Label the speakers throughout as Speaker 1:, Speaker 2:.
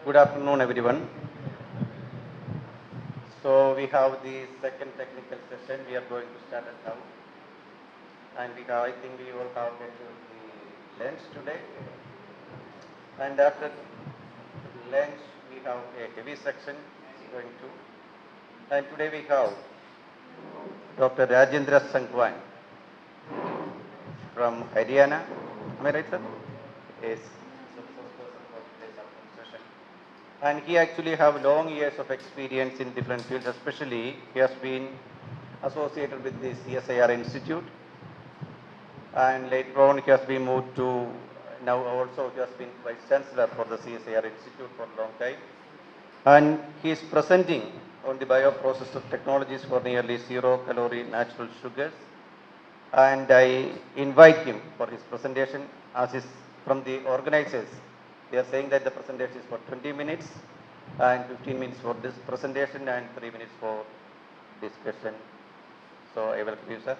Speaker 1: Good afternoon, everyone. So we have the second technical session. We are going to start it now, and I think we all have get to the lunch today. And after lunch, we have a heavy section going to. And today we have Dr. Rajendra Sangwan from Haryana. Am I right, sir? Yes. And he actually have long years of experience in different fields, especially he has been associated with the CSIR Institute, and later on he has been moved to, now also he has been Vice Chancellor for the CSIR Institute for a long time. And he is presenting on the bioprocess technologies for nearly zero-calorie natural sugars. And I invite him for his presentation as is from the organizers. They are saying that the presentation is for 20 minutes and 15 minutes for this presentation and 3 minutes for discussion. So I welcome you, sir.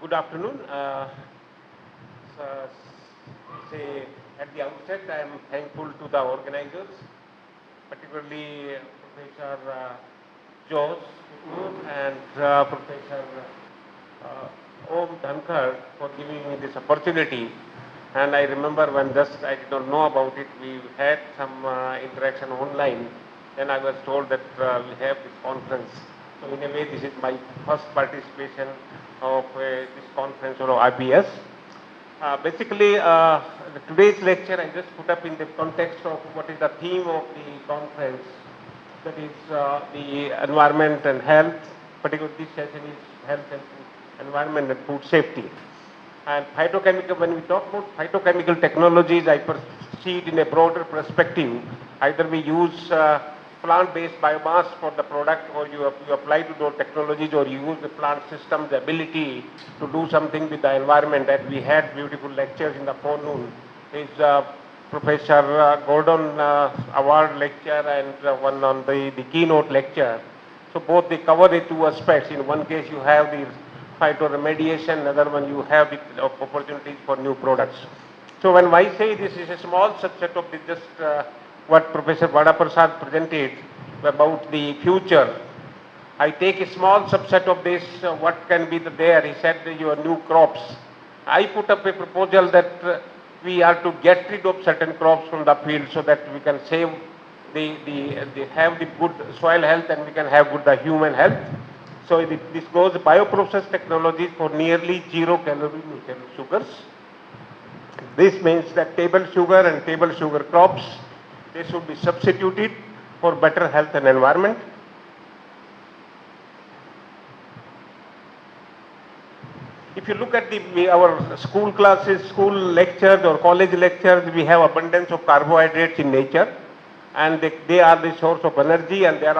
Speaker 2: Good afternoon. At the outset, I am thankful to the organizers, particularly Professor Jose and Professor Om Dhankar for giving me this opportunity. And I remember when I did not know about it, we had some interaction online. Then I was told that we have this conference. So in a way, this is my first participation of this conference or IBS. Basically, today's lecture I just put up in the context of what is the theme of the conference. That is the environment and health. Particularly this session is health and environment and food safety. And phytochemical, when we talk about phytochemical technologies, I proceed in a broader perspective. Either we use plant-based biomass for the product, or you apply to those technologies, or you use the plant system's ability to do something with the environment. And we had beautiful lectures in the forenoon. Is Professor Gordon Award lecture and one on the keynote lecture. So both they cover the two aspects. In one case you have the phytoremediation, another one you have the opportunities for new products. So when I say this is a small subset of the just what Professor Vadaprasad presented about the future, I take a small subset of this, what can be there. He said your new crops. I put up a proposal that we are to get rid of certain crops from the field so that we can save have the good soil health and we can have good the human health. So this goes bioprocess technologies for nearly zero-calorie natural sugars. This means that table sugar and table sugar crops, they should be substituted for better health and environment. If you look at our school classes, school lectures or college lectures, we have abundance of carbohydrates in nature, and they are the source of energy, and they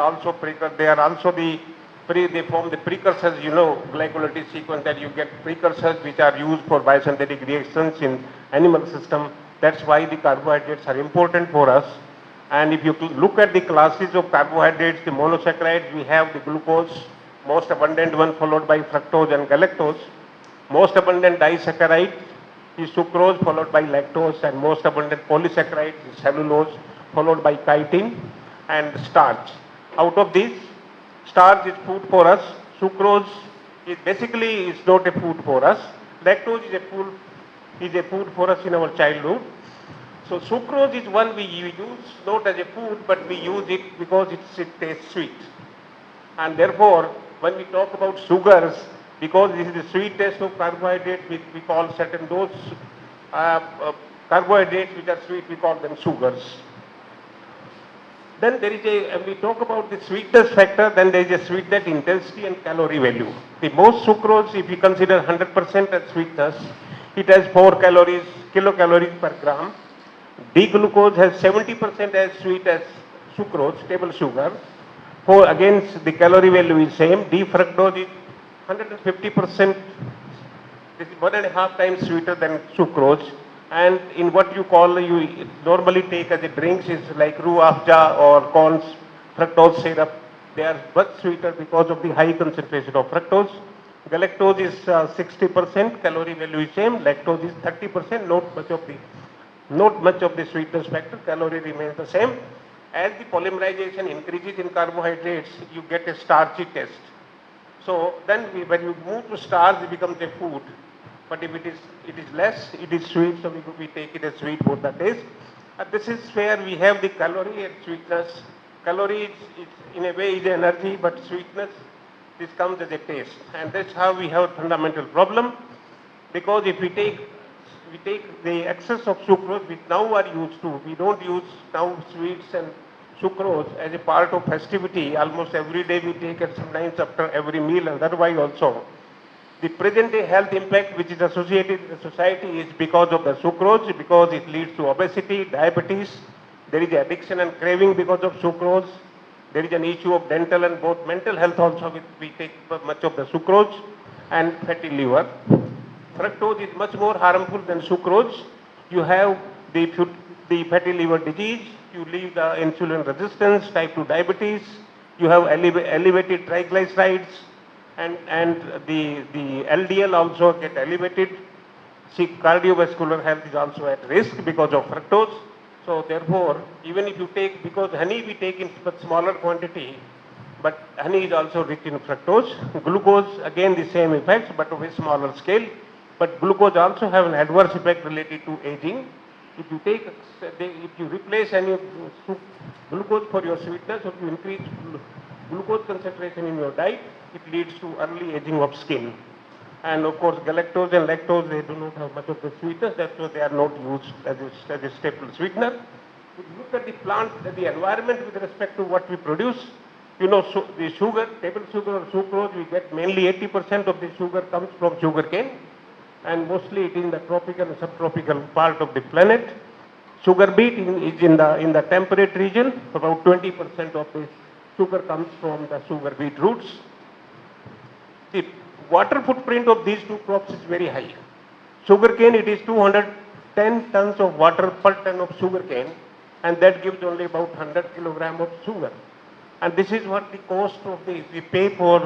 Speaker 2: form the precursors, glycolytic sequence, that you get precursors which are used for biosynthetic reactions in animal system. That's why the carbohydrates are important for us. And if you look at the classes of carbohydrates, the monosaccharides, we have the glucose, most abundant one, followed by fructose and galactose. Most abundant disaccharide is sucrose, followed by lactose, and most abundant polysaccharide is cellulose, followed by chitin and starch. Out of these, starch is food for us. Sucrose is basically not a food for us. Lactose is a food for us in our childhood. So sucrose is one we use not as a food, but we use it because it tastes sweet. And therefore, when we talk about sugars, because this is the sweet taste of carbohydrate, we call certain those carbohydrates which are sweet, we call them sugars. Then there is a, when we talk about the sweetness factor, then there is a sweetness intensity and calorie value. The most sucrose, if you consider 100% as sweetness, it has 4 calories, kilocalories per gram. D-glucose has 70% as sweet as sucrose, table sugar. For against the calorie value is same. D-fructose is 150%, this is 1.5 times sweeter than sucrose. And in what you call, you normally take as a drinks is like ruafja or corns, fructose syrup. They are much sweeter because of the high concentration of fructose. Galactose is 60%, calorie value is same. Lactose is 30%, not much of the sweetness factor, calorie remains the same. As the polymerization increases in carbohydrates, you get a starchy taste. So then when you move to starch, it becomes a food. But if it is less, it is sweet, so we take it as sweet for the taste. This is where we have the calorie and sweetness. Calorie is in a way is energy, but sweetness, this comes as a taste. And that's how we have a fundamental problem. Because if we take the excess of sucrose, which now are used to, we don't use now sweets and sucrose as a part of festivity. Almost every day we take it, sometimes after every meal, and otherwise also. The present day health impact which is associated with the society is because of the sucrose, because it leads to obesity, diabetes. There is addiction and craving because of sucrose. There is an issue of dental and both mental health also, we take much of the sucrose, and fatty liver. Fructose is much more harmful than sucrose. You have the fatty liver disease, you leave the insulin resistance, type 2 diabetes, you have elevated triglycerides, and the LDL also get elevated. See, cardiovascular health is also at risk because of fructose. So therefore, even if you take, because honey we take in much smaller quantity, but honey is also rich in fructose. Glucose, again the same effects, but of a smaller scale. But glucose also have an adverse effect related to aging. If you take, if you replace any glucose for your sweetness, or you increase glucose concentration in your diet, it leads to early aging of skin. And of course, galactose and lactose, they do not have much of the sweetness, that's why they are not used as a staple sweetener. If you look at the plant, the environment with respect to what we produce, you know, so the sugar, table sugar or sucrose, we get mainly 80% of the sugar comes from sugar cane, and mostly it is in the tropical and subtropical part of the planet. Sugar beet is in the temperate region. About 20% of the sugar comes from the sugar beet roots. The water footprint of these two crops is very high. Sugarcane, it is 210 tons of water per ton of sugarcane, and that gives only about 100 kilogram of sugar. And this is what the cost of we pay for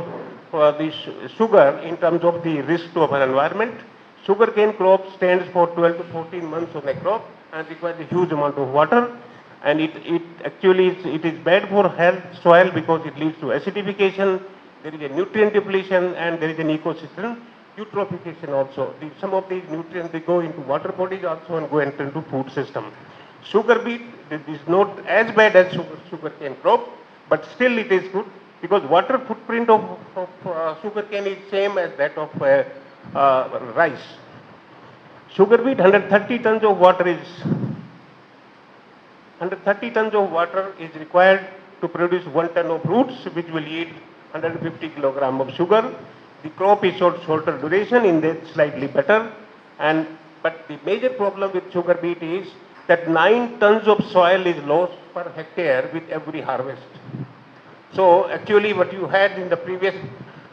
Speaker 2: the sugar in terms of the risk to our environment. Sugarcane crop stands for 12 to 14 months on a crop and requires a huge amount of water. And it actually is bad for health soil because it leads to acidification. There is a nutrient depletion and there is an ecosystem eutrophication also. Some of these nutrients, they go into water bodies also and go into food system. Sugar beet is not as bad as sugarcane crop, but still it is good because water footprint of sugarcane is same as that of rice. Sugar beet, 130 tons of water is required to produce 1 ton of roots, which will yield 150 kilogram of sugar. The crop is shorter duration, in that slightly better. But the major problem with sugar beet is that 9 tons of soil is lost per hectare with every harvest. So actually what you had in the previous,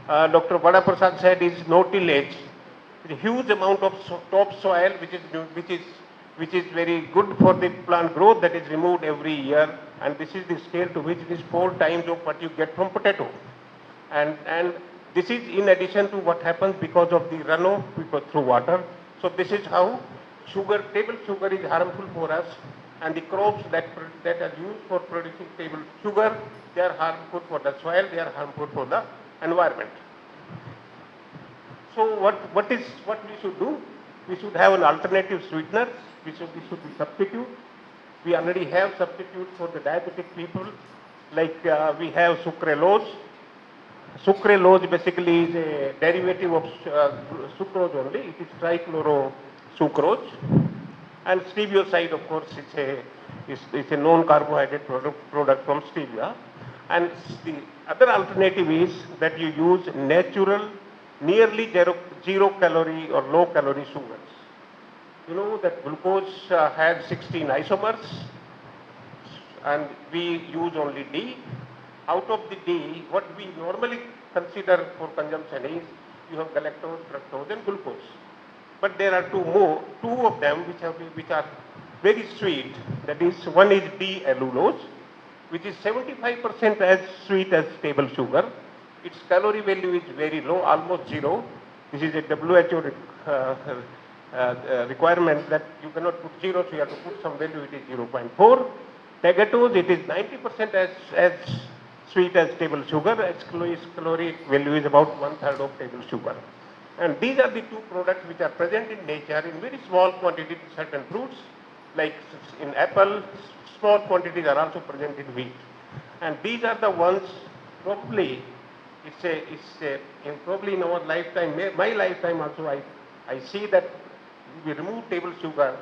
Speaker 2: Dr. Vada Prasad said is no tillage. A huge amount of topsoil which is very good for the plant growth, that is removed every year, and this is the scale to which it is 4 times of what you get from potato. And this is in addition to what happens because of the runoff through water. So this is how table sugar is harmful for us, and the crops that are used for producing table sugar, they are harmful for the soil, they are harmful for the environment. So what we should do? We should have an alternative sweetener. We should be substitute. We already have substitutes for the diabetic people, like we have sucralose. Sucralose basically is a derivative of sucrose only. It is trichlorosucrose. And stevia side, of course, it's a non-carbohydrate product from stevia. And the other alternative is that you use natural, nearly zero calorie or low calorie sugars. You know that glucose has 16 isomers, and we use only D. Out of the D, what we normally consider for consumption is you have galactose, fructose, and glucose. But there are two of them which are very sweet. That is, one is D-allulose, which is 75% as sweet as table sugar. Its calorie value is very low, almost zero. This is a WHO requirement that you cannot put zero, so you have to put some value. It is 0.4. Tagatose, it is 90% as sweet as table sugar. Its caloric value is about 1/3 of table sugar. And these are the two products which are present in nature in very small quantity in certain fruits, like in apple. Small quantities are also present in wheat. And these are the ones probably, probably in our lifetime, my lifetime also, I see that we remove table sugar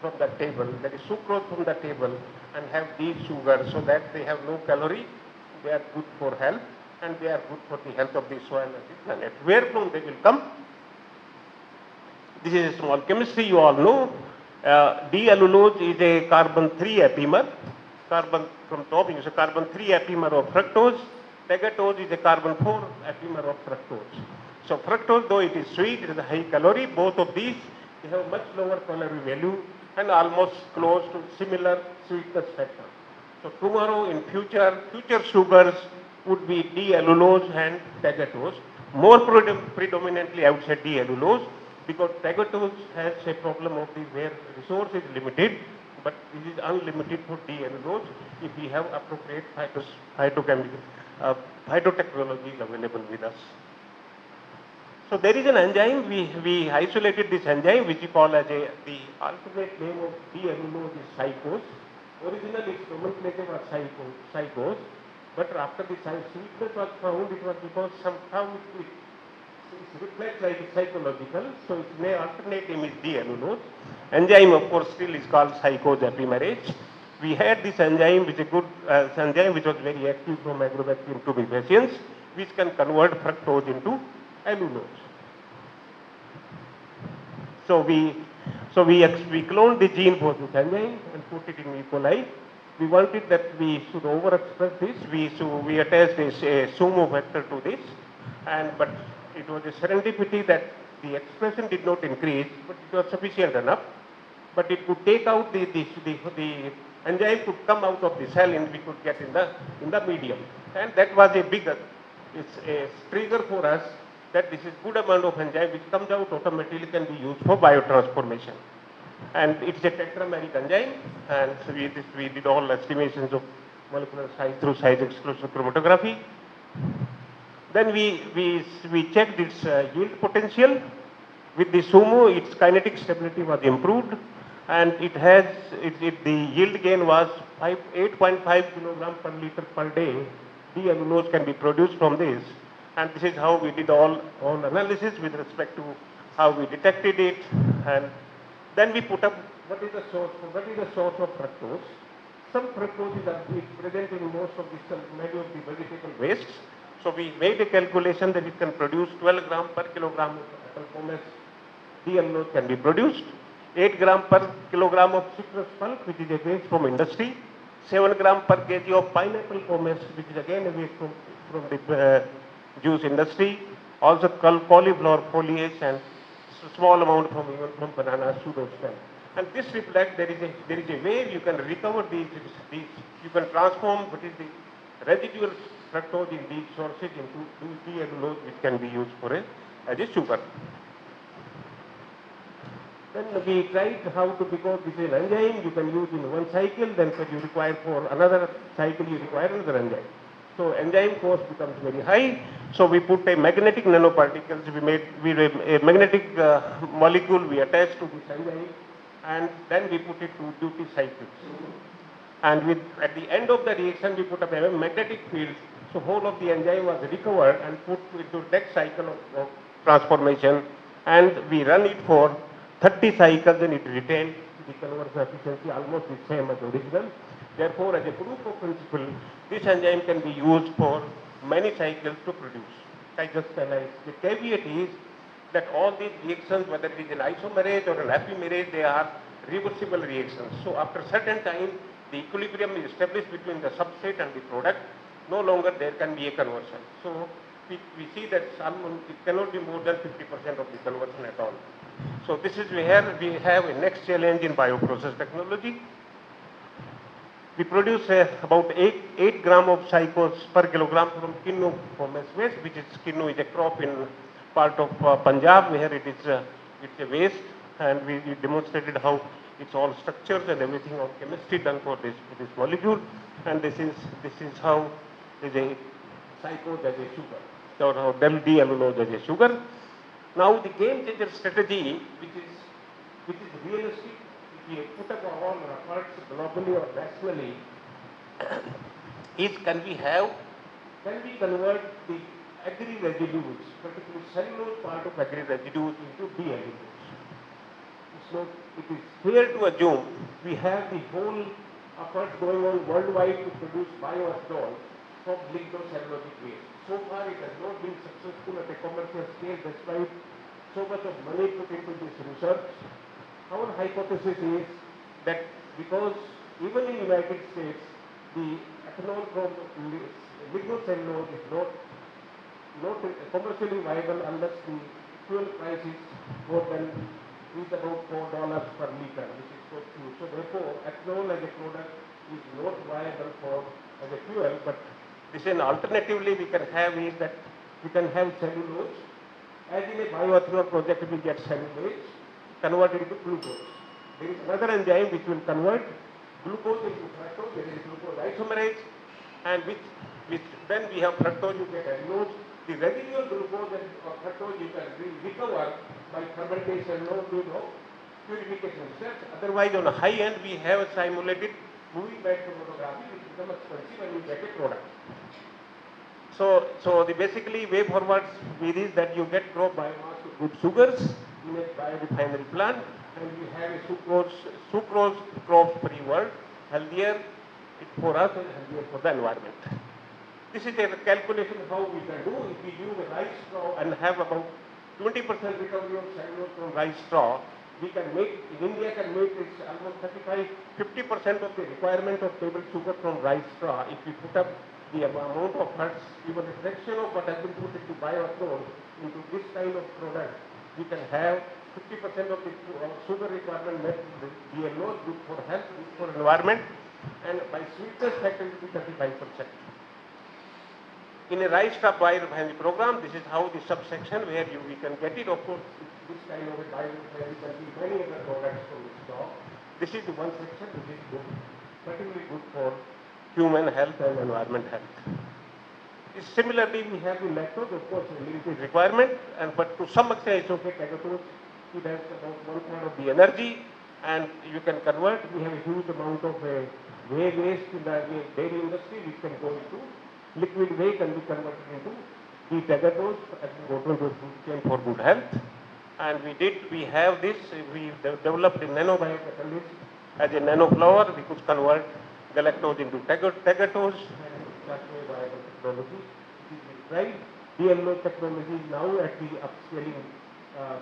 Speaker 2: from the table, that is sucrose from the table, and have these sugars so that they have no calorie, they are good for health, and they are good for the health of the soil and the planet. Where from they will come? This is a small chemistry, you all know. D-allulose is a carbon 3 epimer. Carbon from top is a carbon 3 epimer of fructose. Tagatose is a carbon 4 epimer of fructose. So fructose, though it is sweet, it is a high calorie. Both of these, they have much lower calorie value and almost close to similar sweetness factor. So tomorrow in future sugars would be D-allulose and tagatose. More predominantly I would say D-allulose, because tagatose has a problem of the where resource is limited, but it is unlimited for D-allulose if we have appropriate phytotechnology available with us. So there is an enzyme, we isolated this enzyme which we call as the alternate name of D-allulose is psychose. Originally its nomenclature was psychose, but after the sweetness was found, it was because somehow it reflects like psychological, so its alternate name is D-allulose. Enzyme of course still is called psychose epimerase. We had this enzyme which is a good enzyme which was very active from agrobacterium tumefaciens, which can convert fructose into allulose. So we cloned the gene for this enzyme and put it in E. coli. We wanted that we should overexpress this. We attached a sumo vector to this, but it was a serendipity that the expression did not increase, but it was sufficient enough. But it could take out the enzyme could come out of the cell and we could get in the medium, and that was a big trigger for us that this is good amount of enzyme which comes out automatically can be used for biotransformation. And it's a tetrameric enzyme, and so we did all estimations of molecular size through size exclusion chromatography. Then we checked its yield potential. With the sumo, its kinetic stability was improved, and the yield gain was 8.5 kilogram per liter per day. D-allulose can be produced from this, and this is how we did all analysis with respect to how we detected it, and then we put up what is the source of fructose. Some fructose is present in many of the vegetable wastes. So we made a calculation that it can produce 12 gram per kilogram of apple pomace. D-allulose can be produced. 8 gram per kilogram of citrus pulp, which is a waste from industry. 7 gram per kg of pineapple pomace, which is again a waste from the juice industry. Also cauliflower foliage and small amount from banana pseudostem. And this reflects there is a way you can recover these you can transform what is the residual fructose in these sources into D-allulose, which can be used as a sugar. Then we tried how to, because this is an enzyme you can use in one cycle, then you require for another cycle you require another enzyme. So enzyme cost becomes very high. So we put a magnetic nanoparticles. We made a magnetic molecule we attached to this enzyme, and then we put it to duty cycles. And at the end of the reaction, we put up a magnetic field. So whole of the enzyme was recovered and put into next cycle of transformation, and we run it for 30 cycles and it retained the conversion efficiency almost the same as original. Therefore, as a proof of principle, this enzyme can be used for many cycles to produce. I just realized the caveat is that all these reactions, whether it is an isomerase or an epimerase, they are reversible reactions. So after certain time, the equilibrium is established between the substrate and the product. No longer there can be a conversion. So we see that it cannot be more than 50% of the conversion at all. So this is where we have a next challenge in bioprocess technology. We produce about 8 gram of cycles per kilogram from kinnu from waste, which is kinnu is a crop in part of Punjab where it's a waste, and we demonstrated how it's all structures and everything on chemistry done for this molecule, and this is how is a cyclose as a sugar, or D-allulose as a sugar. Now the game changer strategy, which is realistic, if we put up all efforts globally or nationally, is can we convert the agri residues, particularly cellulose part of agri residues, into D-allulose. So it is fair to assume we have the whole efforts going on worldwide to produce bioethanol from lignocellulosic waste. So far it has not been successful at a commercial scale despite so much of money put into this research. Our hypothesis is that because even in the United States, the ethanol from lignocellulose is not commercially viable unless the fuel price is about $4 per liter, which is so few. So therefore, ethanol as a product is not viable as a fuel, but this is alternatively we can have is that we can have cellulose. As in a bioethanol project, we get cellulose converted into glucose. There is another enzyme which will convert glucose into fructose. There is glucose isomerase, and which then we have fructose, you get allulose. The residual glucose or fructose you can recover by fermentation, no need of purification steps. Otherwise, on a high end, we have a simulated moving bed chromatography, which becomes expensive and you get a product. So the basically way forward with is that you get crop biomass with good sugars in a biorefinery plant, and you have a sucrose crop-free world, healthier for us and healthier for the environment. This is a calculation how we can do. If we use a rice straw and have about 20% recovery of cellulose from rice straw, we can make, in India can make this almost 50% of the requirement of table sugar from rice straw. If we put up the amount of hertz, even a fraction of what has been put into bioethanol into this kind of product, we can have 50% of the sugar requirement met with GMOs, good for health, good for environment, and by sweetness factor it will be 35%. In a rice straw biorefinery program, this is how the subsection where we can get it. Of course, this kind of a biorefinery can be many other products from the straw. This is the one section which is good, particularly good for human health and environment health. Similarly, we have the lactose, of course, a limited requirement, but to some extent it's okay. Tagatose, it has about 1/3 of the energy, and you can convert. We have a huge amount of whey waste in the dairy industry, which can go into liquid whey, can be converted into the tagatose as we go to the food chain for good health. And we have this, we developed a nanobiocatalyst as a nanoflower. We could convert galactose into tagatose, and that's a viable technology. We tried D-allulose technology now at the upscaling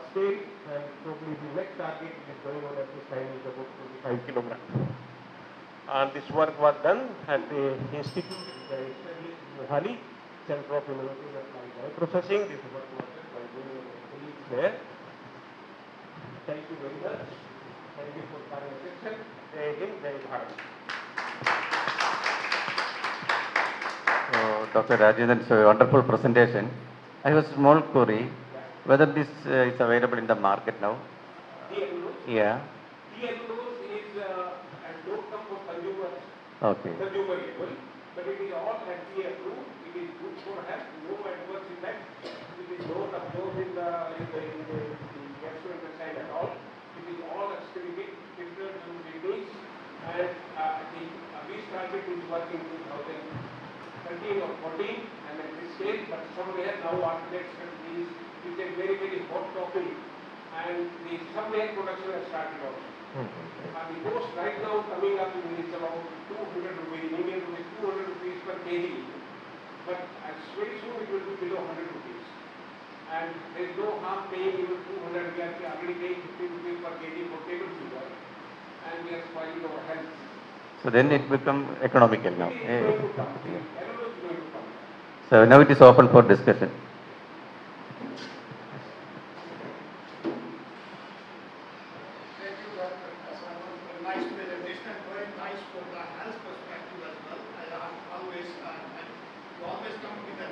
Speaker 2: scale, and probably the next target which is going on at this time is about 25 kilograms. And this work was done at the institute established in Mohali, Center of Innovative Applied Bioprocessing. This work was done by many of the colleagues there. Thank you very much. Thank you for participation. Jai Hind, Jai Bharat.
Speaker 1: Dr. Rajendran, it's a wonderful presentation. I have a small query, whether this is available in the market now?
Speaker 2: D-allulose?
Speaker 1: Yeah.
Speaker 2: D-allulose is a low come for consumers.
Speaker 1: Okay.
Speaker 2: Consumer level, but it is all FDA approved. It is good for health, no adverse effects. It is not absorbed in the gastrointestine at all. It is all excreted, filtered and released. And we started this work in 2013 or 14, and at this stage, but somewhere now alternate strategies is a very, very hot topic, and the somewhere production has started also. The cost right now coming up is about 200 rupees, Indian rupees, 200 rupees per kg. But as very soon it will be below 100 rupees. And there is no harm paying even 200. We are already paying 50 rupees per kg for table sugar, and we are spoiling our health.
Speaker 1: So then it becomes economical now.
Speaker 2: It is going to come. Everyone is going to come.
Speaker 1: So now it is open for discussion.
Speaker 3: Thank you, Dr. Kasama, for a nice presentation and very nice from the health perspective as well. You always come with the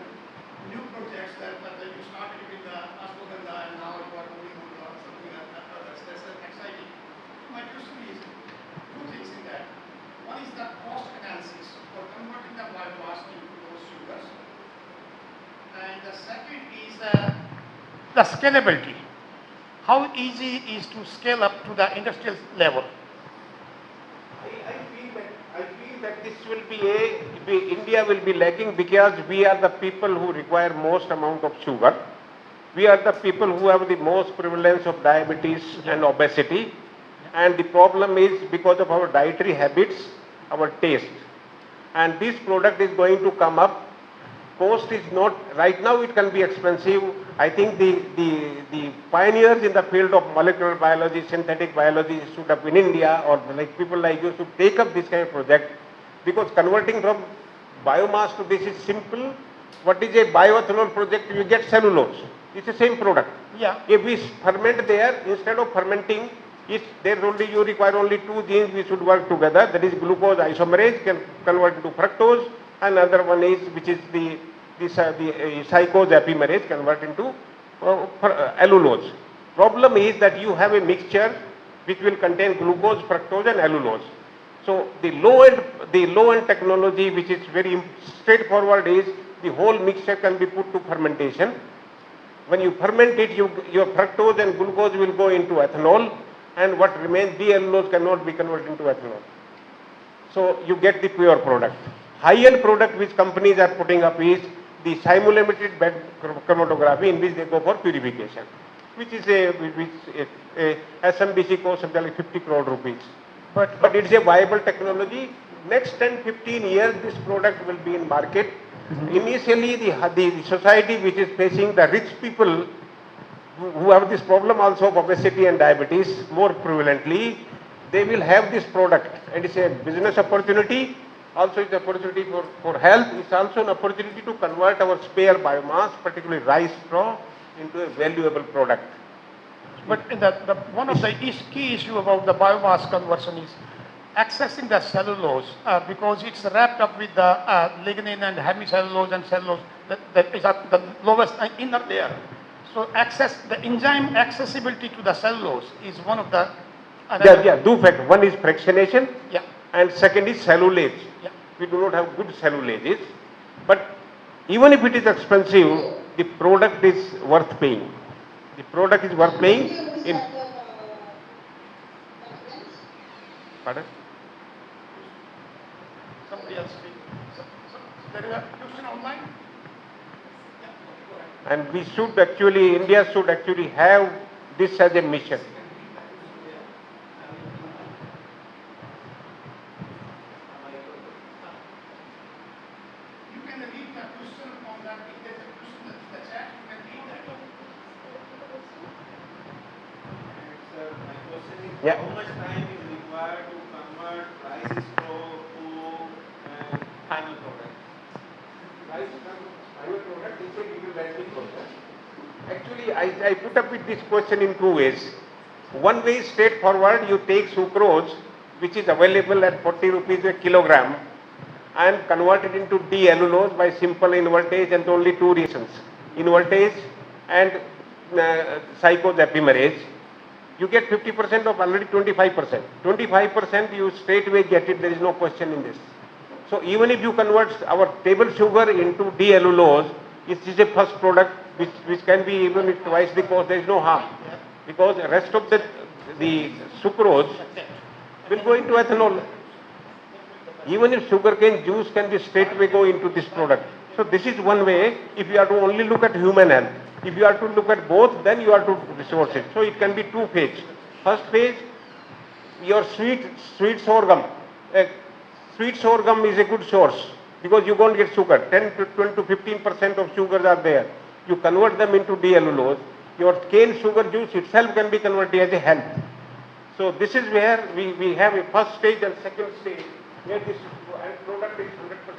Speaker 3: new projects that you started with the ashwagandha and now you are moving on to something like that. That's exciting. My question is two things in that. One is the cost analysis for converting the biomass into those sugars. And the second is the scalability. How easy is to scale up to the industrial level?
Speaker 2: I feel that this will India will be lacking because we are the people who require most amount of sugar. We are the people who have the most prevalence of diabetes and obesity. And the problem is because of our dietary habits, our taste. And this product is going to come up. Cost is not, right now it can be expensive. I think the pioneers in the field of molecular biology, synthetic biology should have in India, or like people like you should take up this kind of project, because converting from biomass to this is simple. What is a bioethanol project? You get cellulose. It's the same product.
Speaker 3: Yeah.
Speaker 2: If we ferment there, instead of fermenting, you require only two genes we should work together. That is glucose isomerase can convert into fructose, and another one is which is the psychose epimerase convert into allulose. Problem is that you have a mixture which will contain glucose, fructose, and allulose. So the low end technology, which is very straightforward, is the whole mixture can be put to fermentation. When you ferment it, your fructose and glucose will go into ethanol, and what remains, D-allulose, cannot be converted into ethanol. So you get the pure product. High-end product which companies are putting up is the simulated bed chromatography, in which they go for purification, which is a SMBC costs something like 50 crore rupees. But it's a viable technology. Next 10-15 years, this product will be in market. Initially, the society which is facing the rich people who have this problem also of obesity and diabetes more prevalently, they will have this product, and it's a business opportunity. Also, it's an opportunity for health. It's also an opportunity to convert our spare biomass, particularly rice straw, into a valuable product.
Speaker 3: But one of the key issue about the biomass conversion is accessing the cellulose because it's wrapped up with the lignin and hemicellulose and cellulose that is at the lowest inner layer. So the enzyme accessibility to the cellulose is one of the
Speaker 2: Two factors. One is fractionation,
Speaker 3: yeah,
Speaker 2: and second is cellulase.
Speaker 3: Yeah.
Speaker 2: We do not have good cellulases, but even if it is expensive, the product is worth paying. The product is worth paying in. Pardon?
Speaker 3: Somebody else speak. There is a question online.
Speaker 2: And we should actually, India should actually have this as a mission.
Speaker 3: You can read the question on that. If there's a question in the chat, you can read that.
Speaker 4: My question is,
Speaker 2: Yeah.
Speaker 4: how much time is required to convert rice straw to final product?
Speaker 2: Actually, I put up with this question in two ways. One way is straightforward. You take sucrose, which is available at 40 rupees a kilogram, and convert it into D-allulose by simple invertase, and only two reactions: invertase and psychose epimerase. You get 50% of already 25%. 25% you straight away get it. There is no question in this. So even if you convert our table sugar into D-allulose, it is a first product which can be even at twice the cost. There is no harm, because the rest of the sucrose will go into ethanol. Even if sugarcane juice can be straight away go into this product. So this is one way. If you are to only look at human health, if you are to look at both, then you are to resource it. So it can be two phase. First phase, your sweet sorghum. Uh, Sweet sorghum is a good source because you don't get sugar. 10 to 20 to 15% of sugars are there. You convert them into D-allulose. Your cane sugar juice itself can be converted as a health. So this is where we have a first stage and second stage where this product is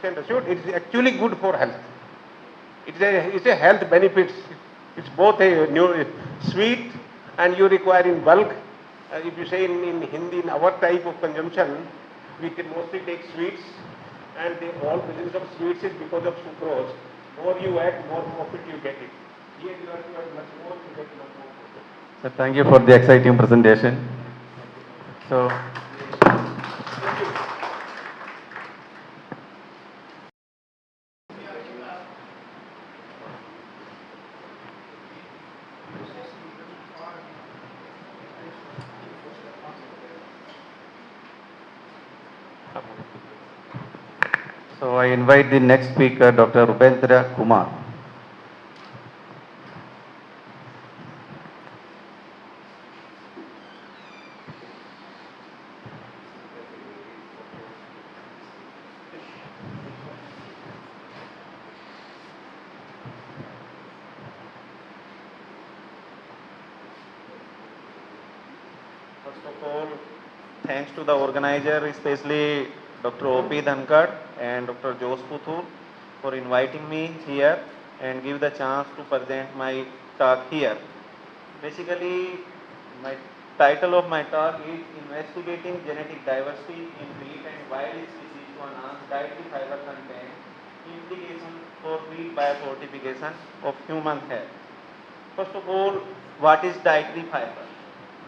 Speaker 2: 100% assured. It is actually good for health. It's a health benefits. It's both a sweet and you require in bulk. If you say in Hindi, in our type of consumption, we can mostly take sweets, and the whole business of sweets is because of sucrose. More you add, more profit you get it. Here you have to add much more, you get much more profit.
Speaker 1: So thank you for the exciting presentation. So. So I invite the next speaker, Dr. Rupendra Kumar. First of all, thanks to the organizer, especially Dr. O.P. Dhankar and Dr. Jose Puthul for inviting me here and give the chance to present my talk here. Basically, my title of my talk is Investigating Genetic Diversity in Wheat and Wild Species to Enhance Dietary Fiber Content, Implication for Wheat Biofortification of Human Health. First of all, what is dietary fiber?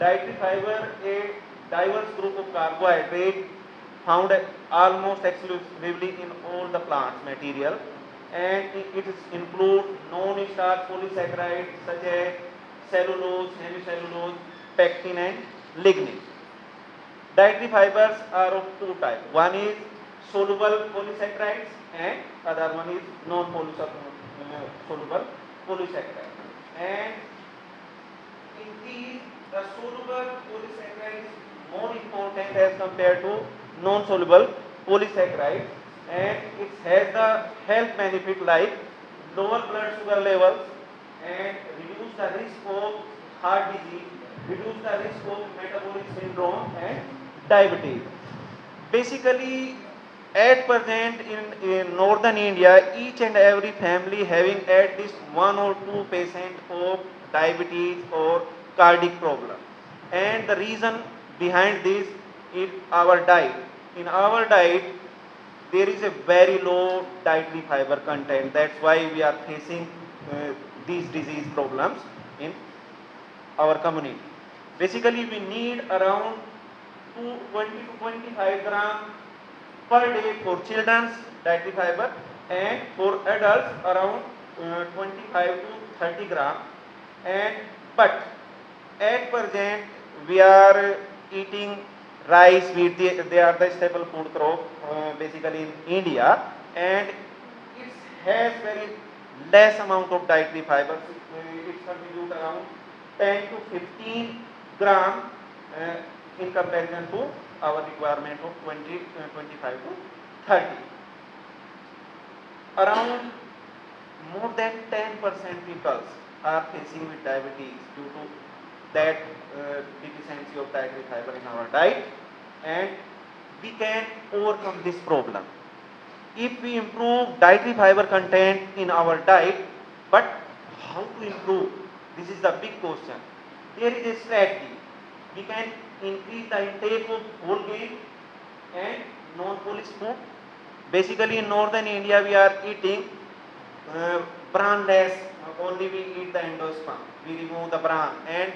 Speaker 1: Dietary fiber is a diverse group of carbohydrates found almost exclusively in all the plants material, and it includes non-starch polysaccharides such as cellulose, hemicellulose, pectin and lignin. Dietary fibers are of two types. One is soluble polysaccharides and other one is non-soluble polysaccharides. And in these, the soluble polysaccharide is more important as compared to non-soluble polysaccharide, and it has the health benefit like lower blood sugar levels and reduce the risk of heart disease, reduce the risk of metabolic syndrome and diabetes. Basically, at present in northern India, each and every family having at least one or two patients of diabetes or cardiac problem. And the reason behind this is our diet. In our diet, there is a very low dietary fiber content. That's why we are facing these disease problems in our community. Basically, we need around 20 to 25 gram per day for children's dietary fiber, and for adults around 25 to 30 gram. And but at present we are eating rice, wheat. They are the staple food crop basically in India, and it has very less amount of dietary fiber. It contributes around 10 to 15 gram in comparison to our requirement of 25 to 30. Around more than 10% people are facing with diabetes due to that deficiency of dietary fiber in our diet, and we can overcome this problem if we improve dietary fiber content in our diet. But how to improve? This is the big question. There is a strategy. We can increase the intake of whole grain and non-polished food. Basically in northern India we are eating bran-less, only we eat the endosperm. We remove the bran, and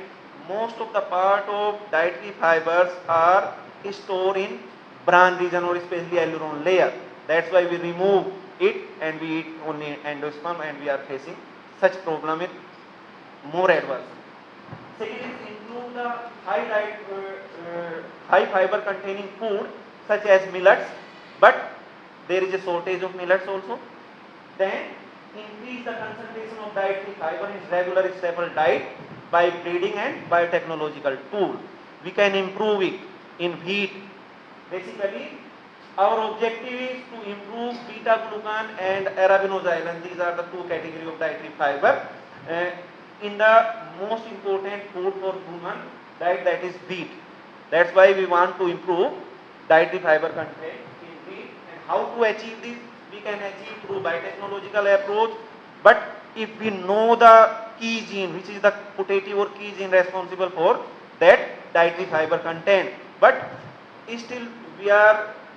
Speaker 1: most of the part of dietary fibers are stored in bran region or especially aileron layer. That's why we remove it and we eat only endosperm, and we are facing such problem in more adverse. Second is include the high fiber containing food such as millets, but there is a shortage of millets also. Then increase the concentration of dietary fiber in regular staple diet by breeding and biotechnological tool. We can improve it.
Speaker 5: in wheat. Basically, our objective is to improve beta-glucan and arabinoxylan. These are the two categories of dietary fiber in the most important food for human diet, that is wheat. That's why we want to improve dietary fiber content in wheat. And how to achieve this? We can achieve through biotechnological approach. But if we know the key gene, which is the putative or key gene responsible for that dietary fiber content, but still we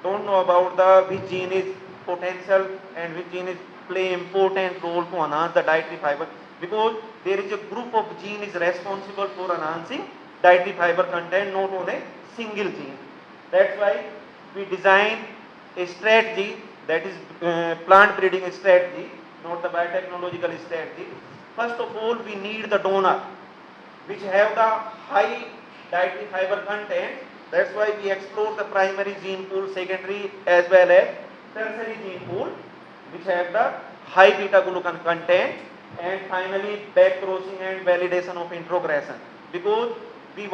Speaker 5: don't know about the which gene is potential and which gene is play important role to enhance the dietary fiber, because there is a group of gene is responsible for enhancing dietary fiber content, not on a single gene. That's why we design a strategy, that is plant breeding strategy, not the biotechnological strategy. First of all, we need the donor which have the high dietary fiber content. That's why we explore the primary gene pool, secondary as well as tertiary gene pool, which have the high beta-glucan content, and finally back crossing and validation of introgression. Because we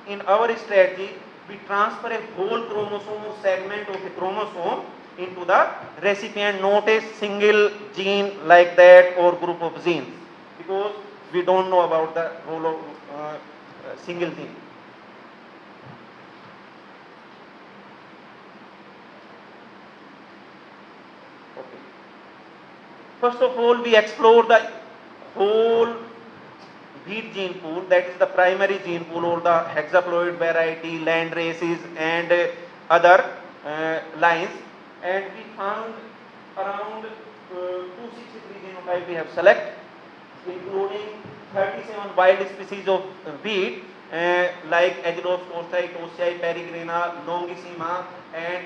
Speaker 5: in our strategy, we transfer a whole chromosome or segment of a chromosome into the recipient, not a single gene like that or group of genes, because we don't know about the role of single gene. Okay. First of all, we explore the whole wheat gene pool, that is the primary gene pool, or the hexaploid variety, land races and other lines, and we found around 263 genotypes we have selected, including 37 wild species of wheat like Agelos, Tostai, Tosai, Peregrina, Longissima and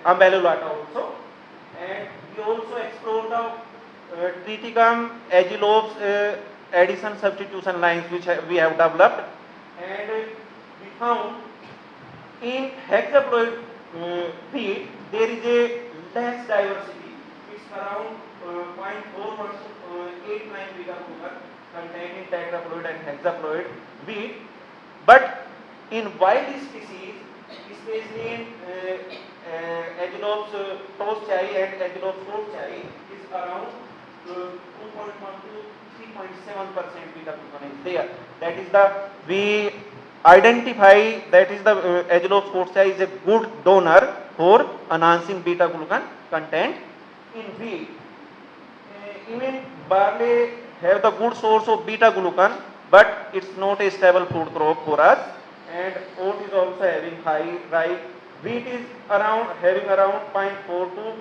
Speaker 5: Ambellulata also. And we also explored the Triticum, Agelos, addition substitution lines which we have developed, and we found in hexaploid wheat there is a less diversity. It's around 0.4189 beta-glucan contained in tetraploid and hexaploid wheat, but in wild species, especially in Agelos tostai and Agelos tostai, is around 2.1 to 3.7% beta-glucan is there. That is the, we identify that is the Agelos tostai is a good donor for enhancing beta-glucan content in wheat. Even barley have the good source of beta-glucan, but it's not a stable food crop for us. And oat is also having high, rye. Wheat is having around 0.4 to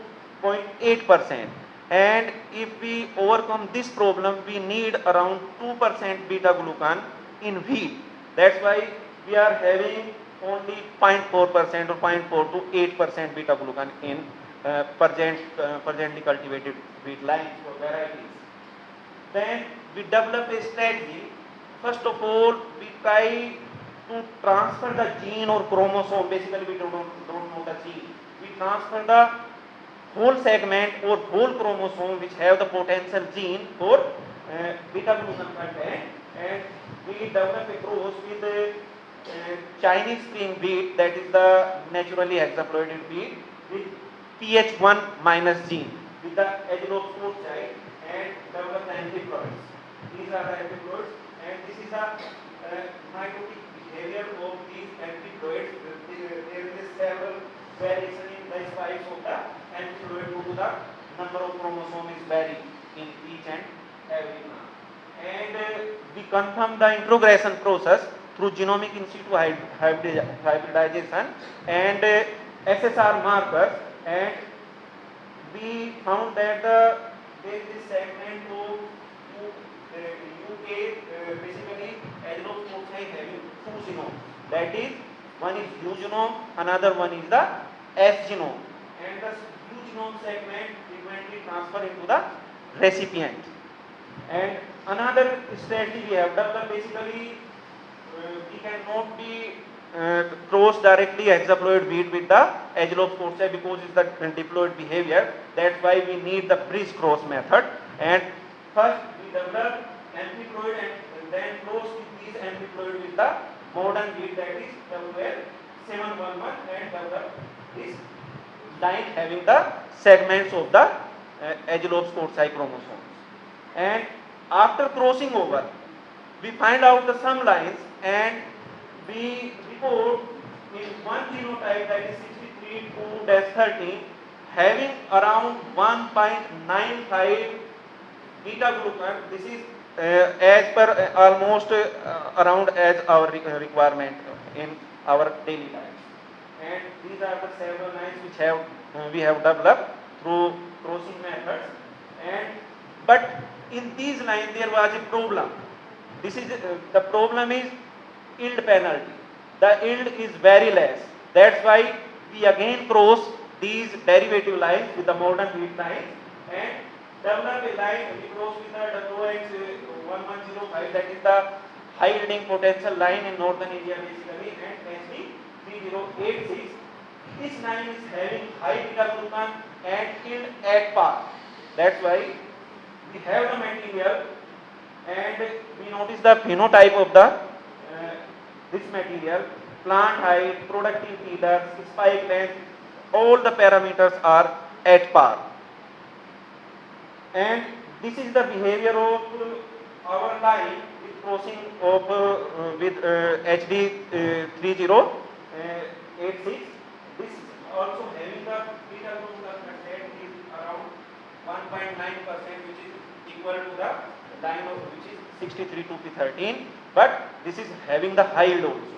Speaker 5: 0.8%. And if we overcome this problem, we need around 2% beta-glucan in wheat. That's why we are having only 0.4% or 0.4 to 8% beta-glucan in presently cultivated wheat lines or varieties. Then we develop a strategy. First of all, we try to transfer the gene or chromosome. Basically, we don't know the gene. We transfer the whole segment or whole chromosome which have the potential gene for beta-glucan content, and we develop a cross with the Chinese spring wheat, that is the naturally hexaploided wheat, with pH1 minus gene with the Agelos tostai, and develop the antiploids. These are the antiploids, and this is the mitotic behavior of these antiploids. There is several variation in the spikes of the antiploid due to the number of chromosomes is vary in each and every plant. And we confirm the introgression process through genomic in situ hybridization and SSR markers, and we found that there is this segment of UK, basically Agelos tostai having two genomes. That is, one is U genome, another one is the S genome, and the U genome segment frequently transfer into the recipient. And another strategy we have developed, basically we cannot be cross directly hexaploid wheat with the Agelos tostai because it's the diploid behavior. That's why we need the bridge cross method. And first we develop antiploid and then cross with these antiploid with the modern wheat, that is WL711, and WL is line having the segments of the Agelops courtsai chromosomes. And after crossing over, we find out the some lines and we report in one genotype, that is 63-2-13, having around 1.95 beta glucan. This is as per almost around as our requirement in our daily life. And these are the several lines which have we have developed through crossing methods. And but in these lines there was a problem. This is the problem is yield penalty. The yield is very less. That's why we again cross these derivative lines with the modern wheat lines and develop a line. We cross with the WH1105, that is the high yielding potential line in northern India basically, and SD3086. This line is having high beta glucan and yield at par. That's why we have the material and we notice the phenotype of the this material, plant height, productive feeders, spike length, all the parameters are at par. And this is the behavior of our line with crossing of with HD3086. This is also having the beta glucan content is around 1.9%, which is equal to the line of which is 63-13, but this is having the high yield also.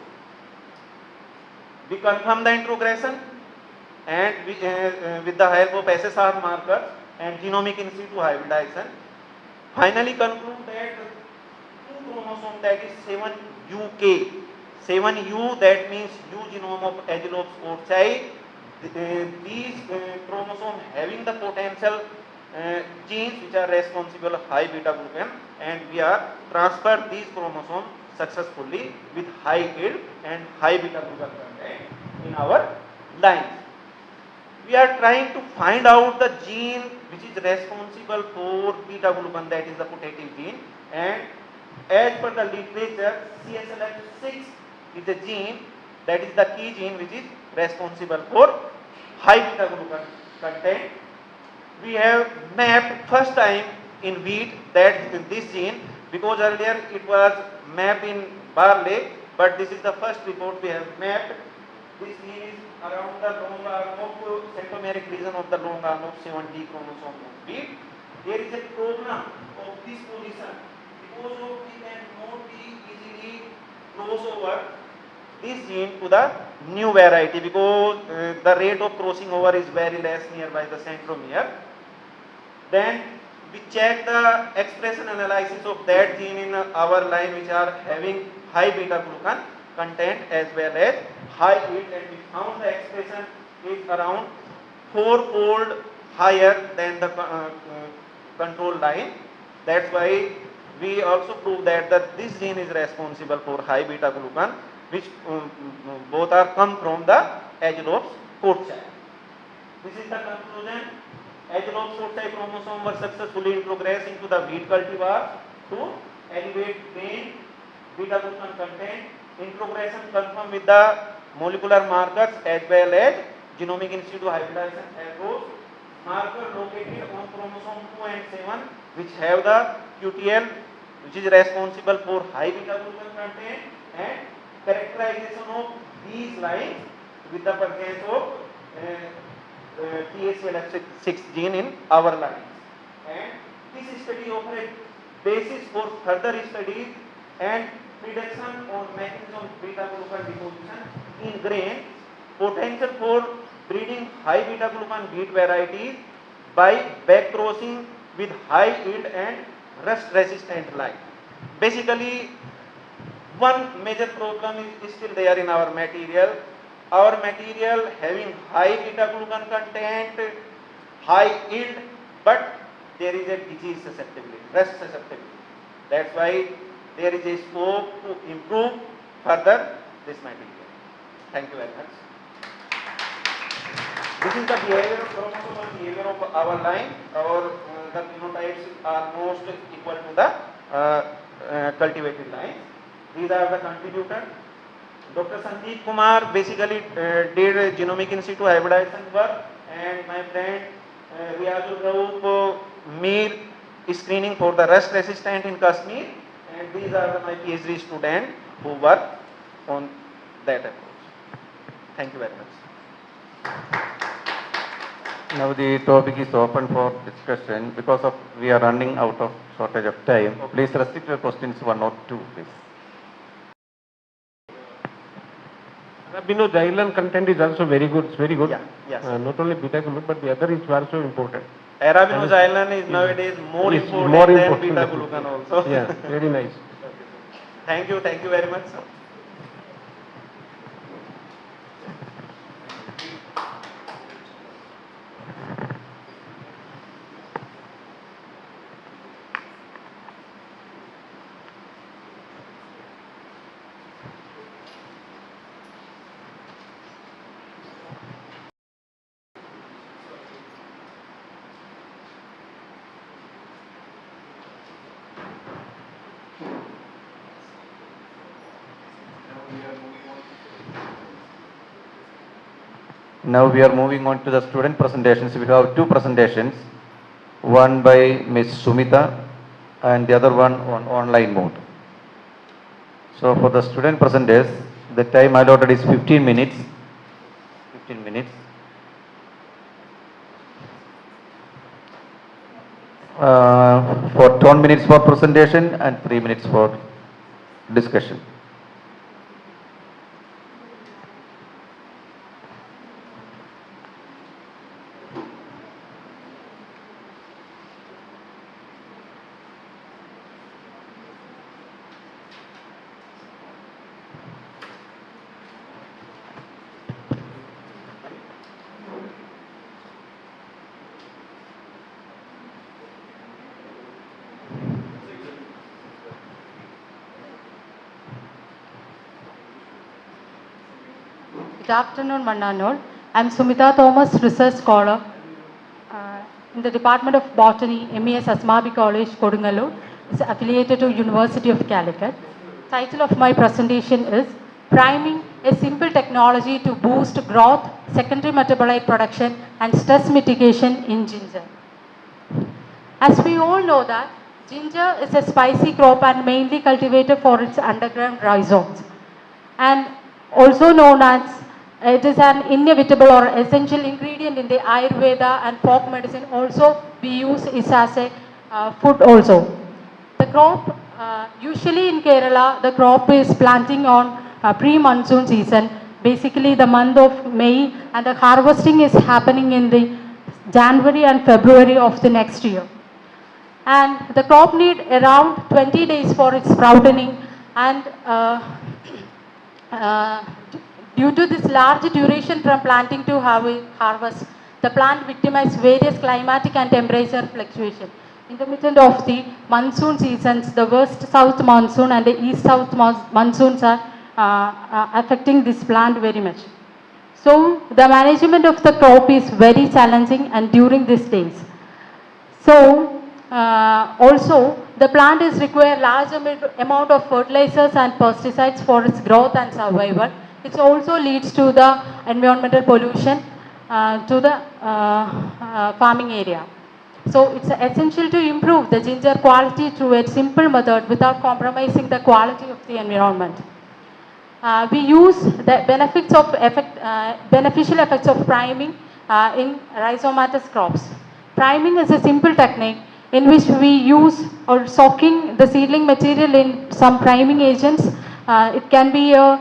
Speaker 5: We confirm the introgression and we, with the help of SSR markers and genomic in situ hybridization, finally conclude that two chromosome, that is 7UK, 7U, that means U genome of Agelops courtsai. These chromosomes having the potential genes which are responsible high beta glucan, and we are transferred these chromosomes successfully with high yield and high beta glucan content in our lines. We are trying to find out the gene which is responsible for beta glucan, that is the putative gene, and as per the literature, CSLF6 is a gene, that is the key gene which is responsible for high beta glucan content. We have mapped first time in wheat that this gene, because earlier it was mapped in barley, but this is the first report we have mapped. This gene is around the long arm of centromeric region of the long arm of 70 chromosome of wheat. There is a problem of this position because of we cannot be easily cross over this gene to the new variety, because the rate of crossing over is very less nearby the centromere. Then we check the expression analysis of that gene in our line which are having high beta glucan content as well as high yield, and we found the expression is around 4-fold higher than the control line. That's why we also prove that this gene is responsible for high beta glucan, which both are come from the Agelops courtsai. This is the conclusion. Agelops courtsai chromosome were successfully introgressed into the wheat cultivar to elevate gain beta glucan content. Introgression confirmed with the molecular markers as well as genomic in situ hybridization approach. Marker located on chromosome 2 and 7, which have the QTL, which is responsible for high beta glucan content, and characterization of these lines with the presence of TSLF6 gene in our lines. And this study offers a basis for further studies and prediction on mechanism of beta glucan deposition in grain, potential for breeding high beta glucan wheat varieties by back crossing with high yield and rust resistant line. Basically, one major problem is still there in our material. Our material having high beta glucan content, high yield, but there is a disease susceptibility, rust susceptibility. That's why there is a scope to improve further this material. Thank you very much. This is the behavior, chromosomal behavior of our line. Our the phenotypes are almost equal to the cultivated lines. These are the contributors. Dr. Sandeep Kumar basically did genomic in situ hybridization work, and my friend Riyazul Rauf Mir screening for the rust resistant in Kashmir, and these are my PhD students who work on that approach. Thank you very much.
Speaker 1: Now the topic is open for discussion. Because of we are running out of shortage of time, please restrict your questions one or two, please.
Speaker 2: Xylem content is also very good. It's very good.
Speaker 5: Yeah, yes.
Speaker 2: Not only beta-glucan, but the other is also important.
Speaker 5: Arabinoxylan is nowadays more
Speaker 2: Is
Speaker 5: important
Speaker 2: more
Speaker 5: than
Speaker 2: important.
Speaker 5: beta-glucan also.
Speaker 2: Yeah, very nice.
Speaker 5: Thank you very much, sir.
Speaker 1: Now we are moving on to the student presentations. We have two presentations, one by Ms. Sumita and the other one on online mode. So for the student presenters, the time allotted is 15 minutes. 15 minutes. For 10 minutes for presentation and 3 minutes for discussion.
Speaker 6: Good afternoon, Mannanol. I'm Sumita Thomas, Research Scholar in the Department of Botany, MES Asmabi College, Kodungalur. It's affiliated to University of Calicut. Title of my presentation is Priming, a simple technology to boost growth, secondary metabolite production and stress mitigation in ginger. As we all know that ginger is a spicy crop and mainly cultivated for its underground rhizomes, and also known as it is an inevitable or essential ingredient in the Ayurveda and folk medicine. Also we use it as a food also. The crop, usually in Kerala, the crop is planting on pre-monsoon season, basically the month of May, and the harvesting is happening in the January and February of the next year. And the crop need around 20 days for its sprouting, and due to this large duration from planting to harvest, the plant victimizes various climatic and temperature fluctuation. Intermittent of the monsoon seasons, the west south monsoon and the east south monsoons are affecting this plant very much. So the management of the crop is very challenging and during these days. So also the plant is require large amount of fertilizers and pesticides for its growth and survival. It also leads to the environmental pollution to the farming area. So it's essential to improve the ginger quality through a simple method without compromising the quality of the environment. We use the beneficial effects of priming in rhizomatous crops. Priming is a simple technique in which we use or soaking the seedling material in some priming agents. It can be a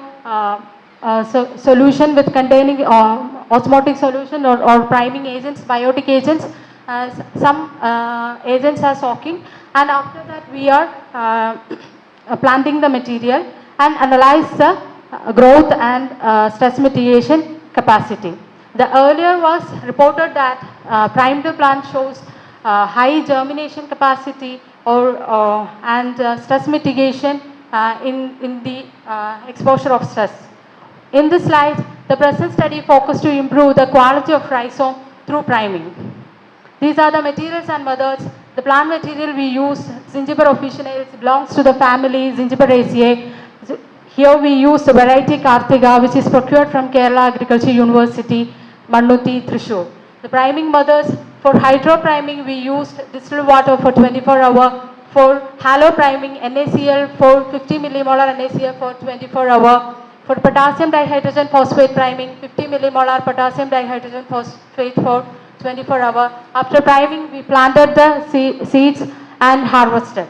Speaker 6: solution with containing osmotic solution or priming agents, biotic agents. Some agents are soaking, and after that we are planting the material and analyze the growth and stress mitigation capacity. The earlier was reported that primed plant shows high germination capacity and stress mitigation in the exposure of stress. In this slide, the present study focused to improve the quality of rhizome through priming. These are the materials and methods. The plant material we use, Zingiber officinalis, belongs to the family Zingiberaceae. Here we use the variety Kartiga, which is procured from Kerala Agriculture University, Mannuthi, Thrissur. The priming methods, for hydro priming we used distilled water for 24 hours. For halo priming, NaCl for 50 millimolar NaCl for 24 hours. For potassium dihydrogen phosphate priming, 50 millimolar potassium dihydrogen phosphate for 24 hours. After priming, we planted the seeds and harvested.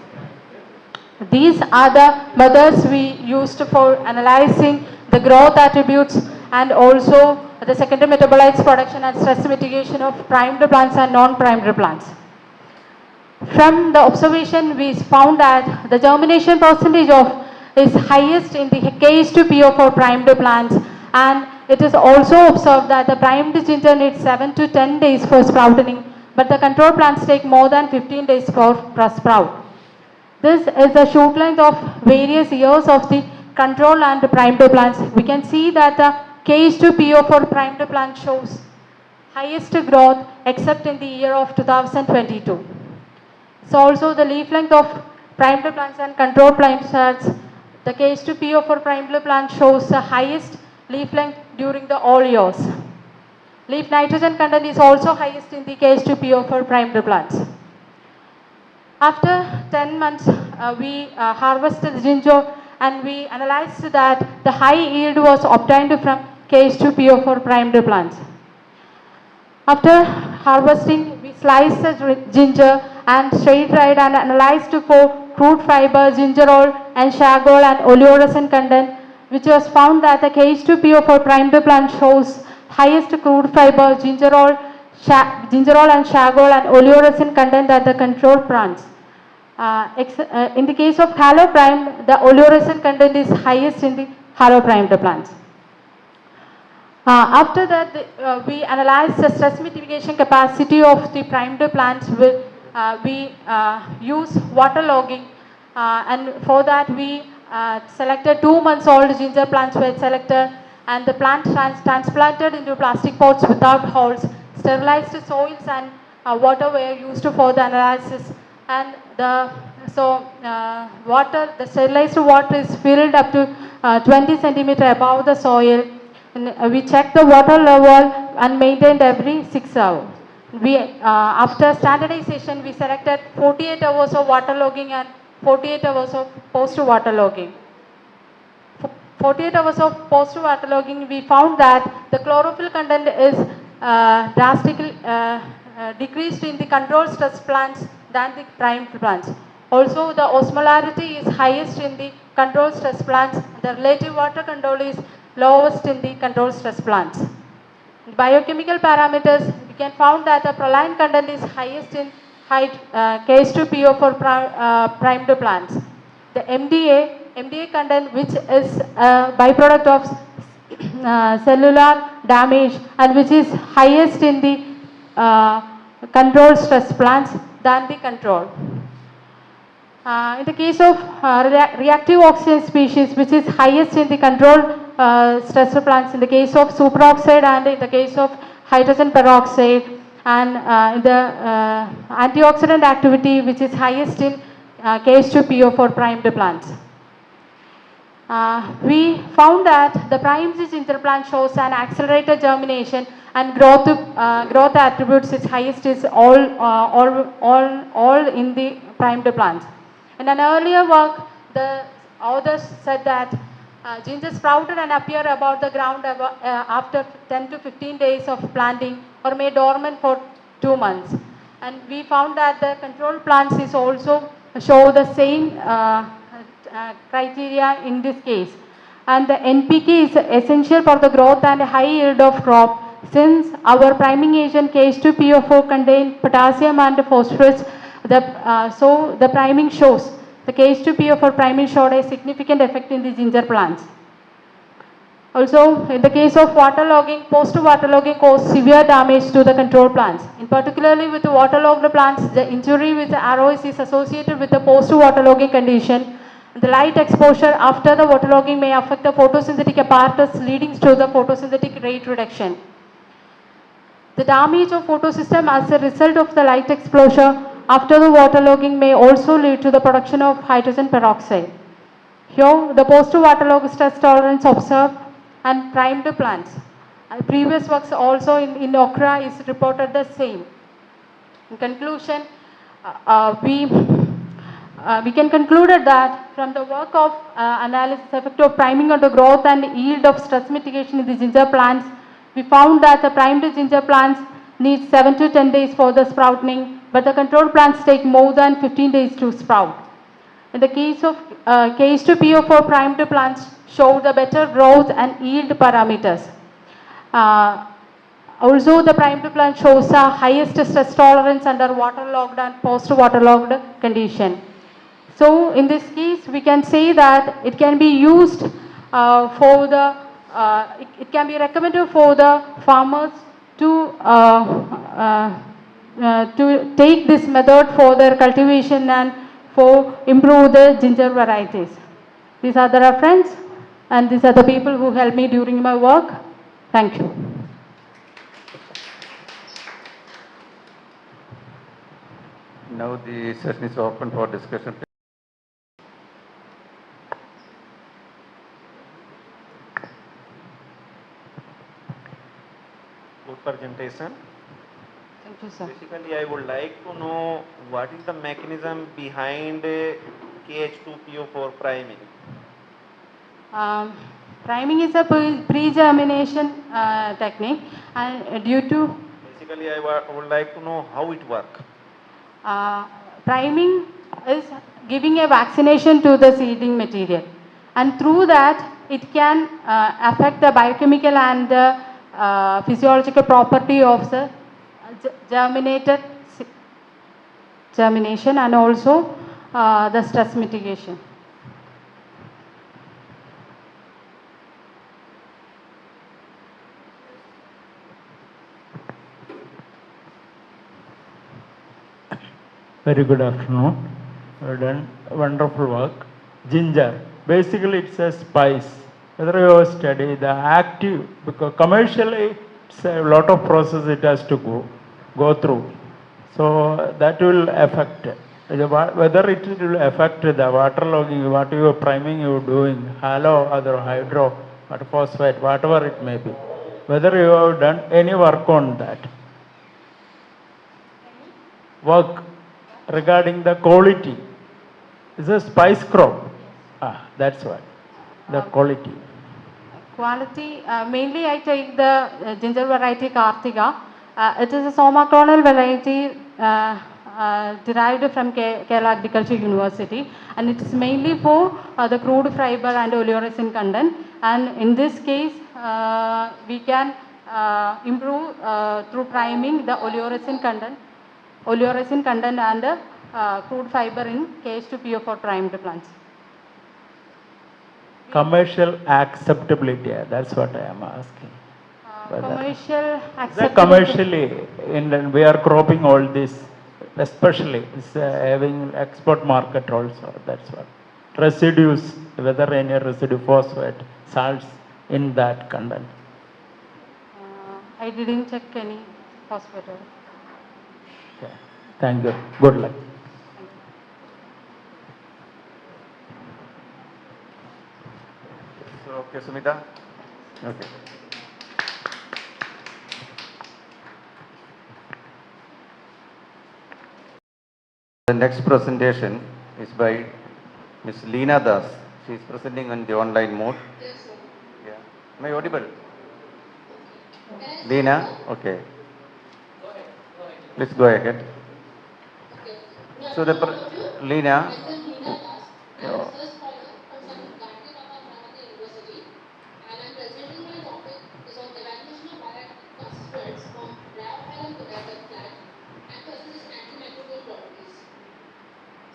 Speaker 6: These are the methods we used for analyzing the growth attributes and also the secondary metabolites production and stress mitigation of primed plants and non-primed plants. From the observation, we found that the germination percentage is highest in the K/PO for primed plants, and it is also observed that the primed ginger needs 7 to 10 days for sprouting, but the control plants take more than 15 days for sprout. This is the shoot length of various years of the control and primed plants. We can see that the K/PO for primed plant shows highest growth except in the year of 2022. So also the leaf length of primed plants and control plants, the K/PO for primed plant shows the highest leaf length during the all years. Leaf nitrogen content is also highest in the K/PO for primed plants. After 10 months, we harvested the ginger and we analyzed that the high yield was obtained from K/PO for primed plants. After harvesting, we sliced the ginger and straight dried and analyzed for crude fiber, gingerol and shagol and oleoresin content, which was found that the K/PO for primed plant shows highest crude fiber, gingerol and shagol and oleoresin content at the control plants. In the case of halo primed, the oleoresin content is highest in the halo primed plants. After that, we analyzed the stress mitigation capacity of the primed plants. We use water logging, and for that we selected 2 months old ginger plants were selected, and the plant transplanted into plastic pots without holes. Sterilized soils and water were used for the analysis, and the sterilized water is filled up to 20 centimeter above the soil. And we checked the water level and maintained every 6 hours. After standardization, we selected 48 hours of water logging and 48 hours of post-water logging. 48 hours of post-water logging, we found that the chlorophyll content is drastically decreased in the control stress plants than the primed plants. Also, the osmolarity is highest in the control stress plants. The relative water control is lowest in the control stress plants. Biochemical parameters, we can found that the proline content is highest in K/PO for primed plants. The MDA content, which is a byproduct of cellular damage and which is highest in the control stress plants than the control. In the case of reactive oxygen species, which is highest in the control stressor plants, in the case of superoxide and in the case of hydrogen peroxide, and in the antioxidant activity, which is highest in K/PO for primed plants. We found that the primed ginger plant shows an accelerated germination and growth attributes is highest is all in the primed plants. In an earlier work, the authors said that ginger sprouted and appear above the ground after 10 to 15 days of planting or may dormant for 2 months. And we found that the control plants is also show the same criteria in this case. And the NPK is essential for the growth and high yield of crop. Since our priming agent K/PO4 contain potassium and phosphorus, so the priming shows, the K/PO4 priming showed a significant effect in the ginger plants. Also, in the case of water logging, post-water logging caused severe damage to the control plants. In particularly with the waterlogged plants, the injury with the ROS is associated with the post-water logging condition. The light exposure after the waterlogging may affect the photosynthetic apparatus, leading to the photosynthetic rate reduction. The damage of photosystem as a result of the light exposure after the waterlogging may also lead to the production of hydrogen peroxide. Here, the post-waterlogged stress tolerance observed and primed plants. Previous works also in okra is reported the same. In conclusion, we can conclude that from the work of analysis effect of priming on the growth and yield of stress mitigation in the ginger plants, we found that the primed ginger plants need 7 to 10 days for the sprouting, but the control plants take more than 15 days to sprout. In the case of K2PO4 primed plants show the better growth and yield parameters. Also, the primed plant shows the highest stress tolerance under waterlogged and post-waterlogged condition. So, in this case, we can say that it can be used for the, it can be recommended for the farmers to take this method for their cultivation and for improve the ginger varieties. These are the reference and these are the people who helped me during my work. Thank you.
Speaker 1: Now the session is open for discussion.
Speaker 5: Good presentation.
Speaker 6: Thank you, sir.
Speaker 5: Basically, I would like to know what is the mechanism behind KH2PO4 priming.
Speaker 6: Priming is a pre-germination technique, and due to
Speaker 5: Basically, I would like to know how it works.
Speaker 6: priming is giving a vaccination to the seeding material, and through that it can affect the biochemical and the physiological property of the germination and also the stress mitigation.
Speaker 7: Very good afternoon. You have done wonderful work. Ginger, basically it's a spice. Whether you have studied the active, because commercially it's a lot of process it has to go through. So that will affect whether it will affect the waterlogging, what you are priming you are doing, halo, other hydro, or phosphate, whatever it may be. Whether you have done any work on that. Work regarding the quality. It's a spice crop. That's why. The quality.
Speaker 6: Quality, mainly I take the ginger variety Kartika. It is a somacronal variety derived from Kerala Agriculture University, and it is mainly for the crude fiber and oleoresin content. And in this case, we can improve through priming the oleoresin content and crude fiber in KH2PO4 primed plants.
Speaker 7: Commercial acceptability, that's what I am asking.
Speaker 6: Commercial acceptability.
Speaker 7: Commercially, we are cropping all this, especially it's having export market also, that's what. Residues, whether any residue, phosphate, salts in that content.
Speaker 6: I didn't check any hospital.
Speaker 7: Okay. Thank you. Good luck.
Speaker 1: So, okay, Sumita. Okay. The next presentation is by Ms. Leena Das. She is presenting on the online mode.
Speaker 8: Yes, sir.
Speaker 1: Yeah. Am I audible? Leena? Okay. Please go ahead.
Speaker 8: Okay.
Speaker 1: So, Leena.
Speaker 8: Myself, Leena Das. I'm a research scholar from Gandhi University, and I'm presenting my topic is on evaluation of bioactive phosphates from Bryophyllum pinnatum plant and to assess its antimicrobial properties.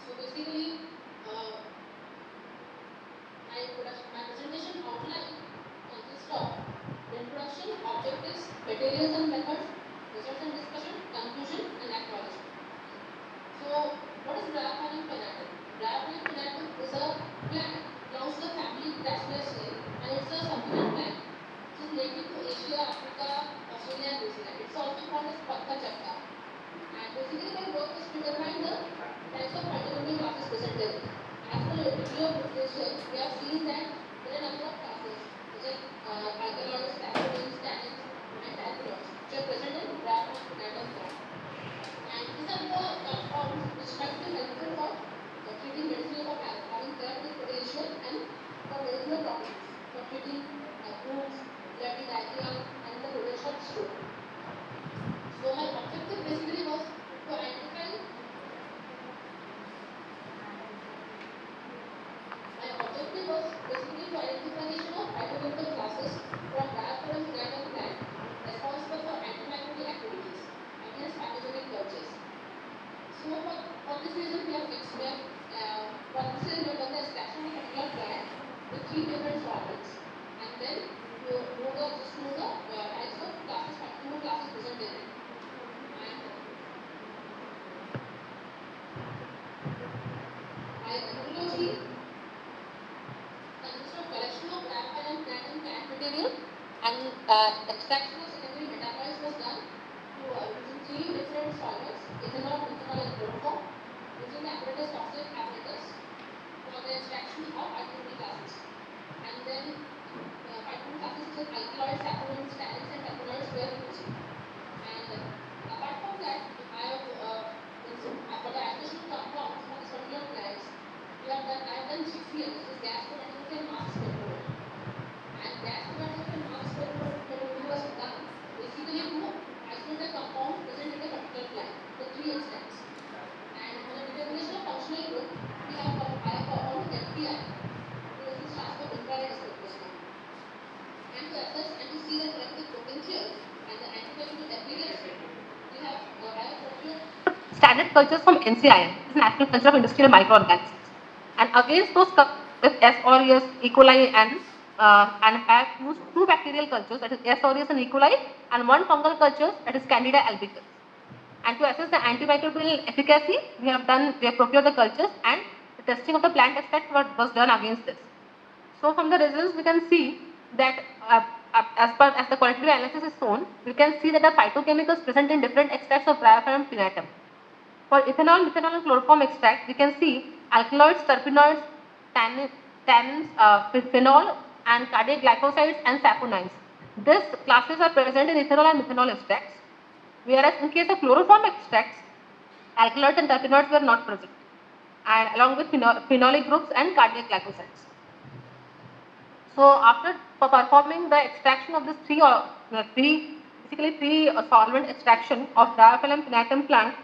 Speaker 8: So basically, my presentation outline consists of the introduction, objectives, materials and methods, results and discussion, conclusion, and acknowledgement. So, what is Bryophyllum pinnatum? Bryophyllum pinnatum is a material, and extraction of secondary metabolites was done using three different solvents: ethanol, methanol, and chloroform, using the apparatus toxic apparatus for the extraction of hydrogen gases. And then hydrogen gases such as alkaloids, saponins, tannins, and terpenoids were used. And apart from that, I have for the additional compounds for this particular plants, I have done GCM, which is gas chromatography and mass spectrometry. And gas chromatography and mass spectrometry was done basically to isolate the compounds present in a particular plant, the three extracts. And for the determination of functional group, I have performed FTI, which stands for infrared spectroscopy. And to assess and to see the therapeutic potential and the antibiotic efficacy, I have procured standard cultures from NCIM, is National Culture of Industrial Microorganisms. And against those with S. aureus, E. coli, and I have used two bacterial cultures, that is S. aureus and E. coli, and one fungal culture, that is Candida albicans. And to assess the antimicrobial efficacy, we have procured the cultures, and the testing of the plant extract was done against this. So from the results, we can see that as the qualitative analysis is shown, we can see that the phytochemicals present in different extracts of Bryophyllum pinnatum. For ethanol, methanol, and chloroform extract, we can see alkaloids, terpenoids, tannins, phenol, and cardiac glycosides and saponins. These classes are present in ethanol and methanol extracts, whereas in case of chloroform extracts, alkaloids and terpenoids were not present, and along with phenolic groups and cardiac glycosides. So after performing the extraction of this three solvent extraction of Bryophyllum pinnatum plant,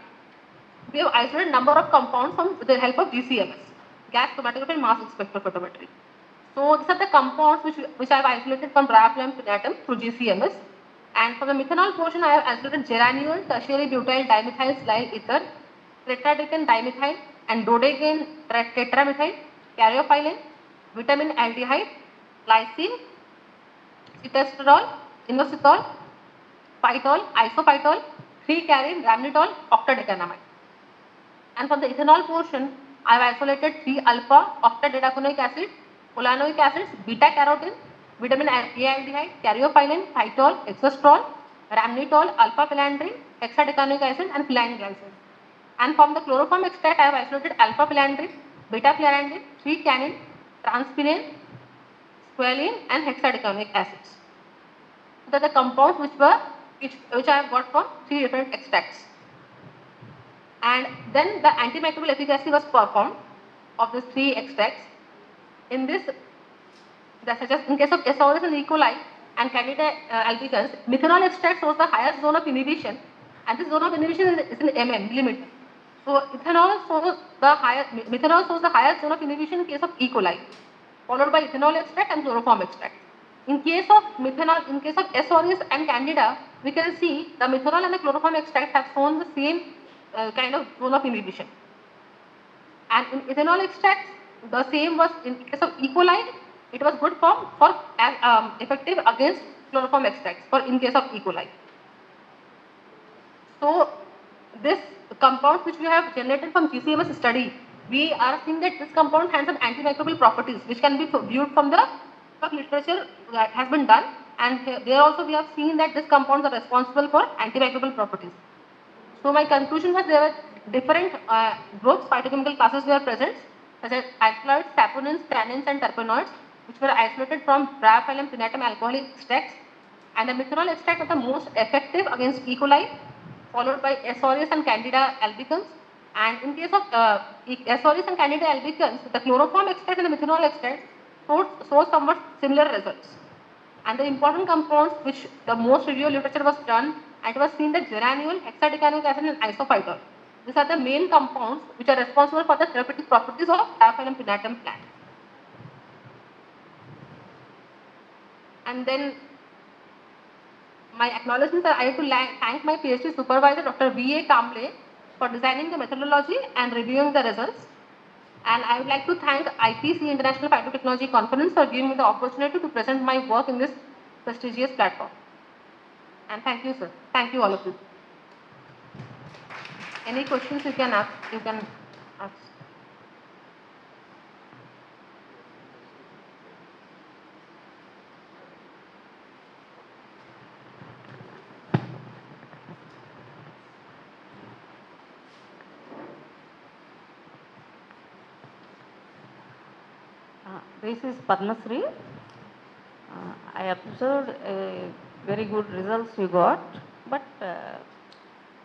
Speaker 8: we have isolated number of compounds with the help of GCMS, gas chromatography and mass spectrophotometry. So these are the compounds which I have isolated from Bryophyllum pinnatum through GCMS. And for the methanol portion, I have isolated geraniol, tertiary butyl dimethyl silyl ether, tetradecan dimethyl, and dodecan tetramethyl, caryophyllene, vitamin aldehyde, lysine, citesterol, inositol, phytol, isophytol, 3-carine, rhamnitol, octadecanamide. And for the ethanol portion, I have isolated 3-alpha octadecanoic acid, polanoic acids, beta-carotene, vitamin A aldehyde, caryophyllene, phytol, hexastrol, rhamnitol, alpha-philandrine, hexadecanoic acid, and philandine glycine. And from the chloroform extract, I have isolated alpha-philandrine, beta-philandrine, 3-canine, transpirine, squalene, and hexadecanoic acids. So that the compounds which I have got from 3 different extracts. And then the antimicrobial efficacy was performed of these 3 extracts. In this, such as in case of S. aureus and E. coli and Candida albicans, methanol extract shows the highest zone of inhibition, and this zone of inhibition is in millimeter. So methanol shows the highest zone of inhibition in case of E. coli, followed by ethanol extract and chloroform extract. In case of S. aureus and Candida, we can see the methanol and the chloroform extract have shown the same kind of zone of inhibition. And in ethanol extracts, the same was in case of E. coli, it was good for effective against chloroform extracts in case of E. coli. So this compound which we have generated from GCMS study, we are seeing that this compound has some antimicrobial properties which can be viewed from the literature that has been done, and there also we have seen that these compounds are responsible for antimicrobial properties. So my conclusion was there were different groups, phytochemical classes were present, such as alkaloids, saponins, tannins, and terpenoids, which were isolated from Bryophyllum pinnatum alcoholic extracts, and the methanol extract was the most effective against E. coli, followed by S. aureus and Candida albicans. And in case of S. aureus and Candida albicans, the chloroform extract and the methanol extract show somewhat similar results. And the important compounds which the most review literature was done, and it was seen that geraniol, hexadecanoic acid, and isophytol, these are the main compounds which are responsible for the therapeutic properties of Bryophyllum pinnatum plant. And then my acknowledgements are I have to thank my PhD supervisor, Dr. V.A. Kamble, for designing the methodology and reviewing the results. And I would like to thank IPC International Phytotechnology Conference for giving me the opportunity to present my work in this prestigious platform. And thank you, sir. Thank you, all of you. Any questions you can ask?
Speaker 9: This is Padmasri. I observed very good results you got, but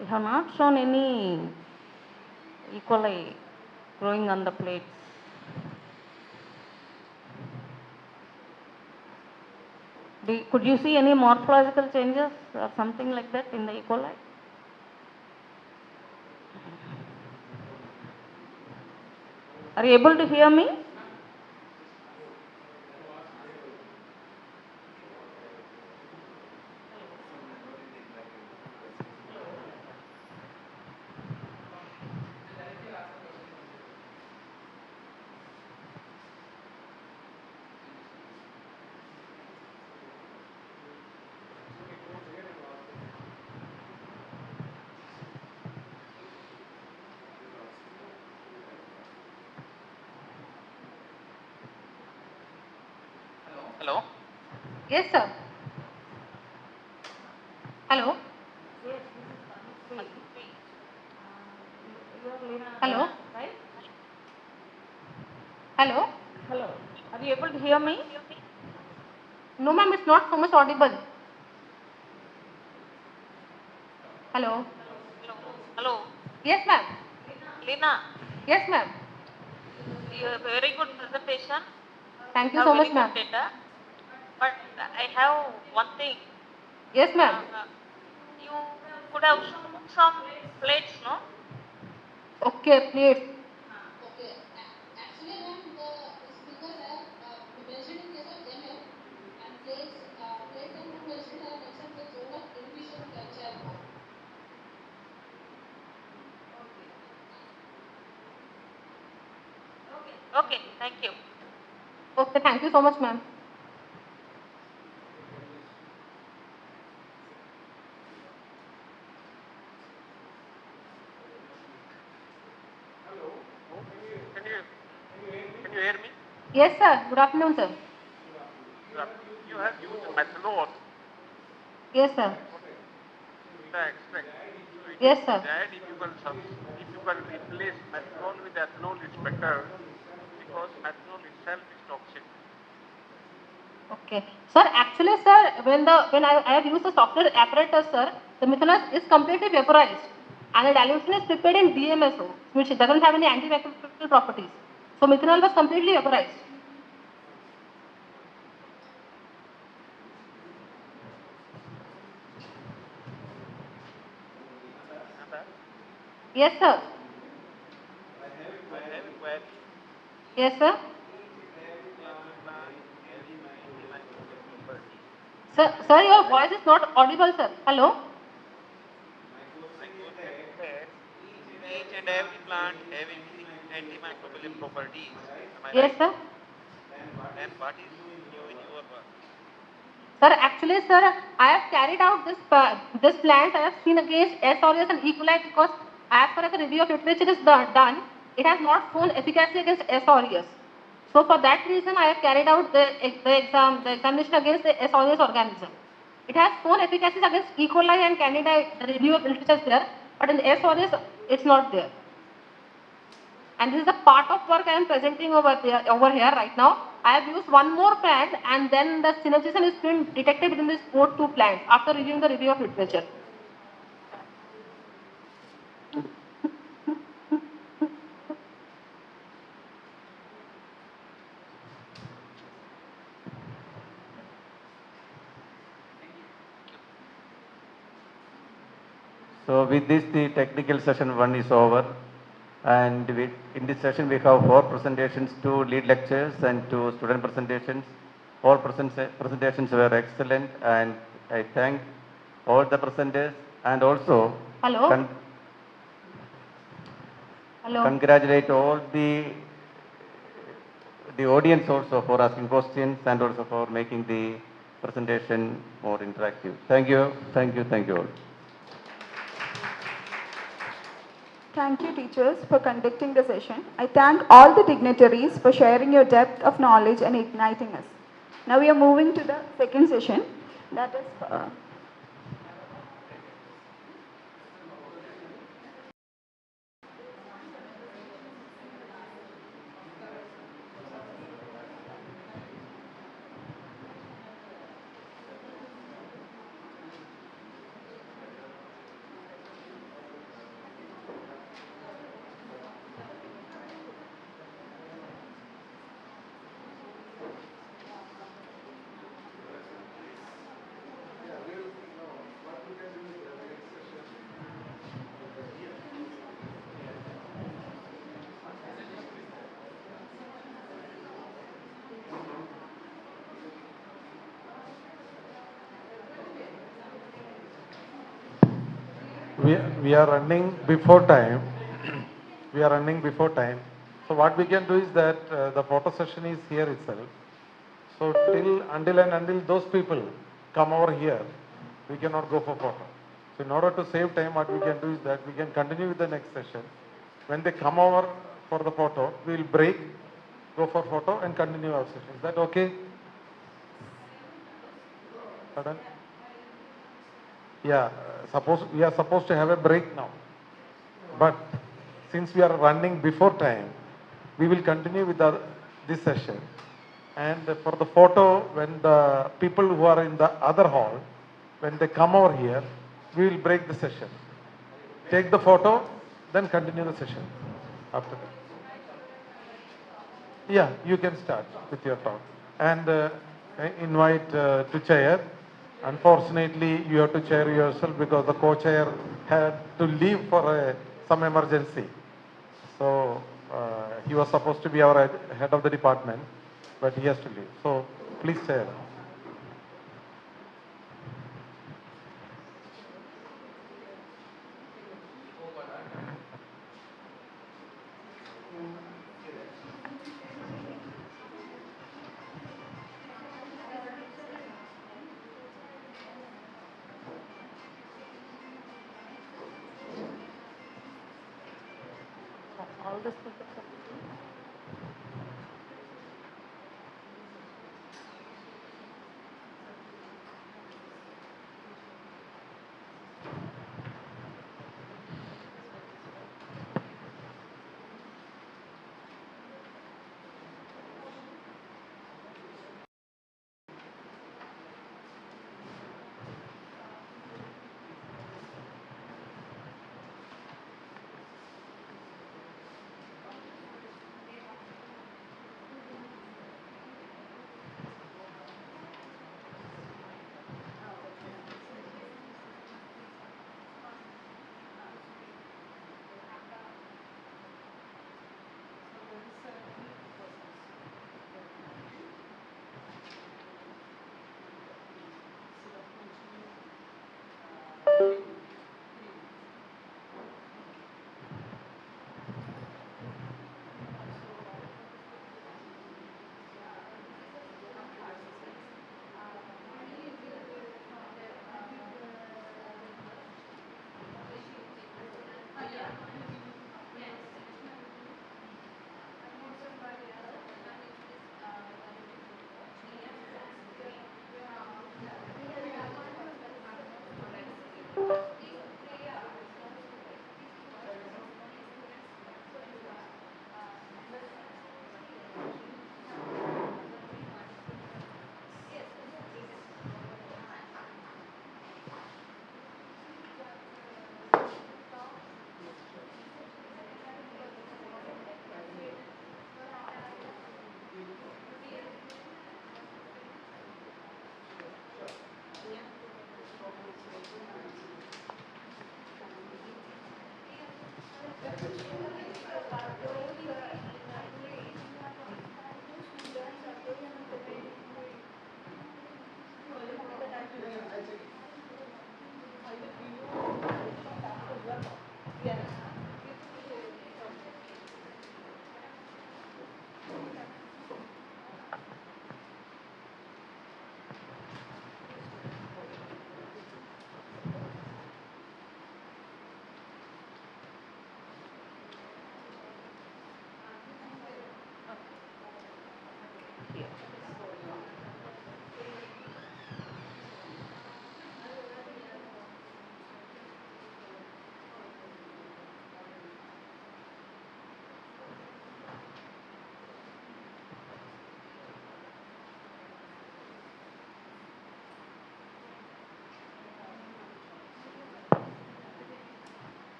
Speaker 9: you have not shown any E. coli growing on the plates. Could you see any morphological changes or something like that in the E. coli? Are you able to hear me?
Speaker 10: Hello?
Speaker 6: Yes, sir. Hello? Hello?
Speaker 9: Right?
Speaker 6: Hello?
Speaker 9: Hello. Are you able to hear me?
Speaker 6: No, ma'am, it's not so much audible. Hello?
Speaker 9: Hello.
Speaker 6: Yes, ma'am.
Speaker 9: Lina,
Speaker 6: Yes, ma'am.
Speaker 9: you have a very good presentation.
Speaker 6: Thank you
Speaker 9: Have
Speaker 6: so
Speaker 9: very
Speaker 6: much,
Speaker 9: good
Speaker 6: ma'am.
Speaker 9: data. But I have one thing.
Speaker 6: Yes, ma'am.
Speaker 9: You could have shown some plates, no?
Speaker 6: Okay, please.
Speaker 8: Okay. Actually, ma'am, it's because I have mentioned in case of MF and plates are not mentioned. I have mentioned the zone of inhibition which I have got.
Speaker 9: Okay, thank you.
Speaker 6: Okay, thank you so much, ma'am.
Speaker 2: Can you hear me?
Speaker 6: Yes, sir. Good afternoon, sir.
Speaker 2: You have used methanol
Speaker 6: Yes, sir.
Speaker 2: in the extract. So it
Speaker 6: Yes,
Speaker 2: is
Speaker 6: sir.
Speaker 2: that if you can replace methanol with ethanol, it's better because methanol itself is toxic.
Speaker 6: Okay. Sir, actually, sir, when I have used the software apparatus, sir, the methanol is completely vaporized and the dilution is prepared in DMSO, which doesn't have any antibacterial properties. So methanol was completely vaporized. Yes, sir.
Speaker 2: I have a query.
Speaker 6: Yes, sir.
Speaker 2: Every plant having antimicrobial properties.
Speaker 6: Sir, your voice is not audible, sir. Hello?
Speaker 2: My question is that each and every plant having antimicrobial properties. Am I
Speaker 6: Yes,
Speaker 2: right?
Speaker 6: sir.
Speaker 2: Then what is new in your work?
Speaker 6: Sir, actually, sir, I have carried out this plant. I have seen against S. aureus and E. coli because as far as the review of literature is done, it has not shown efficacy against S. aureus. So for that reason, I have carried out the examination against the S. aureus organism. It has shown efficacy against E. coli and Candida. The review of literature is there, but in S. aureus, it's not there. And this is a part of work I am presenting over here right now. I have used one more plant and then the synergism is been detected within these both two plants after reviewing the review of literature.
Speaker 1: So with this, the technical session 1 is over. And in this session, we have 4 presentations, 2 lead lectures and 2 student presentations. All presentations were excellent, and I thank all the presenters and also
Speaker 6: Hello? Hello?
Speaker 1: congratulate all the audience also for asking questions and also for making the presentation more interactive. Thank you, thank you, thank you all.
Speaker 11: Thank you, teachers, for conducting the session. I thank all the dignitaries for sharing your depth of knowledge and igniting us. Now we are moving to the second session, that is
Speaker 10: we are running before time. We are running before time. So what we can do is that the photo session is here itself. So until those people come over here, we cannot go for photo. So in order to save time, what we can do is that we can continue with the next session. When they come over for the photo, we will break, go for photo and continue our session. Is that okay? Pardon? Yeah, suppose we are supposed to have a break now. But since we are running before time, we will continue with this session. And for the photo, when the people who are in the other hall, when they come over here, we will break the session. Take the photo, then continue the session after that. Yeah, you can start with your talk. And invite to chair. Unfortunately, you have to chair yourself because the co-chair had to leave for some emergency. So he was supposed to be our head of the department, but he has to leave. So please chair.
Speaker 9: All the speakers are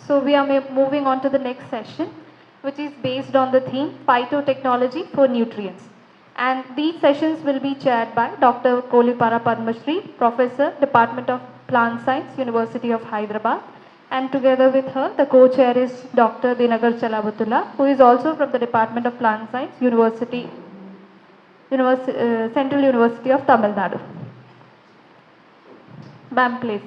Speaker 11: So we are moving on to the next session.
Speaker 6: which is based on the theme Phytotechnology for Nutrients. And these sessions will be chaired by Dr. Kolipara Padmashri, Professor, Department of Plant Science, University of Hyderabad. And together with her, the co-chair is Dr. Dinagar Chalabatullah, who is also from the Department of Plant Science, Central University of Tamil Nadu. Ma'am, please.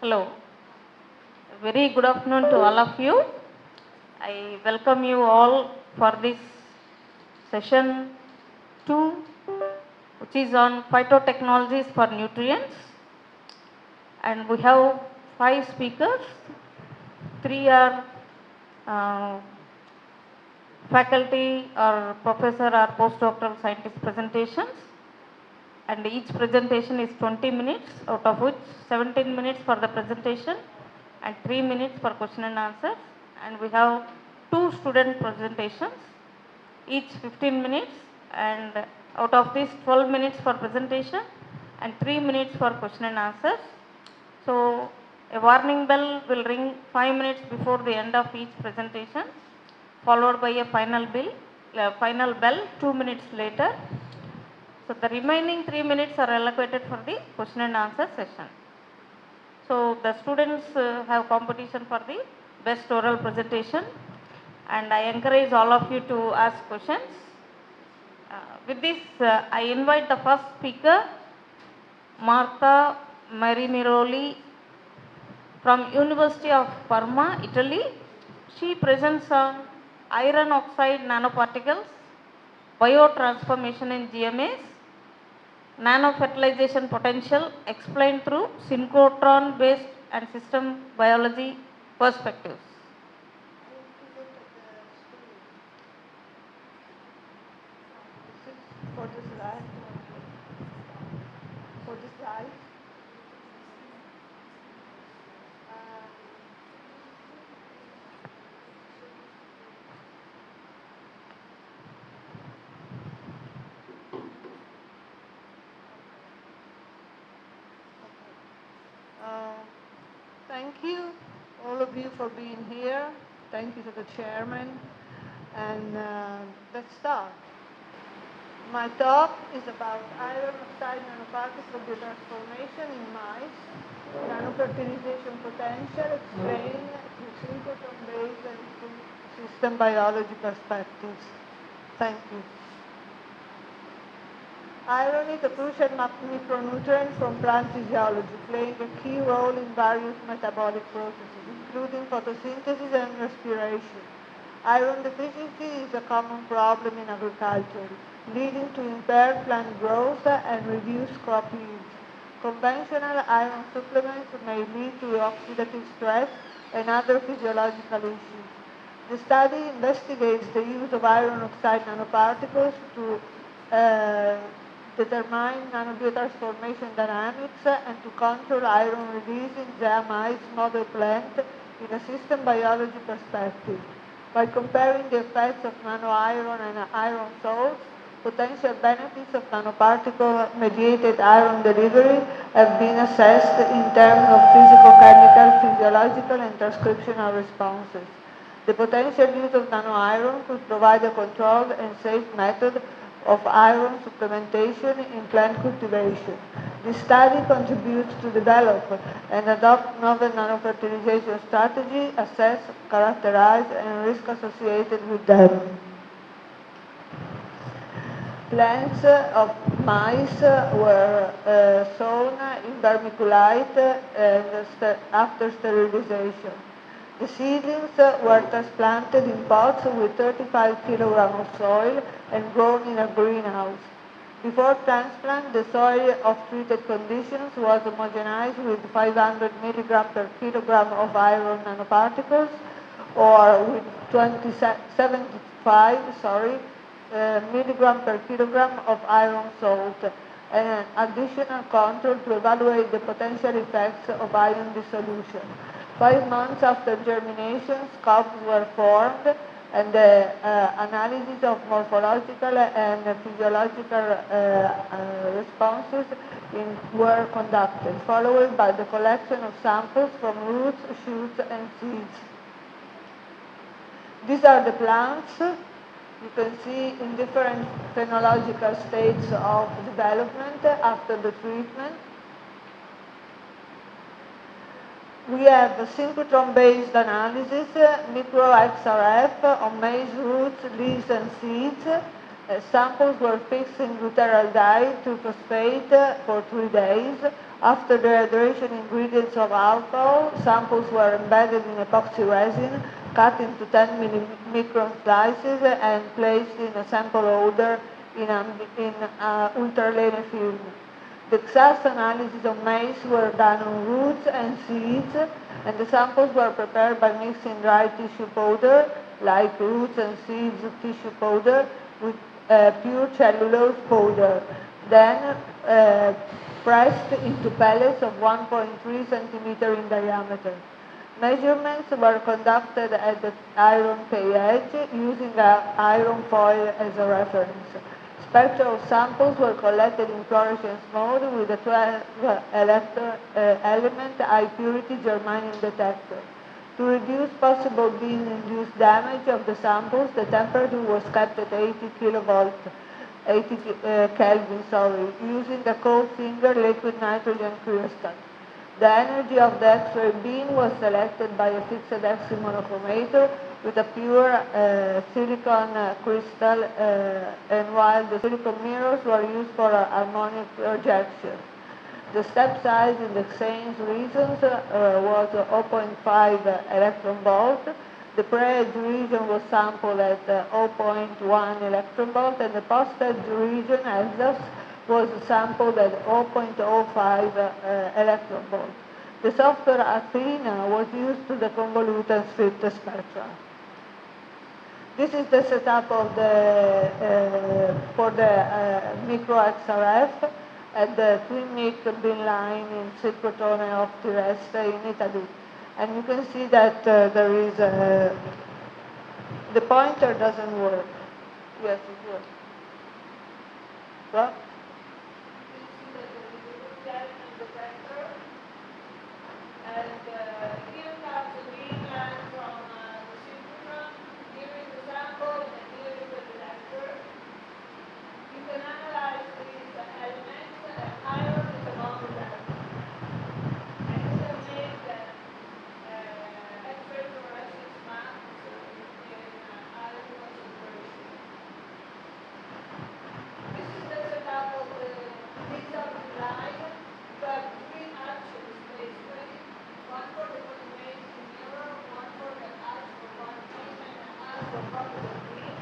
Speaker 9: Hello. Very good afternoon to all of you. I welcome you all for this session 2, which is on phytotechnologies for nutrients. And we have 5 speakers. 3 are faculty or professor or postdoctoral scientist presentations. And each presentation is 20 minutes, out of which 17 minutes for the presentation and 3 minutes for question and answers. And we have 2 student presentations, each 15 minutes, and out of this 12 minutes for presentation and 3 minutes for question and answers. So a warning bell will ring 5 minutes before the end of each presentation, followed by a final bell 2 minutes later. So the remaining 3 minutes are allocated for the question and answer session. So the students have competition for the best oral presentation, and I encourage all of you to ask questions. With this, I invite the first speaker, Marta Marimiroli from University of Parma, Italy. She presents on iron oxide nanoparticles, biotransformation in GMAs, nanofertilization potential explained through synchrotron based and system biology perspectives.
Speaker 12: For this slide. Thank you, all of you, for being here. Thank you to the chairman. And let's start. My talk is about iron oxide nanoparticle transformation in mice, nanofertilization potential explained through synchrotron-based and system biology perspectives. Thank you. Iron is a crucial micronutrient from plant physiology, playing a key role in various metabolic processes, including photosynthesis and respiration. Iron deficiency is a common problem in agriculture, leading to impaired plant growth and reduced crop yields. Conventional iron supplements may lead to oxidative stress and other physiological issues. The study investigates the use of iron oxide nanoparticles to determine nanobiotranspormation dynamics and to control iron release in the mice model plant in a system biology perspective. By comparing the effects of nanoiron and iron salts, potential benefits of nanoparticle-mediated iron delivery have been assessed in terms of physicochemical, physiological, and transcriptional responses. The potential use of nanoiron could provide a controlled and safe method of iron supplementation in plant cultivation. This study contributes to develop and adopt novel nanofertilization strategies, assess, characterize, and risk associated with them. Plants of mice were sown in vermiculite after sterilization. The seedlings were transplanted in pots with 35 kilograms of soil and grown in a greenhouse. Before transplant, the soil of treated conditions was homogenized with 500 milligrams per kilogram of iron nanoparticles, or with 75 milligram per kilogram of iron salt, and an additional control to evaluate the potential effects of iron dissolution. 5 months after germination, scopes were formed, and the analysis of morphological and physiological responses were conducted, followed by the collection of samples from roots, shoots, and seeds. These are the plants. You can see in different phenological states of development after the treatment. We have a synchrotron-based analysis, micro-XRF on maize roots, leaves, and seeds. Samples were fixed in glutaraldehyde to phosphate for 3 days. After the hydration ingredients of alcohol, samples were embedded in epoxy resin, cut into 10 micron slices, and placed in a sample holder in ultralane film. The exact analysis of maize were done on roots and seeds, and the samples were prepared by mixing dry tissue powder, like roots and seeds tissue powder, with pure cellulose powder, then pressed into pellets of 1.3 centimeter in diameter. Measurements were conducted at the iron pH using iron foil as a reference. Spectral samples were collected in fluorescence mode with a 12 element high purity germanium detector. To reduce possible bean-induced damage of the samples, the temperature was kept at 80 Kelvin, using a cold finger liquid nitrogen crystal. The energy of the X-ray beam was selected by a fixed X monochromator with a pure silicon crystal, and while the silicon mirrors were used for harmonic projection. The step size in the exchange regions was 0.5 electron volt. The pre-edge region was sampled at 0.1 electron volt, and the post-edge region, EXAS, was sampled at 0.05 electron volt. The software Athena was used to deconvolute and strip the spectra. This is the setup of for the micro-XRF at the twin mic bin line in Synchrotron of Tireste in Italy. And you can see that there is the pointer doesn't work. Yes, it works. What? And here comes the green line from the synchrotron. Here is the sample, and here is the detector. You can analyze these elements, and iron is among them. And you can make X-ray fluorescence maps in iron concentration. This is the setup of the digital line. You have 3 actions basically. One for the polymerizing mirror, one for the arch for one beam, and an arch for opposite beam.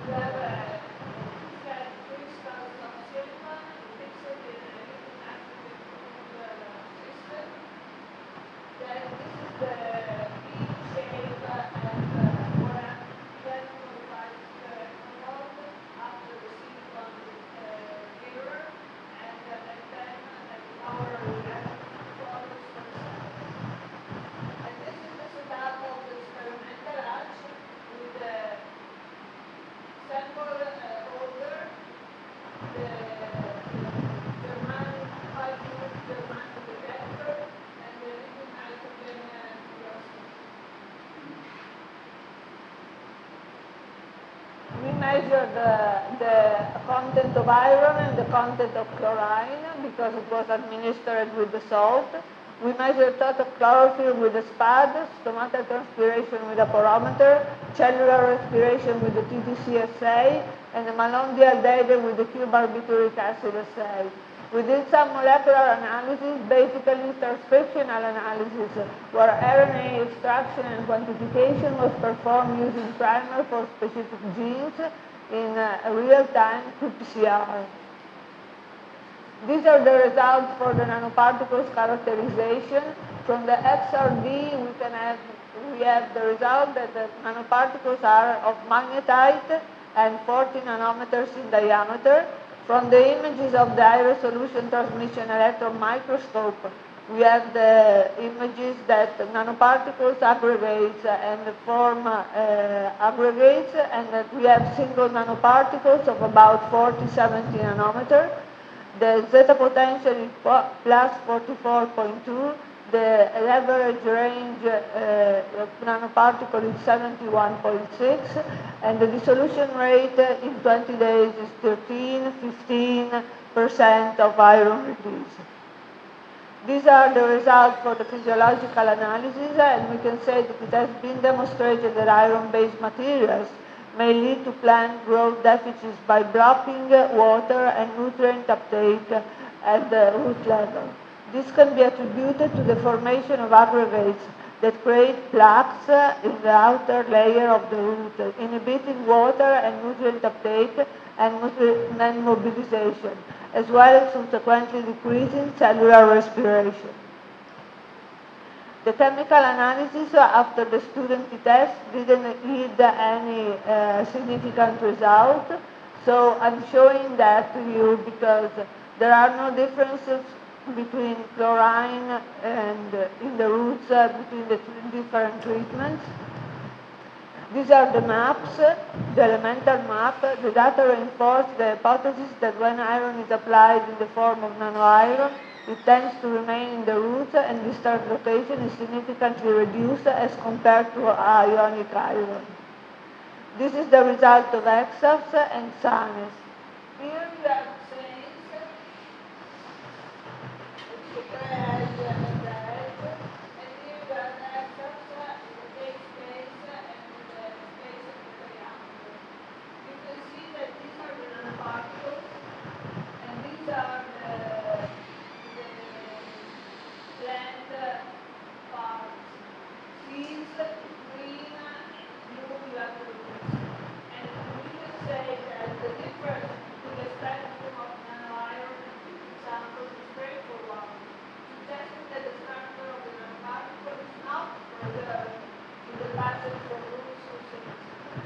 Speaker 12: You have set crystals of silicon fixed in a liquid nitrogen system. Then this is the beam shape at 11.5 volt after the silicon mirror, and then at power 11. And this is the setup of the experimental arch with the sample holder, the germanium, high-purity germanium detector, and the liquid nitrogen fluorescence. We measured the content of iron and the content of chlorine because it was administered with the salt. We measured total chlorophyll with a SPAD, stomatal transpiration with a porometer, cellular respiration with the TTC assay, and the malondialdehyde with the cube-barbituric acid assay. We did some molecular analysis, basically transcriptional analysis, where RNA extraction and quantification was performed using primer for specific genes in real-time qPCR. These are the results for the nanoparticles characterization. From the XRD, we have the result that the nanoparticles are of magnetite and 40 nanometers in diameter. From the images of the high resolution transmission electron microscope, we have the images that nanoparticles aggregates and form aggregates, and that we have single nanoparticles of about 40-70 nanometer. The zeta potential is plus 44.2. The average range of nanoparticle is 71.6, and the dissolution rate in 20 days is 13-15% of iron release. These are the results for the physiological analysis, and we can say that it has been demonstrated that iron-based materials may lead to plant growth deficits by blocking water and nutrient uptake at the root level. This can be attributed to the formation of aggregates that create plaques in the outer layer of the root, inhibiting water and nutrient uptake and mobilization, as well as consequently decreasing cellular respiration. The chemical analysis after the student test didn't yield any significant result, so I'm showing that to you because there are no differences between chlorine and in the roots between the different treatments. These are the maps, the elemental map. The data reinforce the hypothesis that when iron is applied in the form of nanoiron, it tends to remain in the roots and discharge rotation is significantly reduced as compared to ionic iron. This is the result of EXAFS and SANES. Here you have SANES, the edge and the edge, and here you have EXAFS, the base space and the space of the diameter. You can see that these are the nanoparticles, and these are the plant parts. Seeds, green, blue, you have the roots. And we can say that the difference between the spectrum of nanoiron examples is straightforward, suggesting that the structure of the nanoparticle is not preserved in the passage from roots to seeds.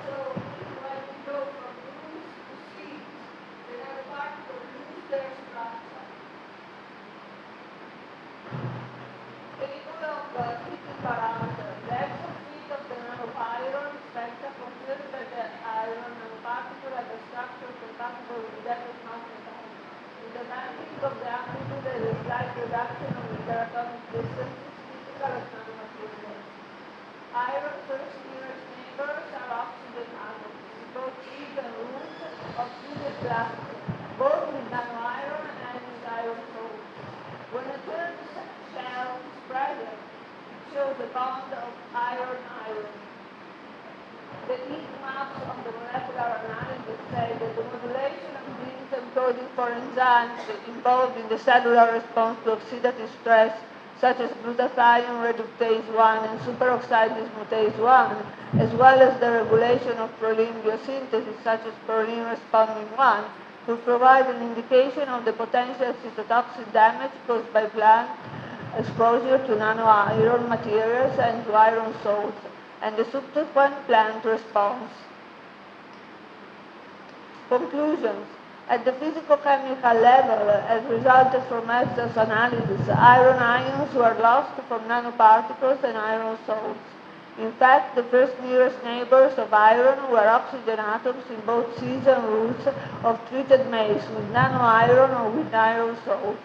Speaker 12: So when we go from roots to seeds, the nanoparticles lose their structure. The figure of heating parameter. The actual heat of the nanopyron spectra confirms that the iron nanoparticle has a structure compatible with that of magnetite. In the mapping of the amplitude, there is a slight reduction of the interatomic distance typical of nanomaterials. Iron's first nearest neighbors are oxygen atoms, both seeds and roots of seeded plants, both with nanoiron and with iron salts. When a third shell is present, it shows a bond of iron-iron. The heat maps on the molecular analysis say that the modulation of genes encoding for enzymes involved in the cellular response to oxidative stress, such as glutathione reductase 1 and superoxide dismutase 1, as well as the regulation of proline biosynthesis, such as proline responding 1, will provide an indication of the potential cytotoxic damage caused by plant exposure to nanoiron materials and to iron salts, and the subsequent plant response. Conclusions. At the physicochemical level, as resulted from EXAFS analysis, iron ions were lost from nanoparticles and iron salts. In fact, the first nearest neighbors of iron were oxygen atoms in both seeds and roots of treated maize with nanoiron or with iron salts.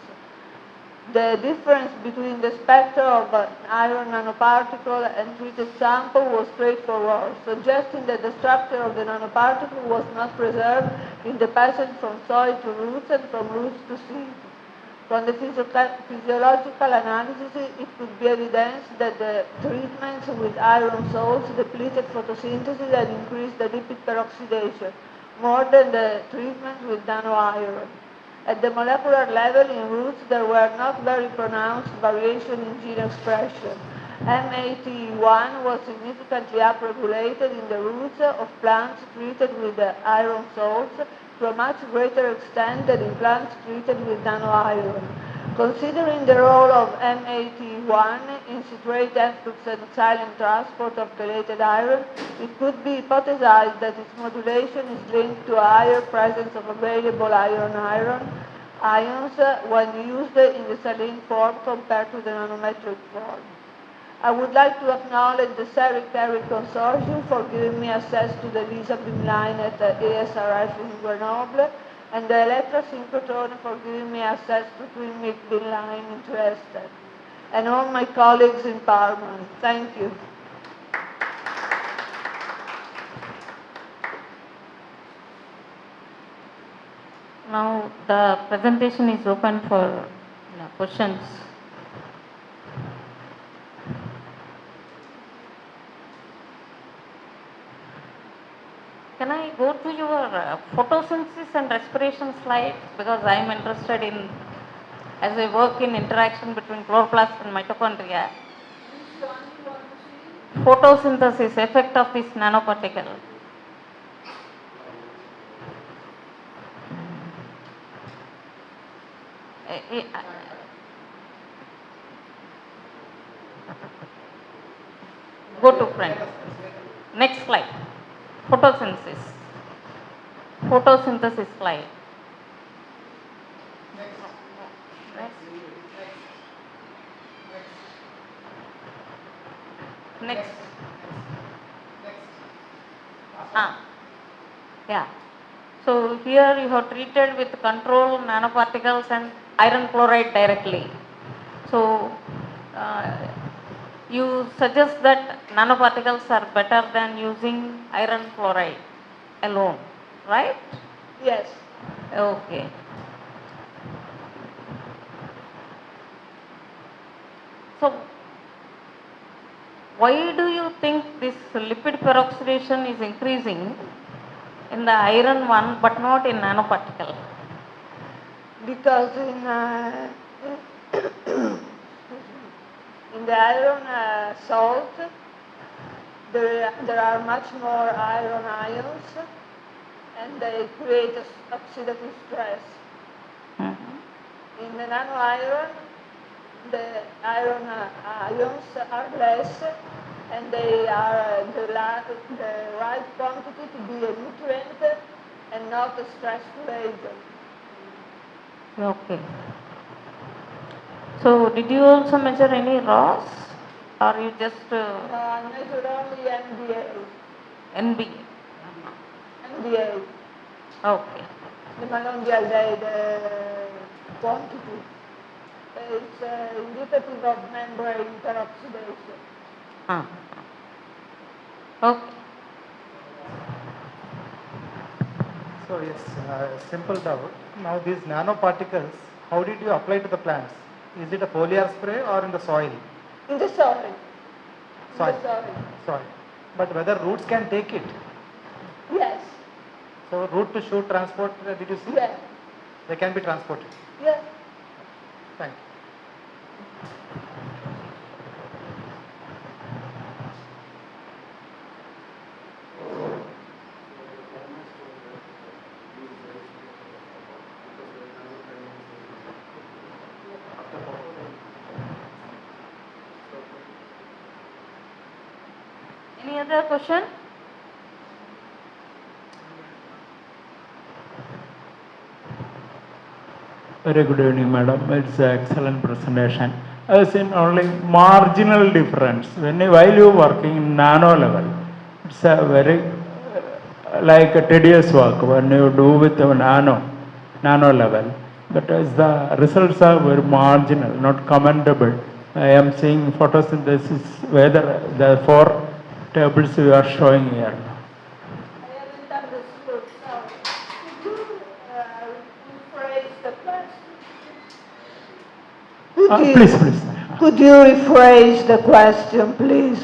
Speaker 12: The difference between the spectra of an iron nanoparticle and treated sample was straightforward, suggesting that the structure of the nanoparticle was not preserved in the passage from soil to roots and from roots to seeds. From the physiological analysis, it could be evidenced that the treatments with iron salts depleted photosynthesis and increased the lipid peroxidation, more than the treatment with nanoiron. At the molecular level in roots, there were not very pronounced variation in gene expression. MAT1 was significantly upregulated in the roots of plants treated with iron salts to a much greater extent than in plants treated with nanoiron. Considering the role of MAT1 in citrate efflux and silent transport of chelated iron, it could be hypothesized that its modulation is linked to a higher presence of available ions when used in the saline form compared to the nanometric form. I would like to acknowledge the CERIC TERIC Consortium for giving me access to the LISA beamline at the ASRF in Grenoble, and the Electra Synchrotron for giving me access to twin mic beamline in Trieste, and all my colleagues in Parliament. Thank you.
Speaker 9: Now the presentation is open for questions. Can I go to your photosynthesis and respiration slide, because I am interested in, as I work in interaction between chloroplast and mitochondria. Photosynthesis, effect of this nanoparticle. Go to front. Next slide. Photosynthesis. Photosynthesis slide. Next. Yeah. So here you have treated with control nanoparticles and iron chloride directly. So you suggest that nanoparticles are better than using iron chloride alone, right?
Speaker 12: Yes.
Speaker 9: Okay. So why do you think this lipid peroxidation is increasing in the iron one but not in nanoparticle?
Speaker 12: Because in the iron salt, there are much more iron ions, and they create oxidative stress. In the nano iron, the iron ions are less, and they are the right quantity to be a nutrient and not a stressful agent.
Speaker 9: Okay. So did you also measure any ROS, or you just?
Speaker 12: No, I measured only NBA.
Speaker 9: NBA.
Speaker 12: NBA.
Speaker 9: Okay.
Speaker 12: The malondialdehyde quantity. It's indicative of membrane peroxidation.
Speaker 9: Okay.
Speaker 13: So yes, simple doubt. Now these nanoparticles, how did you apply to the plants? Is it a foliar spray or in the soil?
Speaker 12: In the soil.
Speaker 13: Soil.
Speaker 12: In the soil.
Speaker 13: Soil. But whether roots can take it?
Speaker 12: Yes.
Speaker 13: So root to shoot transport, did you see?
Speaker 12: Yes.
Speaker 13: They can be transported.
Speaker 12: Yes.
Speaker 13: Thank you.
Speaker 9: Any other question?
Speaker 7: Very good evening, madam. It's an excellent presentation. I have seen only marginal difference. While you are working in nano level, it's a very like a tedious work when you do with the nano level. But as the results are very marginal, not commendable. I am seeing photosynthesis, whether the 4 tables you are showing here.
Speaker 12: I haven't understood. So, could you rephrase the question?
Speaker 7: Please.
Speaker 12: Could you rephrase the question, please?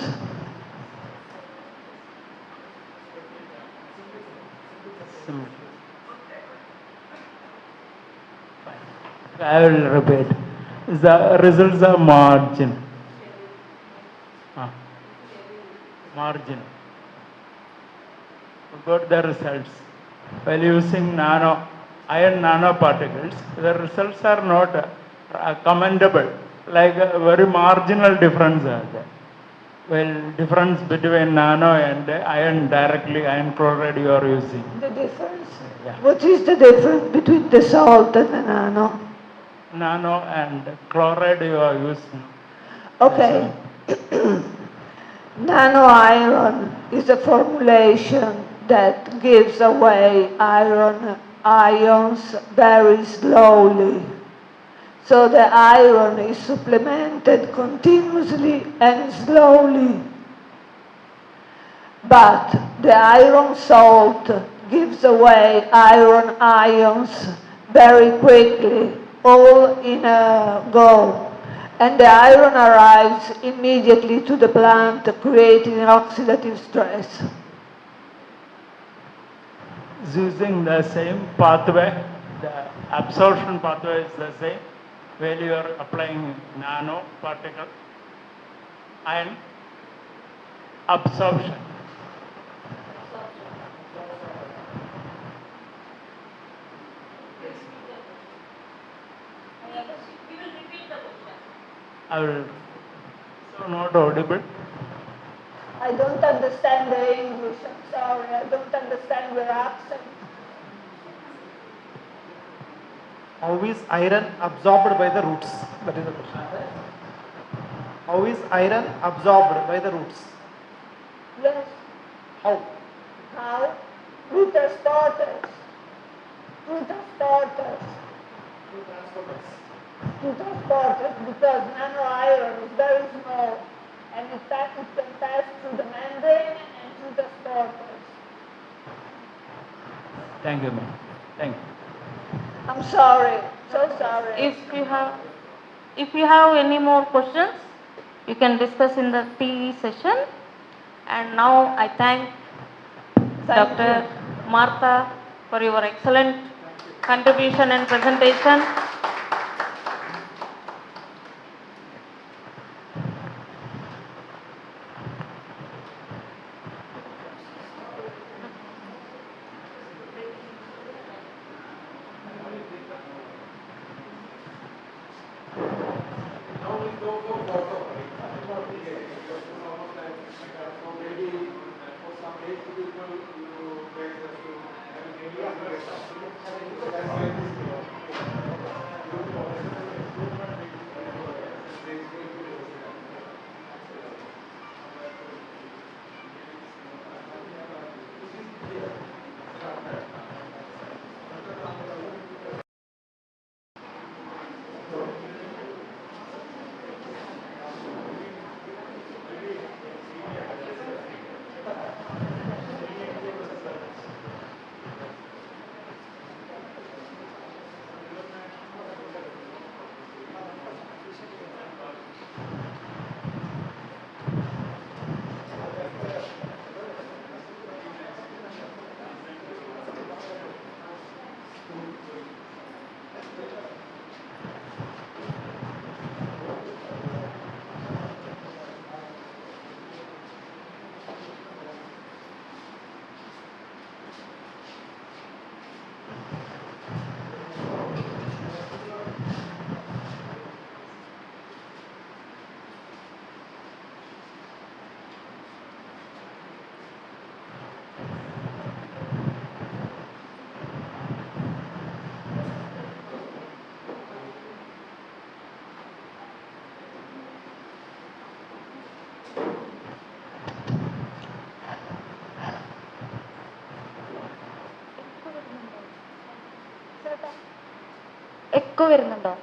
Speaker 7: I will repeat. The results are margin. Margin. Got the results. While using iron nanoparticles, the results are not commendable, like a very marginal difference are there. Well, difference between nano and iron directly, iron chloride you are using.
Speaker 12: The difference?
Speaker 7: Yeah.
Speaker 12: What is the difference between the salt and the nano?
Speaker 7: Nano and chloride you are using.
Speaker 12: Okay. Nano iron is a formulation that gives away iron ions very slowly. So the iron is supplemented continuously and slowly. But the iron salt gives away iron ions very quickly, all in a go. And the iron arrives immediately to the plant, creating oxidative stress.
Speaker 7: Is using the same pathway, the absorption pathway is the same, where you are applying nano particle and absorption. I will, so not audible.
Speaker 12: I don't understand the English, I'm sorry, I don't understand your accent.
Speaker 13: How is iron absorbed by the roots? That is the question. How is iron absorbed by the roots?
Speaker 12: Yes.
Speaker 13: How?
Speaker 12: How? Root transporters. Root transporters. Root transporters, because nano iron is very small and in fact it can pass through the membrane and through the transporters.
Speaker 7: Thank you, ma'am. Thank you.
Speaker 12: I'm sorry, so sorry.
Speaker 9: If you have any more questions, you can discuss in the tea session. And now I thank Dr. Martha for your excellent contribution and presentation.
Speaker 4: Now we go for photo. So maybe for some age people, you guys have to
Speaker 6: echo വരുന്നുണ്ടോ?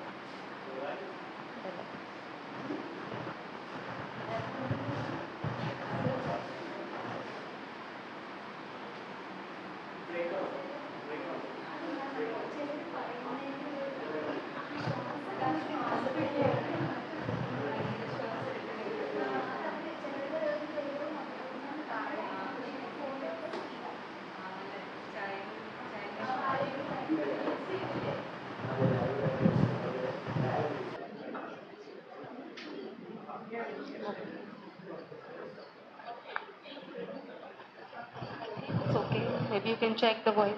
Speaker 6: It's okay. Maybe you can check the voice.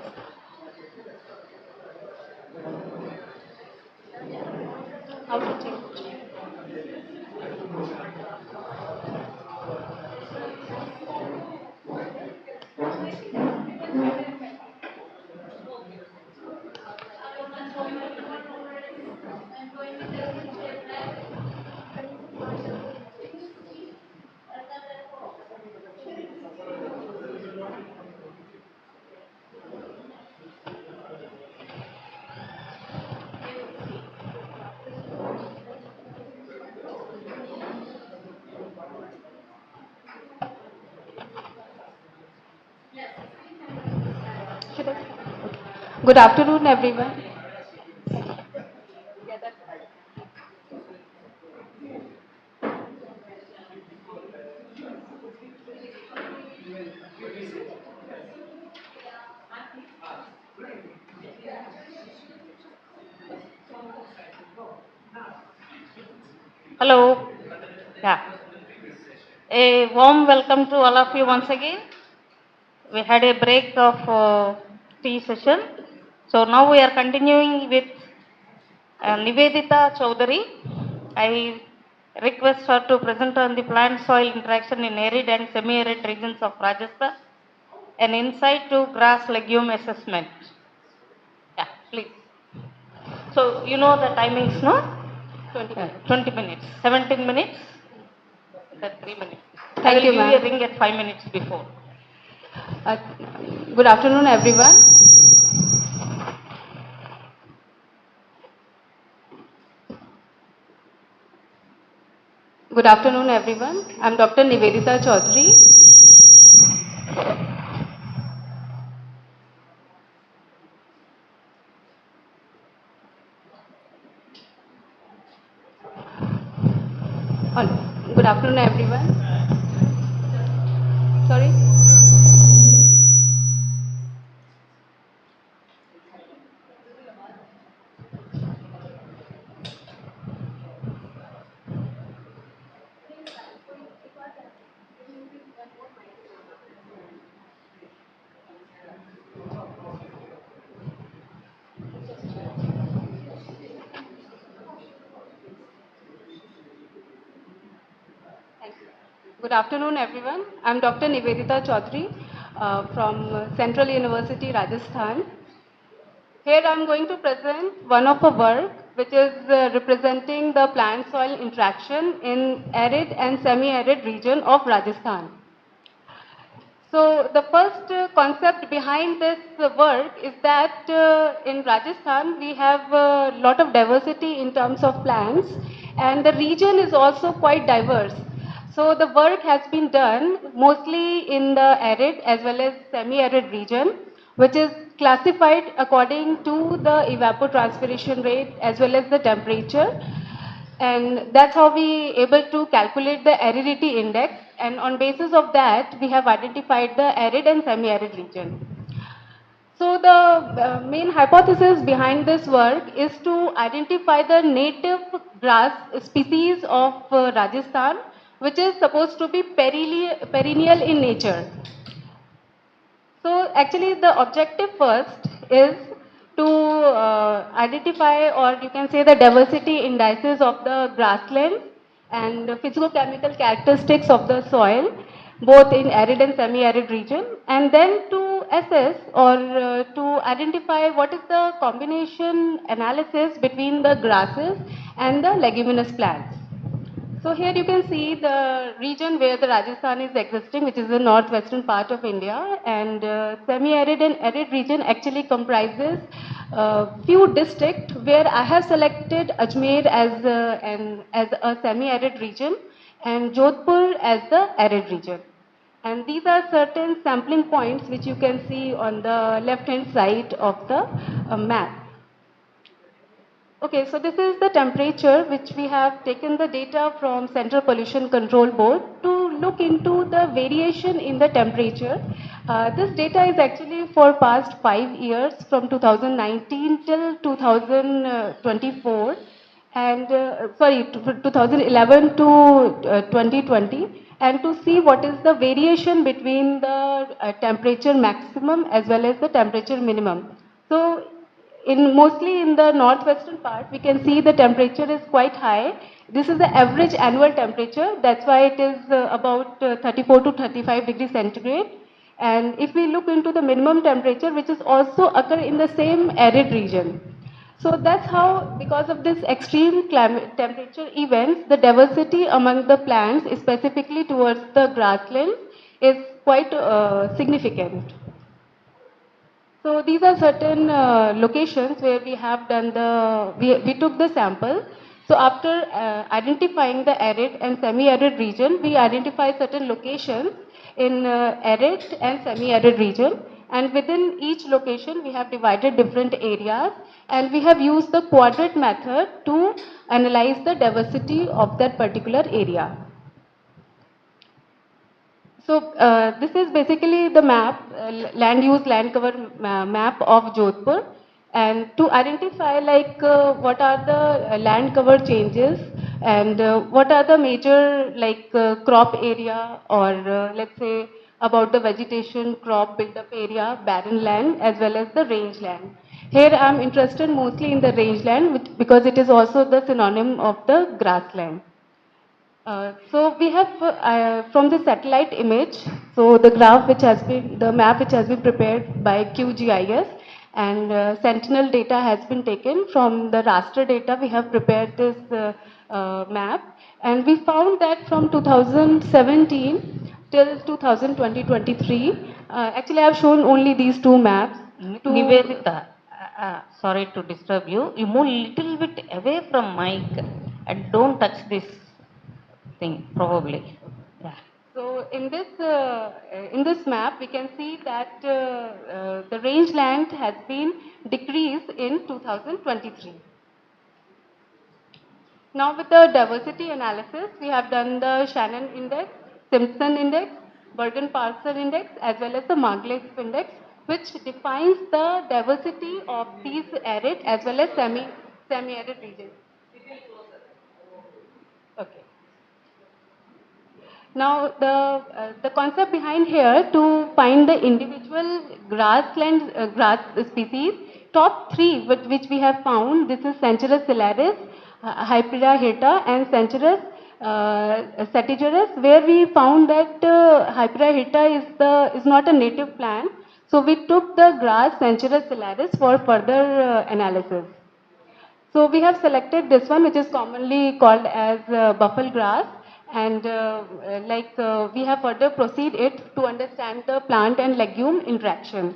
Speaker 14: Good afternoon, everyone.
Speaker 9: Hello. Yeah. A warm welcome to all of you once again. We had a break of tea session. So now we are continuing with Nivedita Chowdhury. I request her to present on the plant soil interaction in arid and semi-arid regions of Rajasthan, an insight to grass legume assessment. Yeah, please. So you know the timings, no? 20 minutes. 20 minutes. 17 minutes. Then 3 minutes. I
Speaker 14: Thank
Speaker 9: will
Speaker 14: you,
Speaker 9: give you a
Speaker 14: ma'am.
Speaker 9: ring at 5 minutes before.
Speaker 14: Uh, Good afternoon, everyone. Good afternoon, everyone. I'm Dr. Nivedita Chaudhary. Good afternoon, everyone. Sorry. Good afternoon, everyone. I'm Dr. Nivedita Chaudhary from Central University, Rajasthan. Here I'm going to present one of a work which is representing the plant soil interaction in arid and semi-arid region of Rajasthan. So the first concept behind this work is that in Rajasthan we have a lot of diversity in terms of plants, and the region is also quite diverse. So the work has been done mostly in the arid as well as semi-arid region, which is classified according to the evapotranspiration rate as well as the temperature, and that's how we able to calculate the aridity index, and on basis of that we have identified the arid and semi-arid region. So the main hypothesis behind this work is to identify the native grass species of Rajasthan, which is supposed to be perennial in nature. So actually the objective first is to identify, or you can say, the diversity indices of the grassland and the physicochemical characteristics of the soil, both in arid and semi-arid region, and then to assess or to identify what is the combination analysis between the grasses and the leguminous plants. So here you can see the region where the Rajasthan is existing, which is the northwestern part of India, and semi-arid and arid region actually comprises few districts where I have selected Ajmer as a semi-arid region and Jodhpur as the arid region. And these are certain sampling points which you can see on the left-hand side of the map. Okay, so this is the temperature which we have taken the data from Central Pollution Control Board to look into the variation in the temperature. This data is actually for past 5 years from 2019 till 2024 and 2011 to 2020, and to see what is the variation between the temperature maximum as well as the temperature minimum. So mostly in the northwestern part, we can see the temperature is quite high. This is the average annual temperature. That's why it is about 34 to 35 degrees centigrade. And if we look into the minimum temperature, which is also occur in the same arid region. So that's how, because of this extreme climate temperature events, the diversity among the plants, specifically towards the grasslands, is quite significant. So these are certain locations where we have done we took the sample. So after identifying the arid and semi-arid region, we identify certain locations in arid and semi-arid region. And within each location, we have divided different areas, and we have used the quadrant method to analyze the diversity of that particular area. So this is basically the map, land use, land cover map of Jodhpur, and to identify like what are the land cover changes and what are the major like crop area or let's say about the vegetation, crop build-up area, barren land as well as the rangeland. Here I am interested mostly in the rangeland because it is also the synonym of the grassland. So we have from the satellite image, so the graph which has been, the map which has been prepared by QGIS, and Sentinel data has been taken from the raster data. We have prepared this map, and we found that from 2017 till 2020-23, actually I have shown only these two maps.
Speaker 9: Nivedita, sorry to disturb you. You move little bit away from mic and don't touch this thing, probably. Yeah.
Speaker 14: So in this map, we can see that the rangeland has been decreased in 2023. Now with the diversity analysis, we have done the Shannon index, Simpson index, Bergen-Parser index, as well as the Margolese index, which defines the diversity of these arid as well as semi-arid regions. Okay. Now, the concept behind here to find the individual grassland grass species, top three which we have found, this is Centurus ciliaris, Hypera hirta, and Centurus satigerus, where we found that Hypera hirta is not a native plant. So we took the grass Centurus ciliaris for further analysis. So we have selected this one, which is commonly called as buffalo grass, and we have further proceed it to understand the plant and legume interaction.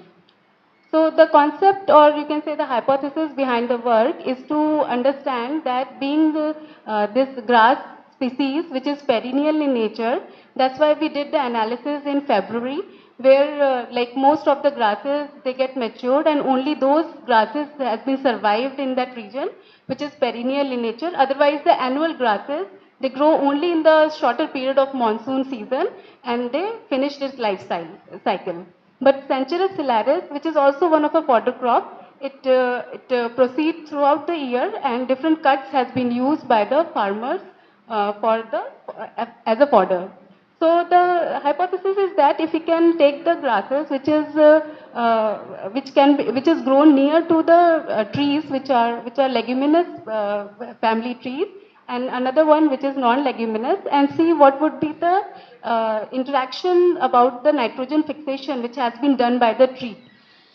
Speaker 14: So the concept, or you can say the hypothesis behind the work, is to understand that being this grass species, which is perennial in nature, that's why we did the analysis in February, where like most of the grasses, they get matured and only those grasses has been survived in that region, which is perennial in nature. Otherwise, the annual grasses, they grow only in the shorter period of monsoon season and they finish this life cycle. But Centurus ciliaris, which is also one of a fodder crop, it proceeds throughout the year and different cuts has been used by the farmers as a fodder. So the hypothesis is that if we can take the grasses, which is grown near to the trees, which are leguminous family trees, and another one which is non-leguminous, and see what would be the interaction about the nitrogen fixation which has been done by the tree.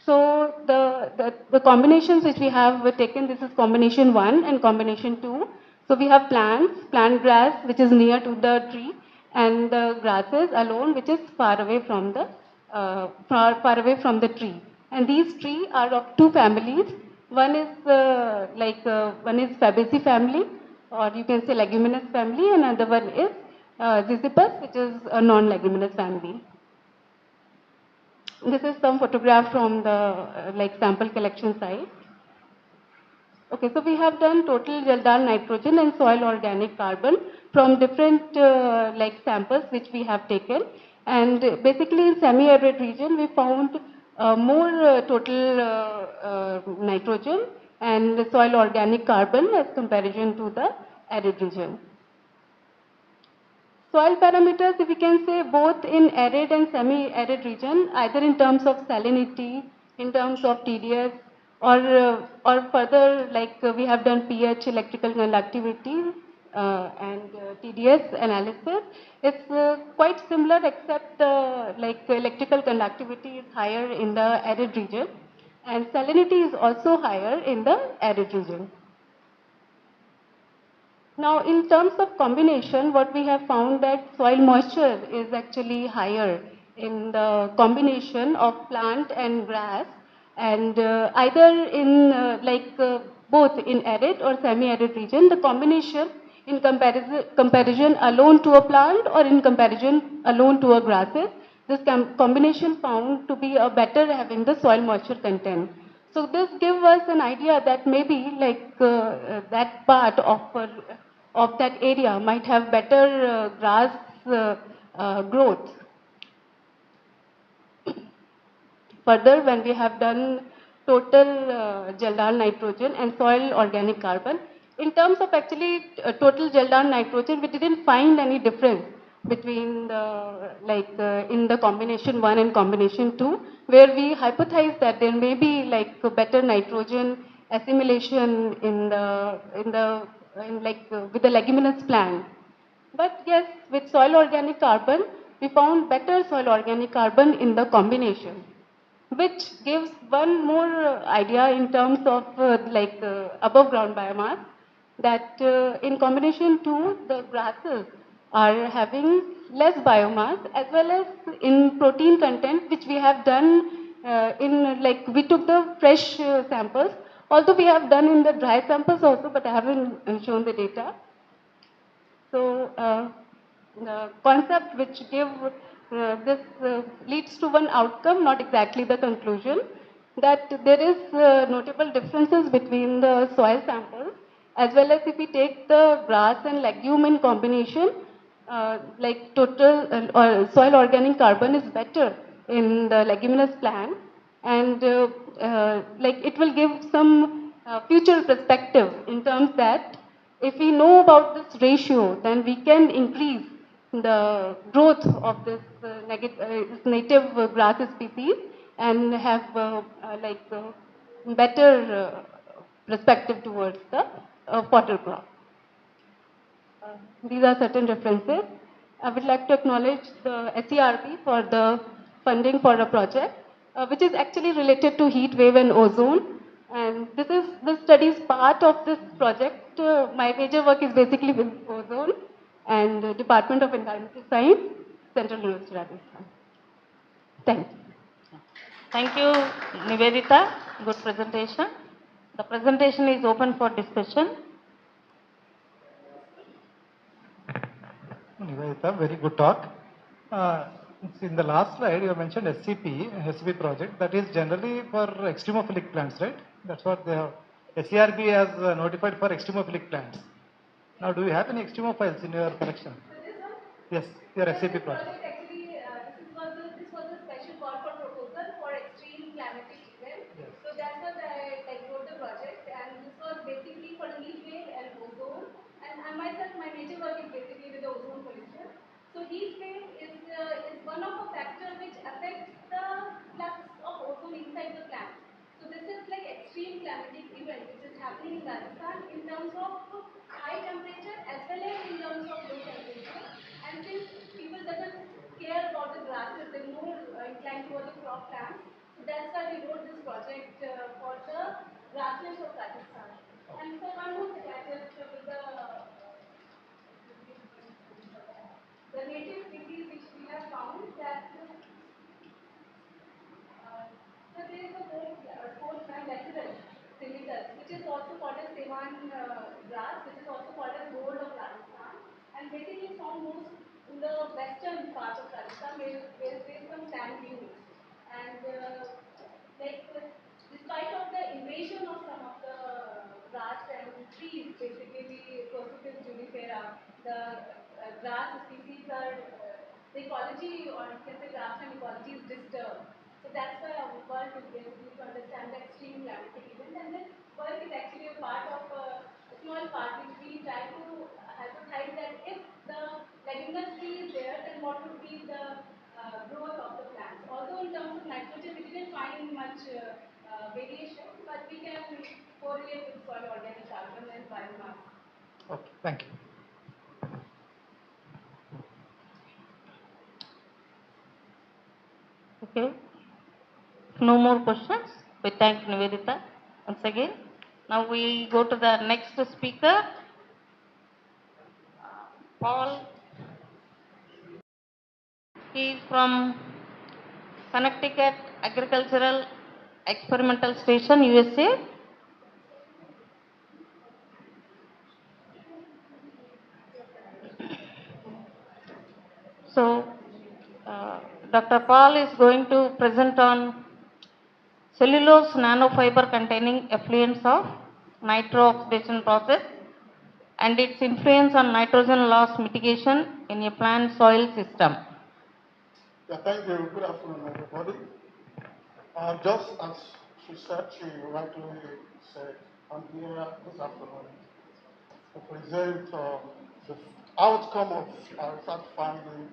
Speaker 14: So the combinations which we have taken, this is combination 1 and combination 2. So we have plant grass which is near to the tree, and the grasses alone which is far away from the tree. And these trees are of two families. One is one is Fabaceae family, or you can say leguminous family, and another one is Ziziphus, which is a non-leguminous family. This is some photograph from the sample collection site. Okay, so we have done total Jaldal nitrogen and soil organic carbon from different samples which we have taken, and basically in semi-arid region we found more total nitrogen and soil organic carbon as comparison to the arid region. Soil parameters, if we can say, both in arid and semi-arid region, either in terms of salinity, in terms of TDS, or further we have done pH, electrical conductivity, and TDS analysis. It's quite similar, except electrical conductivity is higher in the arid region, and salinity is also higher in the arid region. Now, in terms of combination, what we have found that soil moisture is actually higher in the combination of plant and grass, and either in both in arid or semi-arid region, the combination in comparison alone to a plant or in comparison alone to a grasses, this combination found to be a better having the soil moisture content. So this gives us an idea that maybe like that part of that area might have better grass growth. Further, when we have done total gel down nitrogen and soil organic carbon, in terms of actually total gel down nitrogen, we didn't find any difference between the, in the combination 1 and combination 2, where we hypothesized that there may be like a better nitrogen assimilation with the leguminous plant. But yes, with soil organic carbon, we found better soil organic carbon in the combination, which gives one more idea in terms of above ground biomass, that in combination 2, the grasses are having less biomass as well as in protein content, which we have done we took the fresh samples, although we have done in the dry samples also, but I haven't shown the data. So the concept which give this leads to one outcome, not exactly the conclusion, that there is notable differences between the soil samples, as well as if we take the grass and legume in combination, total or soil organic carbon is better in the leguminous plant, and it will give some future perspective in terms that if we know about this ratio, then we can increase the growth of this native grass species and have better perspective towards the fodder crop. These are certain references. I would like to acknowledge the SERP for the funding for a project, which is actually related to heat wave and ozone. And this study is part of this project. My major work is basically with ozone and Department of Environmental Science, Central University, Rajasthan. Thank you.
Speaker 9: Thank you, Nivedita. Good presentation. The presentation is open for discussion.
Speaker 13: Nivedita, very good talk. In the last slide, you mentioned SCP project. That is generally for extremophilic plants, right? That's what they have. SERB has notified for extremophilic plants. Now, do you have any extremophiles in your collection? Yes, your SCP project.
Speaker 15: Actually, this was a special call for proposal for extreme climatic event. Yes. So that's what I wrote the project, and this was basically for heat wave and ozone. And I myself, my major work is basically with the ozone pollution. So heat wave is one of the factors which affects the flux of ozone inside the plant. So this is like extreme climatic event which is happening in Rajasthan in terms of high temperature as well as in terms of low temperature. And since people doesn't care about the grasses, they're more inclined toward the crop plants. So that's why we wrote this project for the grasslands of Rajasthan. And so one more thing, I just with the native species which we have found that so there is a whole plant lateral cilitus, which is also called as Sevan grass, which is also called as gold of Rajasthan, and basically found most in the western part of Rajasthan where there is some sand dunes. And despite of the invasion of some of the grass and trees, basically Prosopis junifera, the grass species are the ecology, or you can say grassland ecology is disturbed. So that's why our work is basically to understand the extreme climatic event, and this work is actually a part of a small part which we try to hypothesize that if the leguminous tree is there, then what would be the growth of the plants. Although in terms of nitrogen, we didn't find much variation, but we can correlate with soil organic carbon and biomass.
Speaker 13: Okay, thank you.
Speaker 9: Okay. No more questions. We thank Nivedita once again. Now we go to the next speaker, Paul. He is from Connecticut Agricultural Experimental Station, USA. So, Dr. Paul is going to present on cellulose nanofiber containing effluents of nitro-oxidation process and its influence on nitrogen loss mitigation in a plant soil system.
Speaker 16: Yeah, thank you. Good afternoon, everybody. Just as she said, she rightly said, I'm here this afternoon to present the outcome of our research finding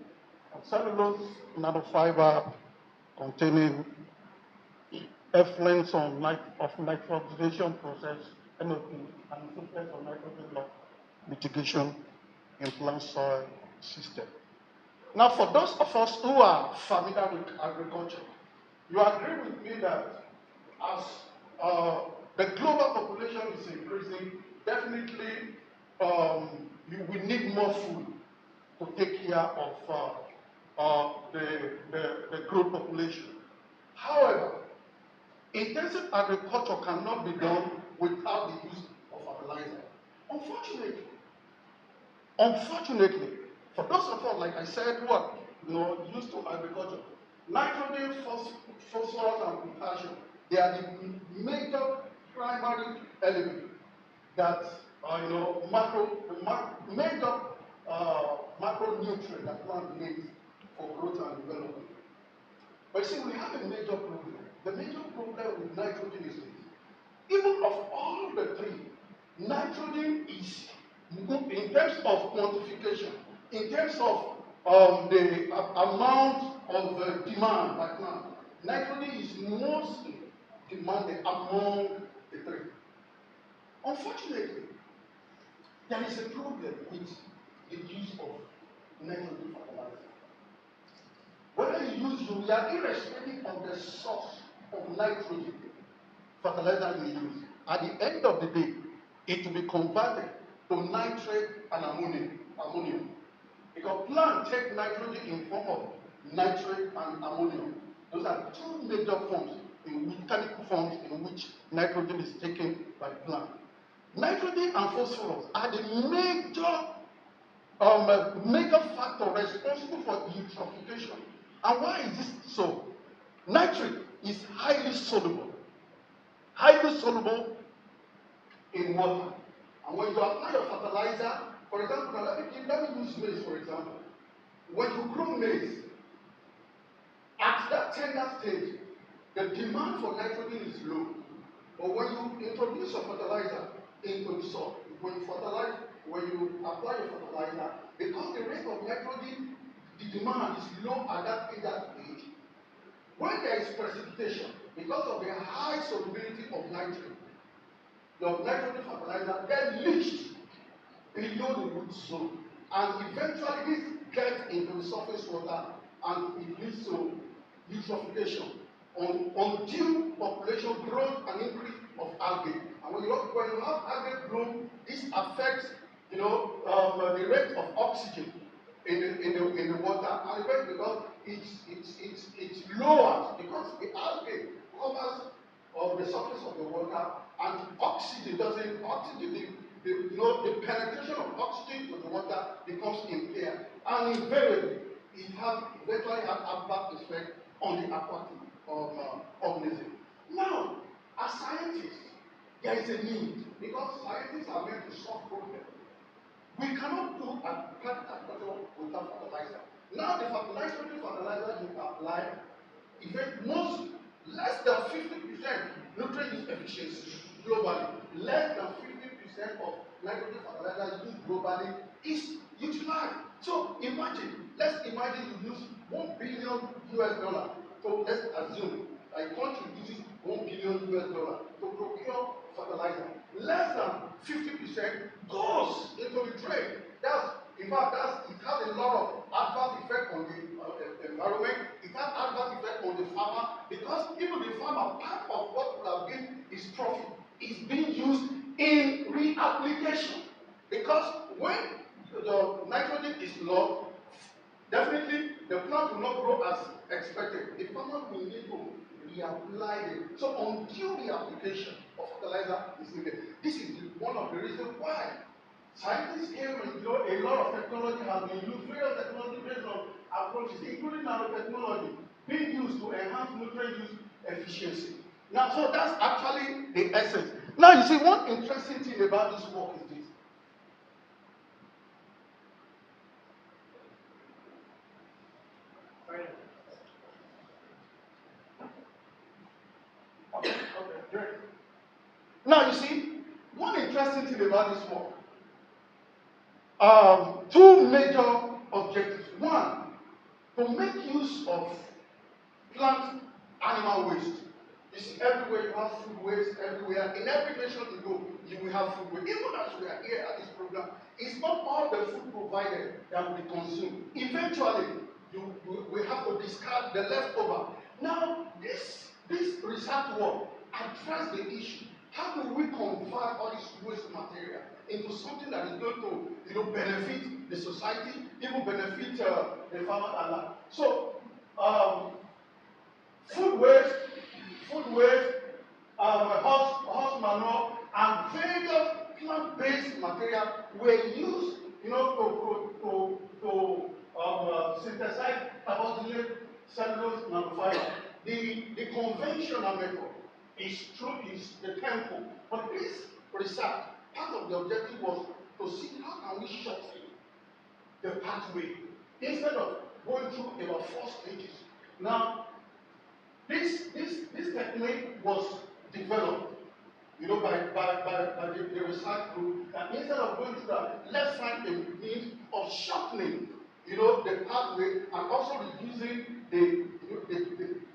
Speaker 16: on cellulose nanofiber containing effluents of nitrogenation process, NOP, and influence on nitrogen loss mitigation in plant soil system. Now, for those of us who are familiar with agriculture, you agree with me that as the global population is increasing, definitely we need more food to take care of the growth population. However, intensive agriculture cannot be done without the use of fertilizer. Unfortunately, for those of us, like I said, who are used to agriculture, nitrogen, phosphorus, and potassium, they are the major primary elements that major macronutrient that plant needs for growth and development. But see, we have a major problem. The major problem with nitrogen is this. Even of all the three, nitrogen is, in terms of quantification, in terms of the amount of demand by plant, nitrogen is most demanded among the three. Unfortunately, there is a problem with the use of nitrogen fertilizer. Whether you use urea, irrespective of the source of nitrogen fertilizer you use, at the end of the day, it will be converted to nitrate and ammonium. Because plants take nitrogen in form of nitrate and ammonium. Those are two major forms, chemical forms in which nitrogen is taken by plant. Nitrogen and phosphorus are the major factor responsible for eutrophication. And why is this so? Nitrate is highly soluble in water. And when you apply your fertilizer, for example, now let me use maize for example. When you grow maize, at that tender stage, the demand for nitrogen is low. But when you introduce your fertilizer into the soil, when you apply your fertilizer, because the rate of nitrogen, the demand is low at that stage, when there is precipitation, because of the high solubility of nitrogen, your nitrogen fertilizer gets leached below the root zone. And eventually this gets into the surface water and it leads to eutrophication, undue population growth and increase of algae. And when you have algae bloom, this affects the rate of oxygen in the water, and because it's lower because the algae covers the surface of the water, and the penetration of oxygen to the water becomes impaired, and invariably it eventually has adverse effect on the aquatic organism. Now, as scientists, there is a need, because scientists are meant to solve problems. We cannot do a practical agriculture without fertilizer. Now, the nitrogen fertilizer you apply, less than 50% nutrient use efficiency globally, less than 50% of nitrogen fertilizer used globally is utilized. So let's imagine you use $1 billion US. So let's assume a country uses $1 billion US to procure fertilizer. Less than 50% goes into the trade. It has a lot of adverse effect on the environment. It has adverse effect on the farmer, because even the farmer, part of what would have been his profit is being used in reapplication. Because when the nitrogen is low, definitely the plant will not grow as expected. The farmer will need to reapply it. So undue reapplication of fertilizer is needed. This is one of the reasons why scientists came and a lot of technology has been used, various technology based on approaches, including nanotechnology, being used to enhance nutrient use efficiency. Now, so that's actually the essence. Now, you see, one interesting thing about this work is this. Okay, great. Now, you see, one interesting thing about this work, two major objectives. One, to make use of plant animal waste. You see, everywhere you have food waste, everywhere. In every nation you go, you will have food waste. Even as we are here at this program, it's not all the food provided that will be consumed. Eventually, we have to discard the leftover. Now, this research work address the issue. How do we convert all this waste material into something that is going to, benefit the society, even benefit the farmer and land? So, food waste, horse manure, and various plant-based material were used, to synthesize carboxylate cellulose nanofiber. The conventional method is the temple, but this research, part of the objective was to see how can we shorten the pathway instead of going through about 4 stages. Now, this technique was developed, by the research group, and instead of going through that, let's find a means of shortening, the pathway, and also reducing the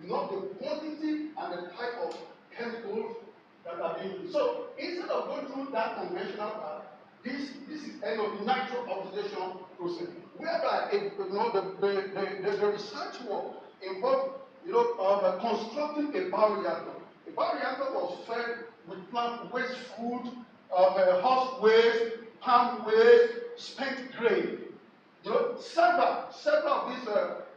Speaker 16: quantity and the type of chemicals that are being used. So instead of going through that conventional path, this is end of nitro oxidation process, whereby the research work involved constructing a bioreactor. A bioreactor was fed with plant waste food, horse waste, palm waste, spent grain. Several of these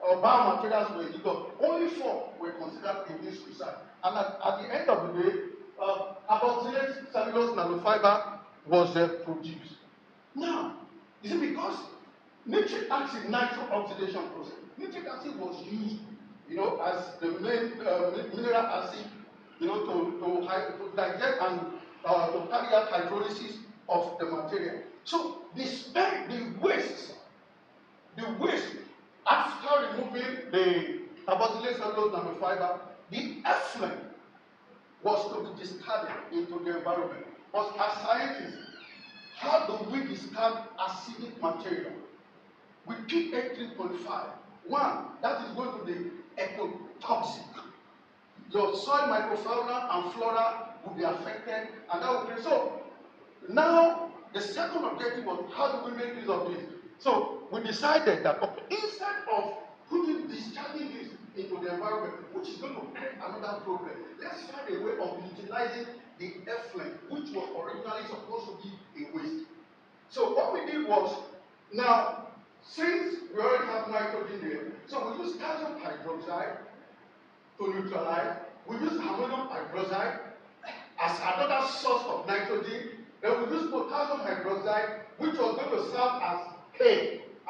Speaker 16: biomaterials were used. Only 4 were considered in this research. And at the end of the day, carboxylate cellulose nanofiber was produced. Now, you see, because nitric acid nitro oxidation process, nitric acid was used, as the main mineral acid, to digest and to carry out hydrolysis of the material. So the waste after removing the carboxylate cellulose nanofiber, the effluent was to be discarded into the environment. But as scientists, how do we discard acidic material? With pH 3.5, that is going to be ecotoxic. Your soil microfauna and flora will be affected, and that will create. So now the second objective was how do we make use of this? So we decided that instead of discharging this into the environment, which is going to create another problem, let's find a way of utilizing the effluent, which was originally supposed to be a waste. So what we did was, now, since we already have nitrogen there, so we use calcium hydroxide to neutralize. We use ammonium hydroxide as another source of nitrogen. Then we use potassium hydroxide, which was going to serve as K,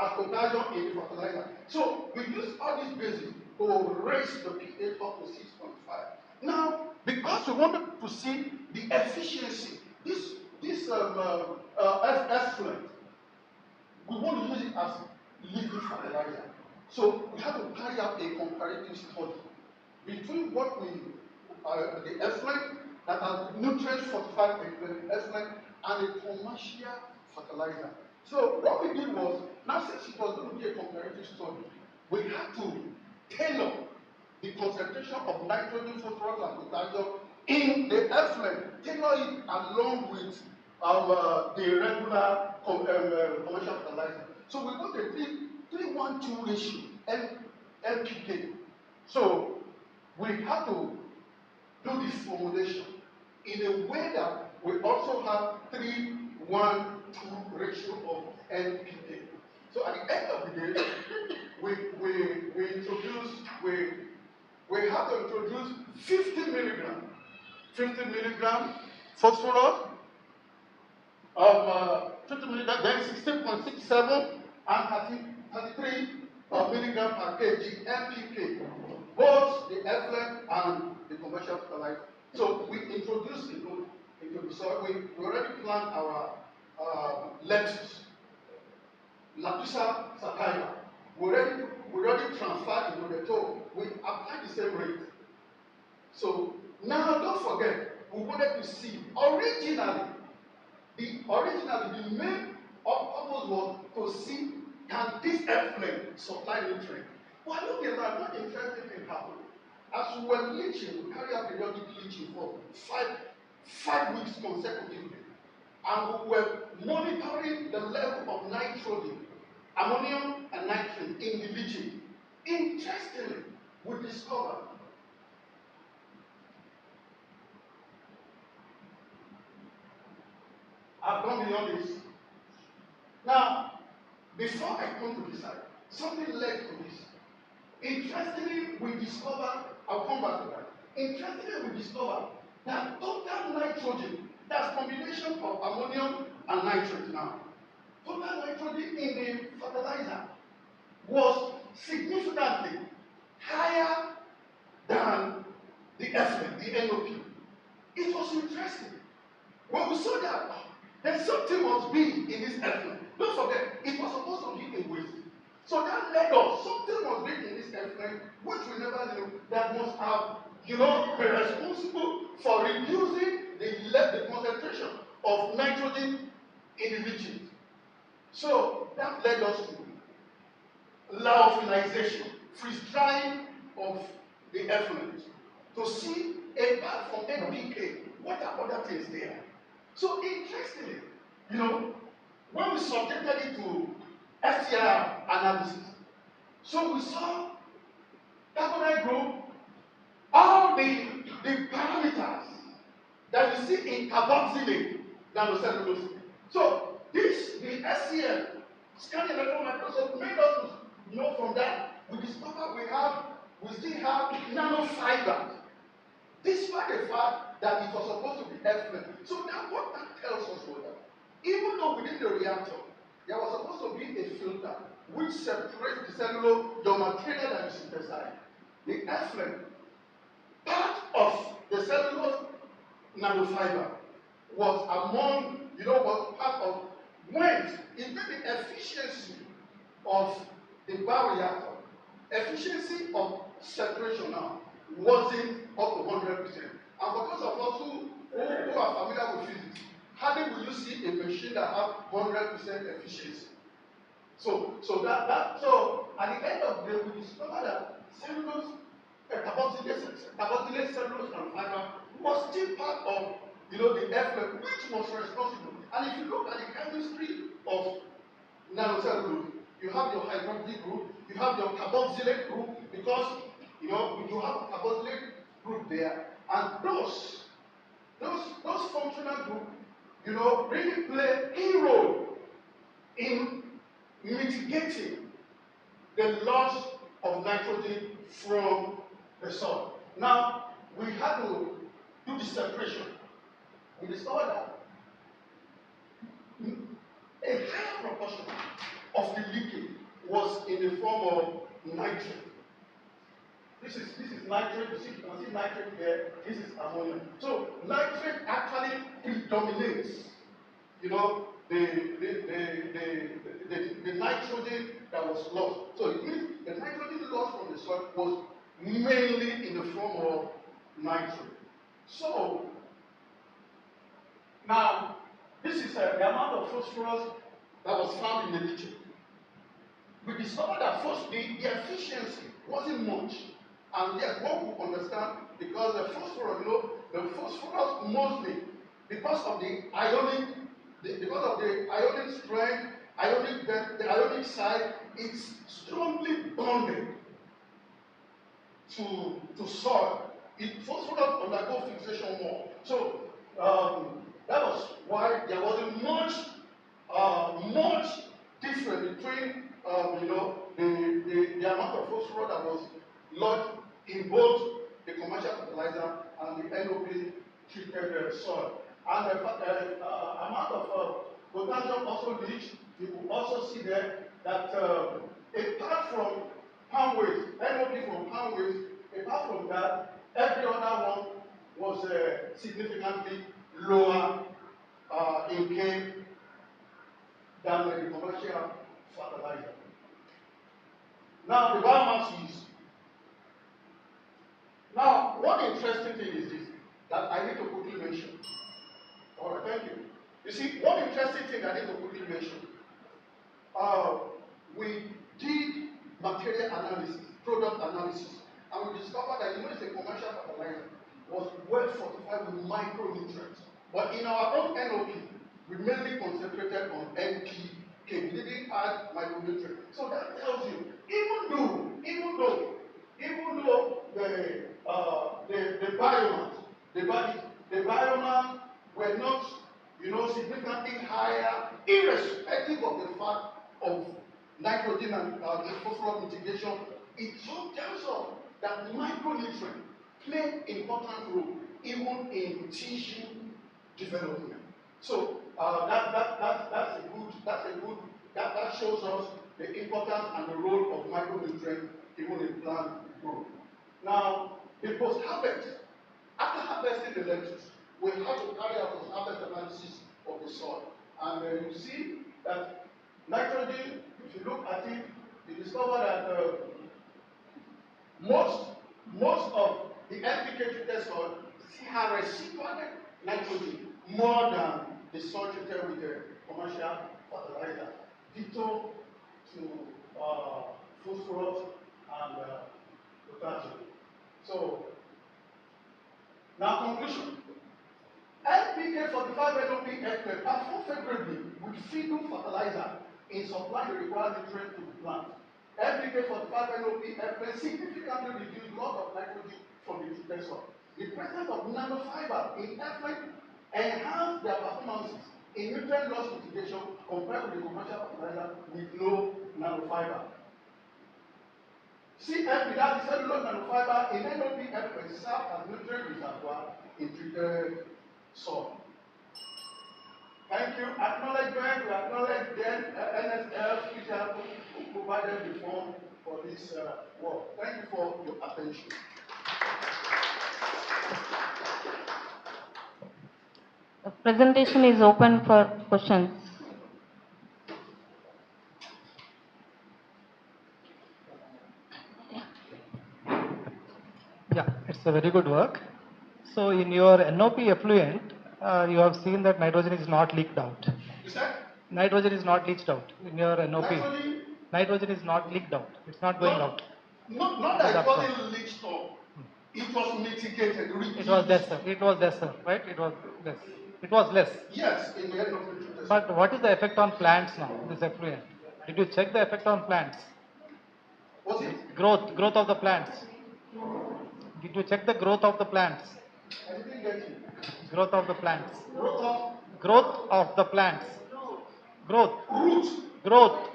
Speaker 16: as potassium in the fertilizer. So we use all these bases to raise the pH up to 6.5. Now, because we wanted to see the efficiency, this effluent, we want to use it as liquid fertilizer. So we have to carry out a comparative study between what we, the effluent that are nutrient fortified effluent and a commercial fertilizer. So what we did was, now since it was going to be a comparative study, we had to tailor the concentration of nitrogen, phosphorus, and potassium in the effluent, tailor it along with the regular commercial fertilizer. So we got a 3:1:2 ratio, NPK. So we have to do this formulation in a way that we also have 3:1:2 ratio of NPK. So at the end of the day, we have to introduce 50 milligram phosphorus, 50 milligram, then 16.67 and 33 milligram per kg NPK, both the effluent and the commercial fertilizer. So we introduced it into the soil. We already plant our lettuce, Latusa sativa. We already transferred into the toe. We applied the same rate. So now don't forget, we wanted to see originally the main purpose was to see can this effluent supply nutrient. But look at that, what interesting thing happened. As we were leaching, we carry out periodic leaching for five weeks consecutively. And we were monitoring the level of nitrogen, ammonium and nitrogen in the leaching. Interestingly, we discovered I've gone beyond this. Now, before I come to this side, something led to this. Interestingly, we discovered, I'll come back to that. Interestingly, we discovered that total nitrogen, that's combination of ammonium and nitrate now, total nitrogen in the fertilizer was significantly higher than the effluent, the NOP. It was interesting. When we saw that, then something must be in this effluent. Don't forget, it was supposed to be a waste. So that led us, something must be in this effluent, which we never knew, that must have, be responsible for reducing the concentration of nitrogen in the leachate. So that led us to lyophilization, freeze drying of the effluent, to see apart from NPK, what are other things there? So interestingly, when we subjected it to STR analysis, so we saw carbonate group, all the parameters that you see in carboxylate nanocellulose. So the SCL, scanning electron microscope, made us know from that, we discovered we still have nanofibers. Despite the fact that it was supposed to be effluent. So now what that tells us was that even though within the reactor, there was supposed to be a filter which separates the cellular, the material that you synthesize, the effluent, part of the cellulose nanofiber was among, was part of when it made the efficiency of the bioreactor, efficiency of separation now wasn't up to 100%. And for those of us who are familiar with physics, hardly will you see a machine that has 100% efficiency. So at the end of the day, we discovered that cellulose, carboxylate cellulose and fiber was still part of the effluent, which was responsible. And if you look at the chemistry of nanocellulose, you have your hydroxy group, you have your carboxylate group, because you have a carboxylate group there, and those functional groups, really play a key role in mitigating the loss of nitrogen from the soil. Now, we had to do the separation. We discovered that a higher proportion of the leakage was in the form of nitrate. This is nitrate. You can see nitrate there. This is ammonia. So nitrate actually predominates. The nitrogen that was lost. So it means the nitrogen lost from the soil was mainly in the form of nitrate. So now this is the amount of phosphorus that was found in the leachate. We discovered that first the efficiency wasn't much. And yes, one could understand because the phosphorus mostly because of the ionic strength, the ionic side, it's strongly bonded to soil. Phosphorus undergo fixation more. So that was why there wasn't much difference between the amount of phosphorus that was lodged in both the commercial fertilizer and the NOP treated soil. And the amount of potassium also leached. You will also see there that apart from palm waste, NOP from palm waste, apart from that, every other one was significantly lower in K than the commercial fertilizer. Now, the biomass use. Now, one interesting thing is this that I need to quickly mention. All right, thank you. You see, one interesting thing I need to quickly mention. We did material analysis, product analysis, and we discovered that the commercial fertilizer was well fortified with micronutrients. But in our own NOP, we mainly concentrated on NPK. We didn't add micronutrients. So that tells you, even though the biomass, the biomass were not, significantly higher, irrespective of the fact of nitrogen and phosphorus mitigation, it so tells us that micronutrients play important role even in tissue development. So that shows us the importance and the role of micronutrients even in plant growth. Now, the post-harvest, after harvesting the lettuce, we have to carry out post-harvest analysis of the soil. And you see that nitrogen, if you look at it, you discover that most of the NPK treated soil have residual nitrogen more than the soil treated with the commercial fertilizer, ditto to phosphorus and potassium. So, now conclusion. NPK 45 NOP effluent perform favorably with feeding fertilizer in supplying the required nutrients to the plant. NPK 45 NOP effluent significantly reduce loss of nitrogen from the treated soil. The presence of nanofiber in effluent enhance their performances in nutrient loss mitigation compared with the commercial fertilizer with no nanofiber. CFB, that is cellulose nanofiber in NOP effluent serve as nutrient reservoir in treated soil. Thank you. Acknowledgement. We acknowledge then NSF, who provided the form for this work. Thank you for your attention.
Speaker 9: The presentation is open for questions.
Speaker 13: Yeah, it's a very good work. So in your NOP effluent, you have seen that nitrogen is not leaked out.
Speaker 16: Is that?
Speaker 13: Nitrogen is not leached out in your NOP.
Speaker 16: Nitrogen?
Speaker 13: Nitrogen is not leaked out. It's not going out.
Speaker 16: Not that it wasn't leached out. It was mitigated.
Speaker 13: It was lesser. It was lesser, right? It was less. It was less.
Speaker 16: Yes, in the end of the
Speaker 13: But what is the effect on plants now, this effluent? Did you check the effect on plants?
Speaker 16: Was it?
Speaker 13: Growth of the plants. Did you check the growth of the plants?
Speaker 16: I didn't get you.
Speaker 13: Growth of the plants.
Speaker 16: Growth of?
Speaker 13: Growth of the plants. Growth.
Speaker 16: Root.
Speaker 13: Growth.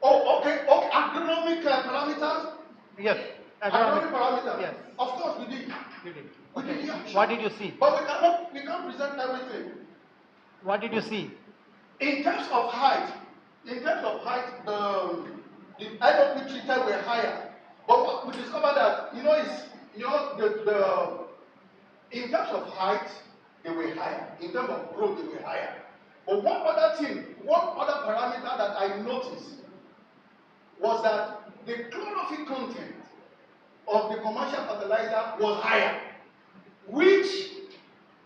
Speaker 16: Oh, okay. Oh, agronomic parameters?
Speaker 13: Yes.
Speaker 16: Agronomic parameters?
Speaker 13: Yes.
Speaker 16: Of course we did.
Speaker 13: You did.
Speaker 16: We
Speaker 13: Okay.
Speaker 16: did, yeah, sure.
Speaker 13: What did you see?
Speaker 16: But we can't present everything.
Speaker 13: What did you see?
Speaker 16: In terms of height, the NOP treated were higher. But what we discovered that, in terms of height, they were higher. In terms of growth, they were higher. But one other parameter that I noticed was that the chlorophyll content of the commercial fertilizer was higher, which,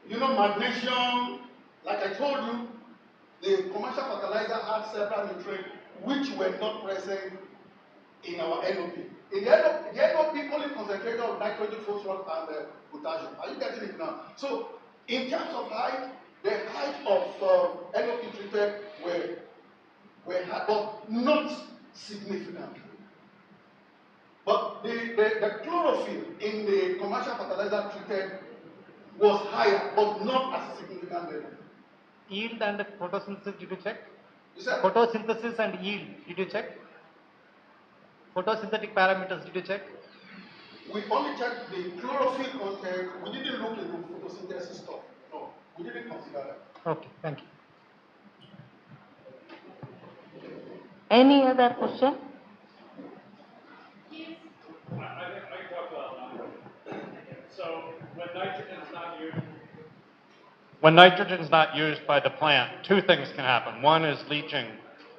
Speaker 16: magnesium, like I told you, the commercial fertilizer had several nutrients which were not present in our NOP. In the NOP only concentrated on nitrogen, phosphorus, and potassium. Are you getting it now? So, in terms of height, the height of NOP treated were high, but not significantly. But the chlorophyll in the commercial fertilizer treated was higher, but not at a significant level.
Speaker 13: Yield and photosynthesis, did you check?
Speaker 16: Is that?
Speaker 13: Photosynthesis and yield, did you check? Photosynthetic parameters, did you check?
Speaker 16: We only checked the chlorophyll content. We didn't look into photosynthesis stuff. No, we didn't consider that.
Speaker 13: Okay, thank you.
Speaker 9: Any other question?
Speaker 17: So when nitrogen's not used, when nitrogen's not used by the plant, two things can happen. One is leaching,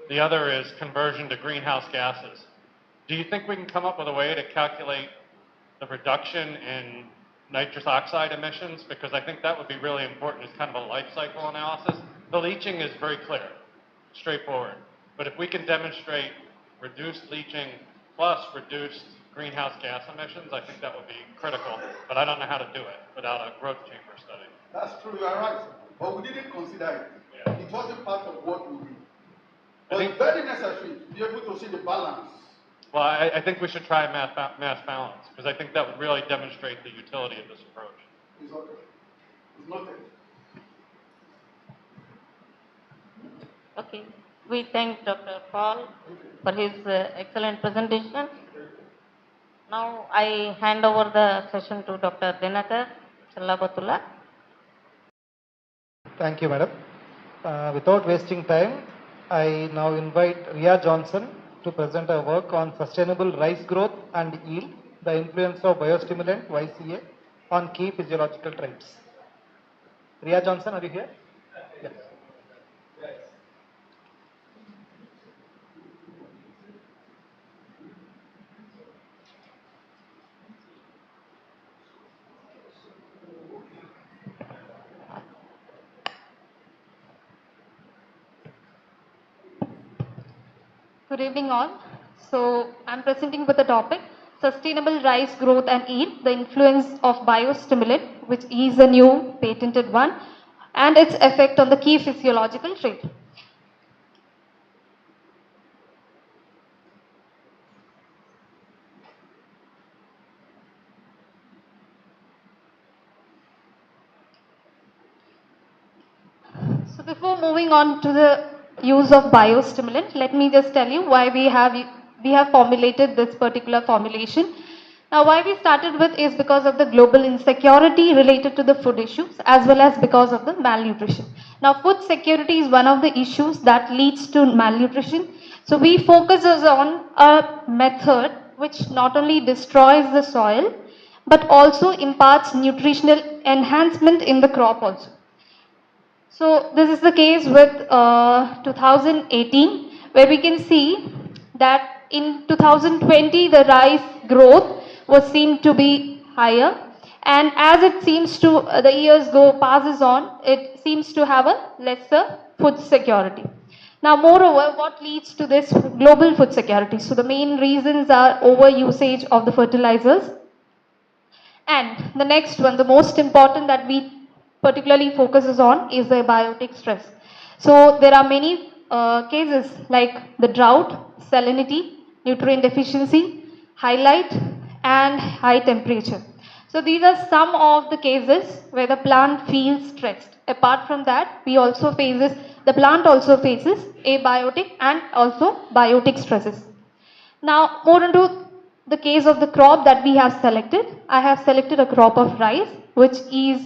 Speaker 17: the other is conversion to greenhouse gases. Do you think we can come up with a way to calculate the reduction in nitrous oxide emissions? Because I think that would be really important as kind of a life cycle analysis. The leaching is very clear, straightforward. But if we can demonstrate reduced leaching plus reduced greenhouse gas emissions, I think that would be critical. But I don't know how to do it without a growth chamber study.
Speaker 16: That's true, you are right. But we didn't consider it. Yeah. It wasn't part of what we did. But it's very necessary to be able to see the balance.
Speaker 17: Well, I think we should try mass balance, because I think that would really demonstrate the utility of this approach.
Speaker 16: It's okay. It's noted.
Speaker 9: Okay. We thank Dr. Paul for his excellent presentation. Now I hand over the session to Dr. Dinakar Challabatula.
Speaker 13: Thank you, madam. Without wasting time, I now invite Ria Johnson to present a work on sustainable rice growth and yield, the influence of biostimulant YCA on key physiological traits. Ria Johnson, are you here? Yes.
Speaker 14: Good evening all. So I'm presenting with the topic Sustainable Rice Growth and Yield, the Influence of Biostimulant, which is a new patented one, and its effect on the key physiological trait. So before moving on to the use of biostimulant, let me just tell you why we have formulated this particular formulation. Now why we started with is because of the global insecurity related to the food issues as well as because of the malnutrition. Now food security is one of the issues that leads to malnutrition. So we focus on a method which not only destroys the soil but also imparts nutritional enhancement in the crop also. So this is the case with 2018, where we can see that in 2020 the rice growth was seen to be higher, and as it seems to the years passes on, it seems to have a lesser food security. Now moreover, what leads to this global food security? So the main reasons are over usage of the fertilizers, and the next one, the most important that we particularly focuses on is the biotic stress. So there are many cases like the drought, salinity, nutrient deficiency, highlight and high temperature. So these are some of the cases where the plant feels stressed. Apart from that, the plant also faces abiotic and also biotic stresses. Now more into the case of the crop that we have selected. I have selected a crop of rice, which is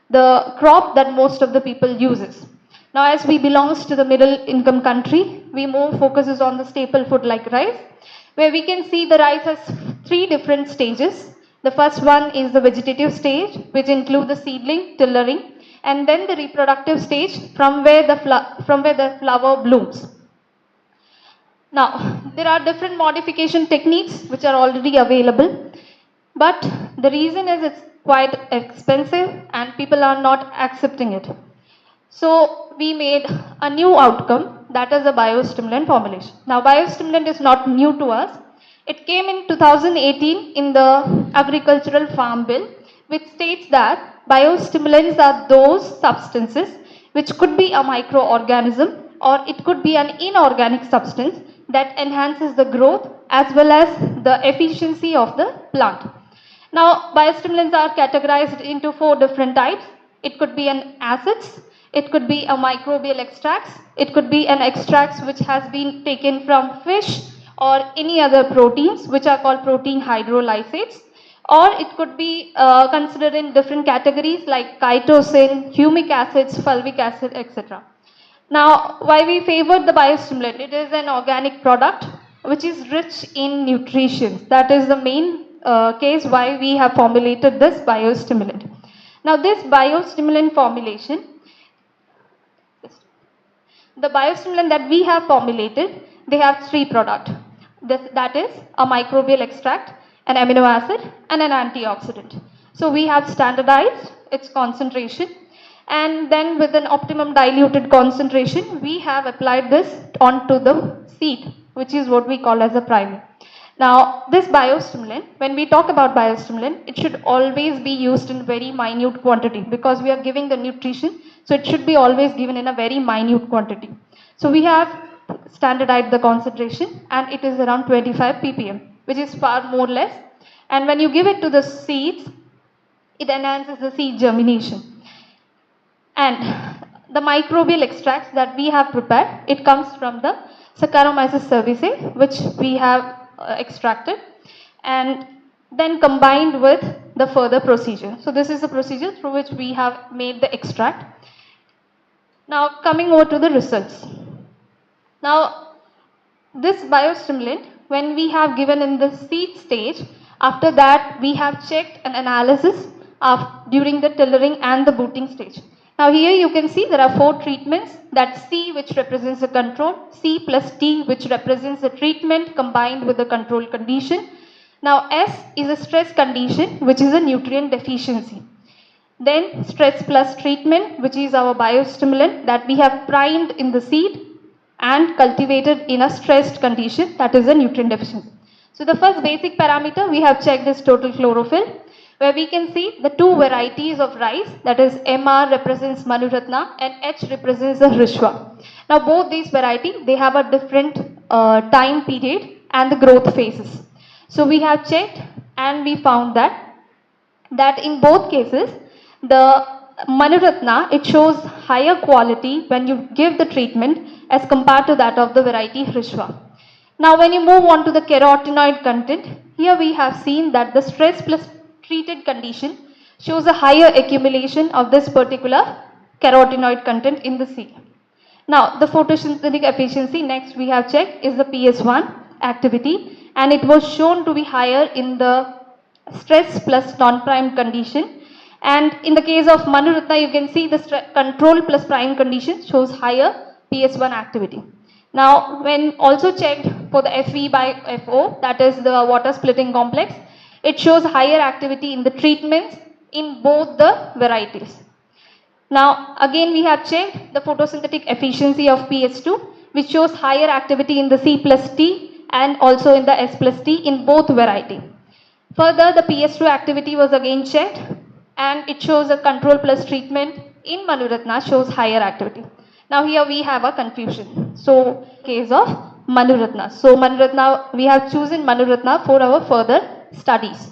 Speaker 14: the crop that most of the people uses. Now as we belongs to the middle income country, we more focuses on the staple food like rice, where we can see the rice has three different stages. The first one is the vegetative stage, which include the seedling, tillering, and then the reproductive stage from where the flower blooms. Now, there are different modification techniques which are already available, but the reason is it's quite expensive and people are not accepting it. So, we made a new outcome, that is a biostimulant formulation. Now, biostimulant is not new to us. It came in 2018 in the Agricultural Farm Bill, which states that biostimulants are those substances which could be a microorganism or it could be an inorganic substance that enhances the growth as well as the efficiency of the plant. Now, biostimulants are categorized into 4 different types. It could be an acids, it could be a microbial extracts, it could be an extracts which has been taken from fish or any other proteins which are called protein hydrolysates, or it could be considered in different categories like chitosan, humic acids, fulvic acid, etc. Now, why we favored the biostimulant? It is an organic product which is rich in nutrition. That is the main case why we have formulated this biostimulant. Now this biostimulant formulation, the biostimulant that we have formulated, they have three products. That is a microbial extract, an amino acid and an antioxidant. So we have standardized its concentration, and then with an optimum diluted concentration we have applied this onto the seed, which is what we call as a primer. Now this biostimulant, when we talk about biostimulant, it should always be used in very minute quantity because we are giving the nutrition, so it should be always given in a very minute quantity. So we have standardized the concentration and it is around 25 ppm, which is far more less, and when you give it to the seeds, it enhances the seed germination. And the microbial extracts that we have prepared, it comes from the Saccharomyces cerevisiae, which we have extracted and then combined with the further procedure. So this is the procedure through which we have made the extract. Now coming over to the results. Now this biostimulant, when we have given in the seed stage, after that we have checked an analysis during the tillering and the booting stage. Now here you can see there are 4 treatments, that C which represents the control, C plus T which represents the treatment combined with the control condition. Now S is a stress condition which is a nutrient deficiency. Then stress plus treatment, which is our biostimulant that we have primed in the seed and cultivated in a stressed condition, that is a nutrient deficiency. So the first basic parameter we have checked is total chlorophyll, where we can see the 2 varieties of rice, that is MR represents Manuratna and H represents the Hrishwa. Now both these varieties, they have a different time period and the growth phases. So we have checked and we found that in both cases, the Manuratna, it shows higher quality when you give the treatment as compared to that of the variety Hrishwa. Now when you move on to the carotenoid content, here we have seen that the stress plus treated condition shows a higher accumulation of this particular carotenoid content in the seed. Now the photosynthetic efficiency, next we have checked, is the PS1 activity, and it was shown to be higher in the stress plus non-primed condition, and in the case of Manuratna you can see the control plus prime condition shows higher PS1 activity. Now when also checked for the FE by FO, that is the water splitting complex, it shows higher activity in the treatments in both the varieties. Now again we have checked the photosynthetic efficiency of PS2, which shows higher activity in the C plus T and also in the S plus T in both variety. Further, the PS2 activity was again checked and it shows a control plus treatment in Manuratna shows higher activity. Now here we have a confusion. So case of Manuratna. So Manuratna, we have chosen Manuratna for our further studies.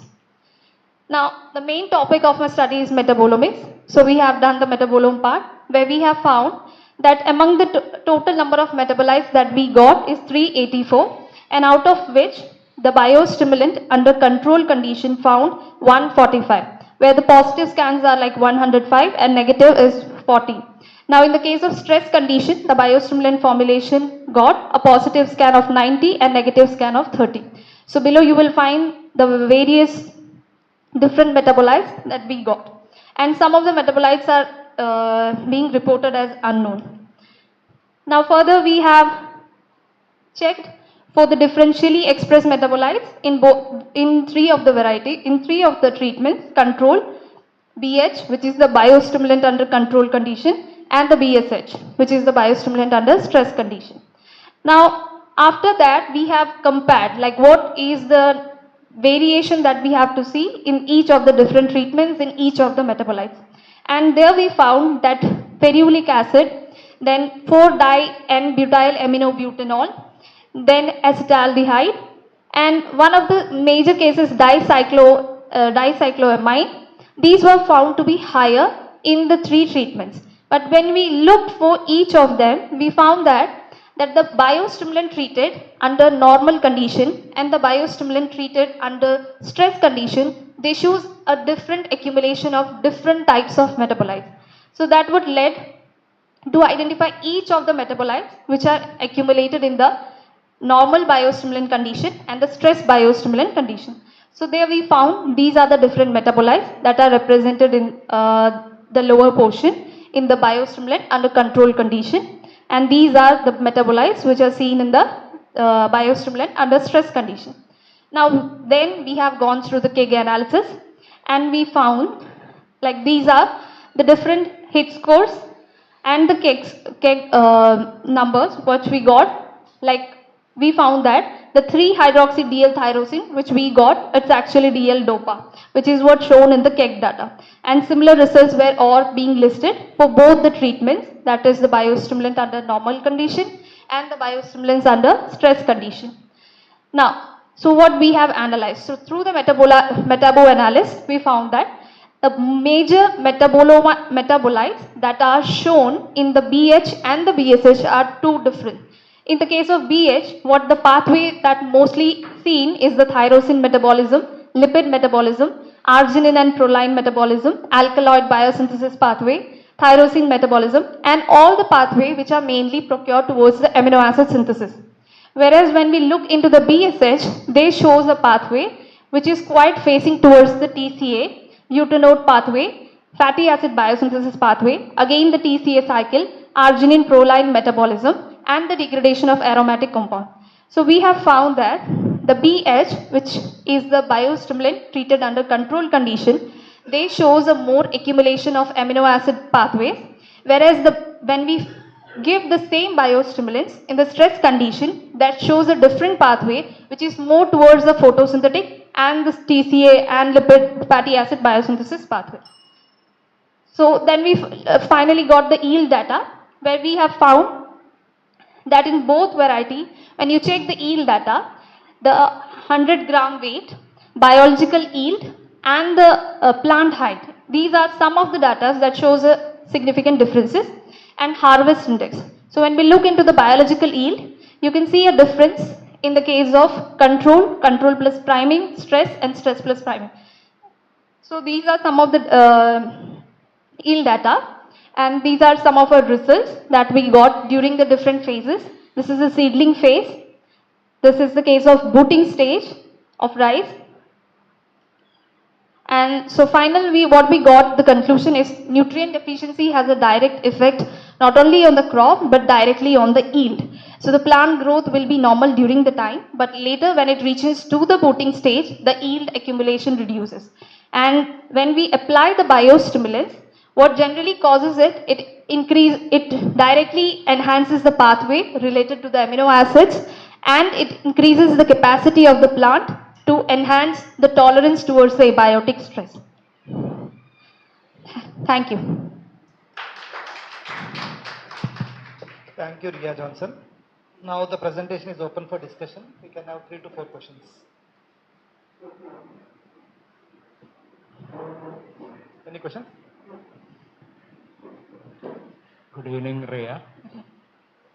Speaker 14: Now the main topic of my study is metabolomics. So we have done the metabolome part, where we have found that among the total number of metabolites that we got is 384, and out of which the biostimulant under control condition found 145, where the positive scans are like 105 and negative is 40. Now in the case of stress condition, the biostimulant formulation got a positive scan of 90 and negative scan of 30. So below you will find the various different metabolites that we got, and some of the metabolites are being reported as unknown. Now further we have checked for the differentially expressed metabolites in 3 of the treatments: control, BH, which is the biostimulant under control condition, and the BSH, which is the biostimulant under stress condition. Now after that we have compared like what is the variation that we have to see in each of the different treatments in each of the metabolites, and there we found that ferulic acid, then 4-di-N-butyl aminobutanol, then acetaldehyde, and one of the major cases dicycloamine. These were found to be higher in the 3 treatments, but when we looked for each of them, we found that the biostimulant treated under normal condition and the biostimulant treated under stress condition, they shows a different accumulation of different types of metabolites. So that would lead to identify each of the metabolites which are accumulated in the normal biostimulant condition and the stress biostimulant condition. So there we found these are the different metabolites that are represented in the lower portion in the biostimulant under control condition, and these are the metabolites which are seen in the biostimulant under stress condition. Now then we have gone through the KG analysis and we found like these are the different hit scores and the keg numbers which we got. Like we found that the 3-hydroxy DL tyrosine which we got, it's actually DL dopa, which is what shown in the KEG data. And similar results were all being listed for both the treatments, that is the biostimulant under normal condition and the biostimulants under stress condition. Now, so what we have analyzed, so through the metabo analysis, we found that the major metabolites that are shown in the BH and the BSH are two different. In the case of BH, what the pathway that mostly seen is the tyrosine metabolism, lipid metabolism, arginine and proline metabolism, alkaloid biosynthesis pathway, tyrosine metabolism, and all the pathway which are mainly procured towards the amino acid synthesis. Whereas when we look into the BSH, they shows a pathway which is quite facing towards the TCA, butanol pathway, fatty acid biosynthesis pathway, again the TCA cycle, arginine proline metabolism, and the degradation of aromatic compound. So we have found that the BH, which is the biostimulant treated under control condition, they shows a more accumulation of amino acid pathways, whereas when we give the same biostimulants in the stress condition, that shows a different pathway which is more towards the photosynthetic and the TCA and lipid fatty acid biosynthesis pathway. So then we finally got the yield data where we have found that in both variety, when you check the yield data, the 100 gram weight, biological yield and the plant height, these are some of the data that shows a significant differences, and harvest index. So when we look into the biological yield, you can see a difference in the case of control plus priming, stress and stress plus priming. So these are some of the yield data, and these are some of our results that we got during the different phases. This is the seedling phase. This is the case of booting stage of rice. And so finally what we got, the conclusion is nutrient deficiency has a direct effect not only on the crop but directly on the yield. So the plant growth will be normal during the time, but later when it reaches to the booting stage, the yield accumulation reduces. And when we apply the biostimulants, what generally causes it directly enhances the pathway related to the amino acids, and it increases the capacity of the plant to enhance the tolerance towards the abiotic stress. Thank you.
Speaker 13: Thank you, Ria Johnson. Now the presentation is open for discussion. We can have 3 to 4 questions. Any questions?
Speaker 7: Good evening, Ria,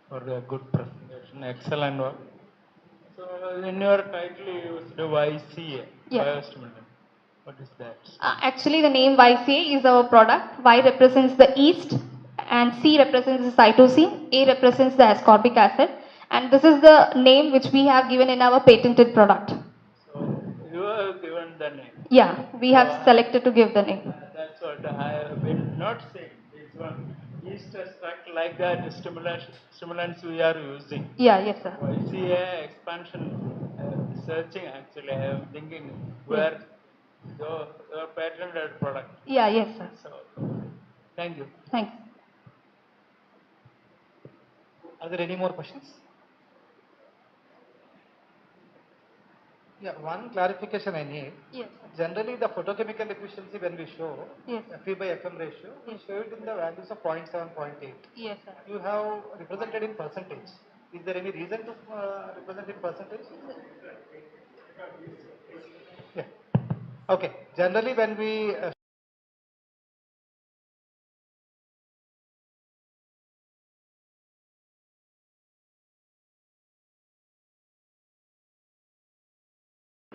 Speaker 7: for the good presentation. Excellent work. So, in your title, you used YCA,
Speaker 14: Yeah.
Speaker 7: biostimulant. What is that?
Speaker 14: Actually, the name YCA is our product. Y represents the yeast, and C represents the cytosine, A represents the ascorbic acid, and this is the name which we have given in our patented product.
Speaker 7: So, you have given the name.
Speaker 14: Yeah, we have selected to give the name.
Speaker 7: That's what I will not say. This one yeast extract like that stimulants we are using.
Speaker 14: Yeah, yes, sir.
Speaker 7: YCA expansion searching actually. I am thinking where your patented product.
Speaker 14: Yeah, yes, sir.
Speaker 7: So, thank you.
Speaker 14: Thanks.
Speaker 13: Are there any more questions? Yeah, one clarification I need.
Speaker 14: Yes.
Speaker 13: Generally, the photochemical efficiency when we show
Speaker 14: Yes.
Speaker 13: Fe by FM ratio, we show it in the values of 0.7, 0.8.
Speaker 14: Yes, sir.
Speaker 13: You have represented in percentage. Is there any reason to represent in percentage? Yeah. Okay. Generally, when we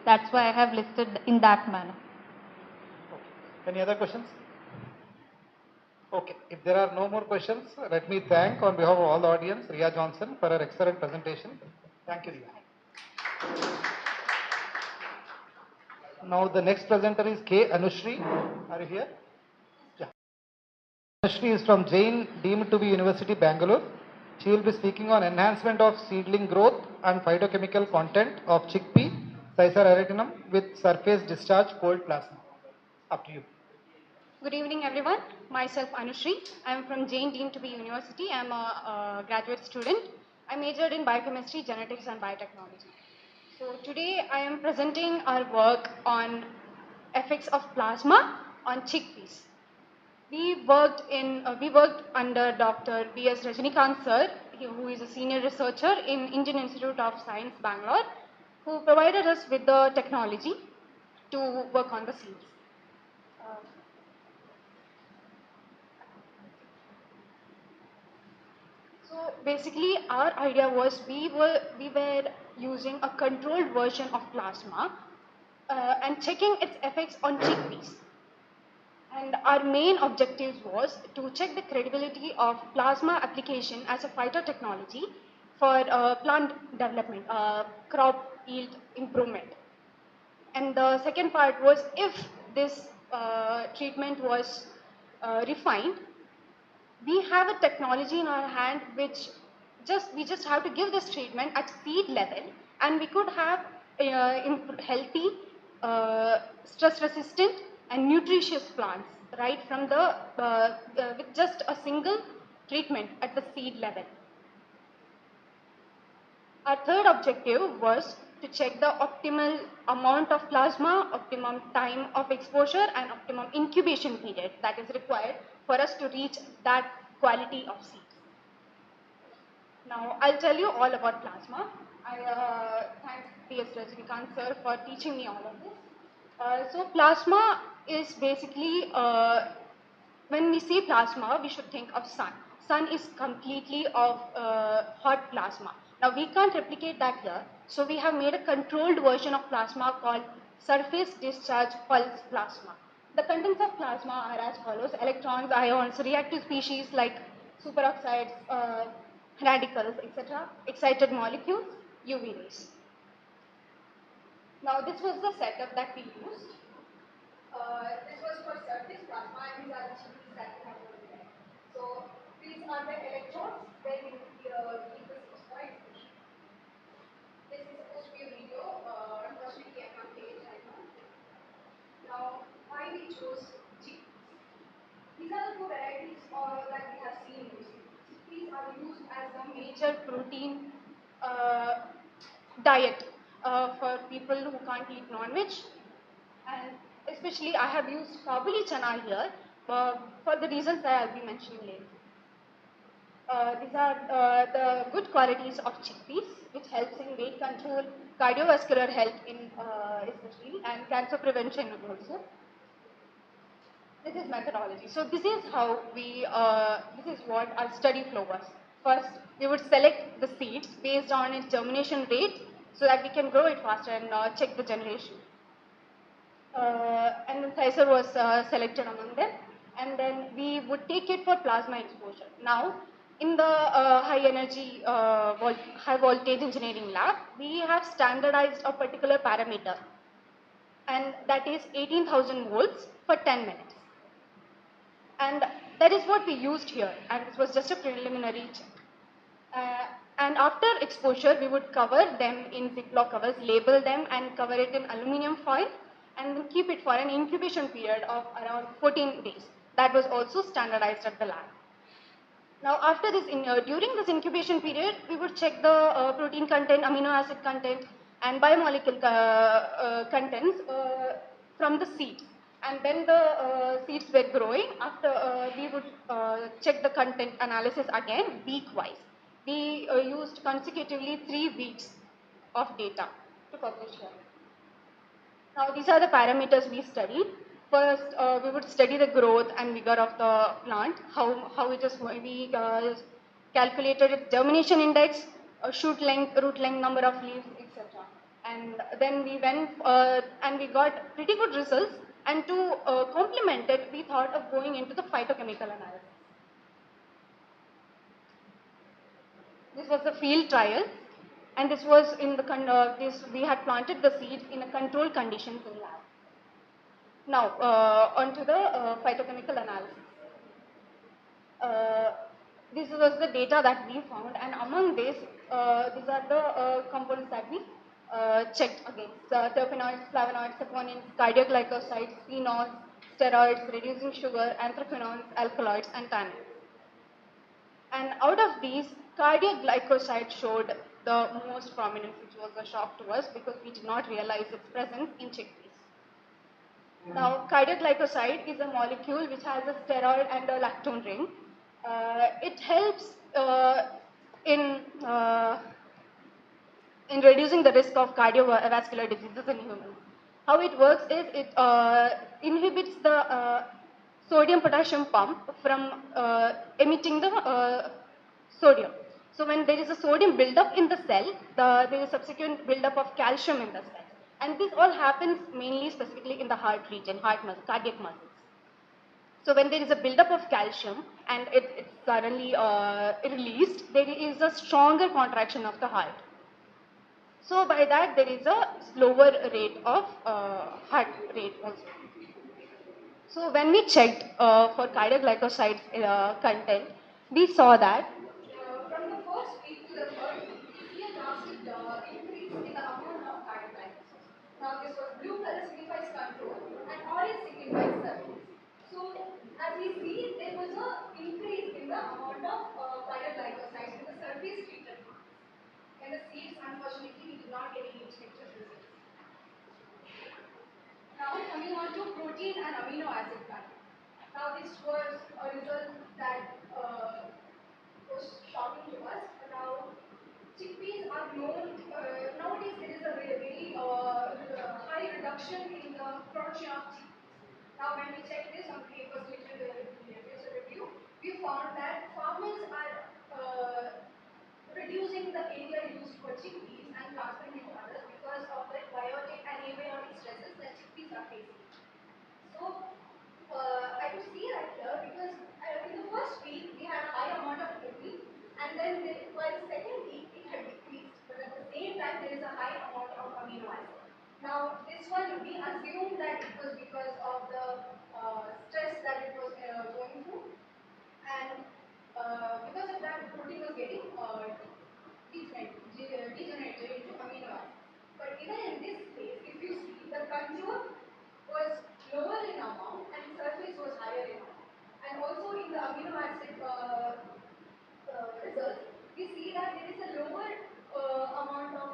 Speaker 14: That's why I have listed in that manner.
Speaker 13: Any other questions? Okay, if there are no more questions, let me thank on behalf of all the audience, Ria Johnson, for her excellent presentation. Thank you, Ria. Now the next presenter is K. Anushri. Are you here? Yeah. Anushri is from Jain Deemed to be University, Bangalore. She will be speaking on enhancement of seedling growth and phytochemical content of chickpea, Caesar aretinum with surface discharge cold plasma. Up to you.
Speaker 18: Good evening, everyone. Myself, Anushri. I am from Jain Deemed to be University. I am a graduate student. I majored in biochemistry, genetics, and biotechnology. So today I am presenting our work on effects of plasma on chickpeas. We worked under Dr. B.S. Rajinikanth sir, who is a senior researcher in Indian Institute of Science, Bangalore, who provided us with the technology to work on the seeds. So basically, our idea was we were using a controlled version of plasma and checking its effects on chickpeas. And our main objective was to check the credibility of plasma application as a phytotechnology for plant development, crop yield improvement. And the second part was if this treatment was refined, we have a technology in our hand which we just have to give this treatment at seed level, and we could have healthy, stress resistant and nutritious plants right from the with just a single treatment at the seed level. Our third objective was to check the optimal amount of plasma, optimum time of exposure, and optimum incubation period that is required for us to reach that quality of seed. Now, I'll tell you all about plasma. I thank B.S. Rajinikanth sir for teaching me all of this. So plasma is basically, when we say plasma, we should think of sun. Sun is completely of hot plasma. Now, we can't replicate that here, so we have made a controlled version of plasma called surface discharge pulse plasma. The contents of plasma are as follows: electrons, ions, reactive species like superoxides, radicals, etc., excited molecules, UV rays. Now, this was the setup that we used. This was for surface plasma, and these are the chips that we have over there. So, these are the electrodes where we keep the seeds for exposure. This is supposed to be a video. Unfortunately, I can't take it right now. Now, why we chose chickpeas? These are the two varieties that we have seen used. Chickpeas are used as a major protein diet for people who can't eat non-veg. And especially I have used Kabuli chana here for the reasons that I'll be mentioning later. These are the good qualities of chickpeas, which helps in weight control, cardiovascular health in especially, and cancer prevention also. This is methodology. So this is how this is what our study flow was. First, we would select the seeds based on its germination rate so that we can grow it faster and check the generation. And then Caesar was selected among them, and then we would take it for plasma exposure. Now, in the high energy, high voltage engineering lab, we have standardized a particular parameter, and that is 18,000 volts for 10 minutes. And that is what we used here, and this was just a preliminary check. And after exposure, we would cover them in Ziploc covers, label them, and cover it in aluminum foil, and then keep it for an incubation period of around 14 days. That was also standardized at the lab. Now, after this, during this incubation period, we would check the protein content, amino acid content, and biomolecule contents from the seeds. And when the seeds were growing, after we would check the content analysis again week-wise. We used consecutively 3 weeks of data to publish here. Now, these are the parameters we studied. First, we would study the growth and vigor of the plant, how it is, we calculated its germination index, shoot length, root length, number of leaves, etc. And then we went and we got pretty good results. And to complement it, we thought of going into the phytochemical analysis. This was the field trial, and this was in the we had planted the seeds in a controlled conditions in lab.
Speaker 14: Now, on to the phytochemical analysis. Uh, this was the data that we found, and among this, these are the components that we checked against: terpenoids, flavonoids, saponins, cardioglycosides, phenols, steroids, reducing sugar, anthraquinones, alkaloids, and tannins. And out of these, cardioglycoside showed the most prominence, which was a shock to us because we did not realize its presence in chickpeas. Now, cardioglycoside is a molecule which has a steroid and a lactone ring. It helps in uh, in reducing the risk of cardiovascular diseases in humans. How it works is it inhibits the sodium potassium pump from emitting the sodium. So when there is a sodium buildup in the cell, there is subsequent buildup of calcium in the cell. And this all happens mainly specifically in the heart region, heart muscle, cardiac muscles. So when there is a buildup of calcium and it's suddenly released, there is a stronger contraction of the heart. So by that there is a slower rate of heart rate also. So when we checked for cardioglycoside content, we saw that
Speaker 15: From the first week to the third week, we see a drastic increase in the amount of cardioglycosis. Now this was blue color signifies control and orange signifies surface. So as we see, there was a increase in the amount of cardioglycosides in the surface treated plants. In the seeds, unfortunately, we did not get any expected results. Now coming on to protein and amino acid content. Now this was a result that was shocking to us. Now chickpeas are known, nowadays there is a very high reduction in the production of chickpeas. Now when we check this on papers, literature review, we found that farmers are reducing the area used for chickpeas and transferring it to others because of the biotic and abiotic stresses that chickpeas are facing. So I could see that here because in the first week we had a high amount of protein, and then by the second week it had decreased, but at the same time there is a high amount of amino acid. Now this one we assumed that it was because of the stress that it was going through, and because of that the protein was getting degenerated into amino acids. But even in this case, if you see, the control was lower in amount and surface was higher in amount. And also in the amino acid results, we see that there is a lower amount of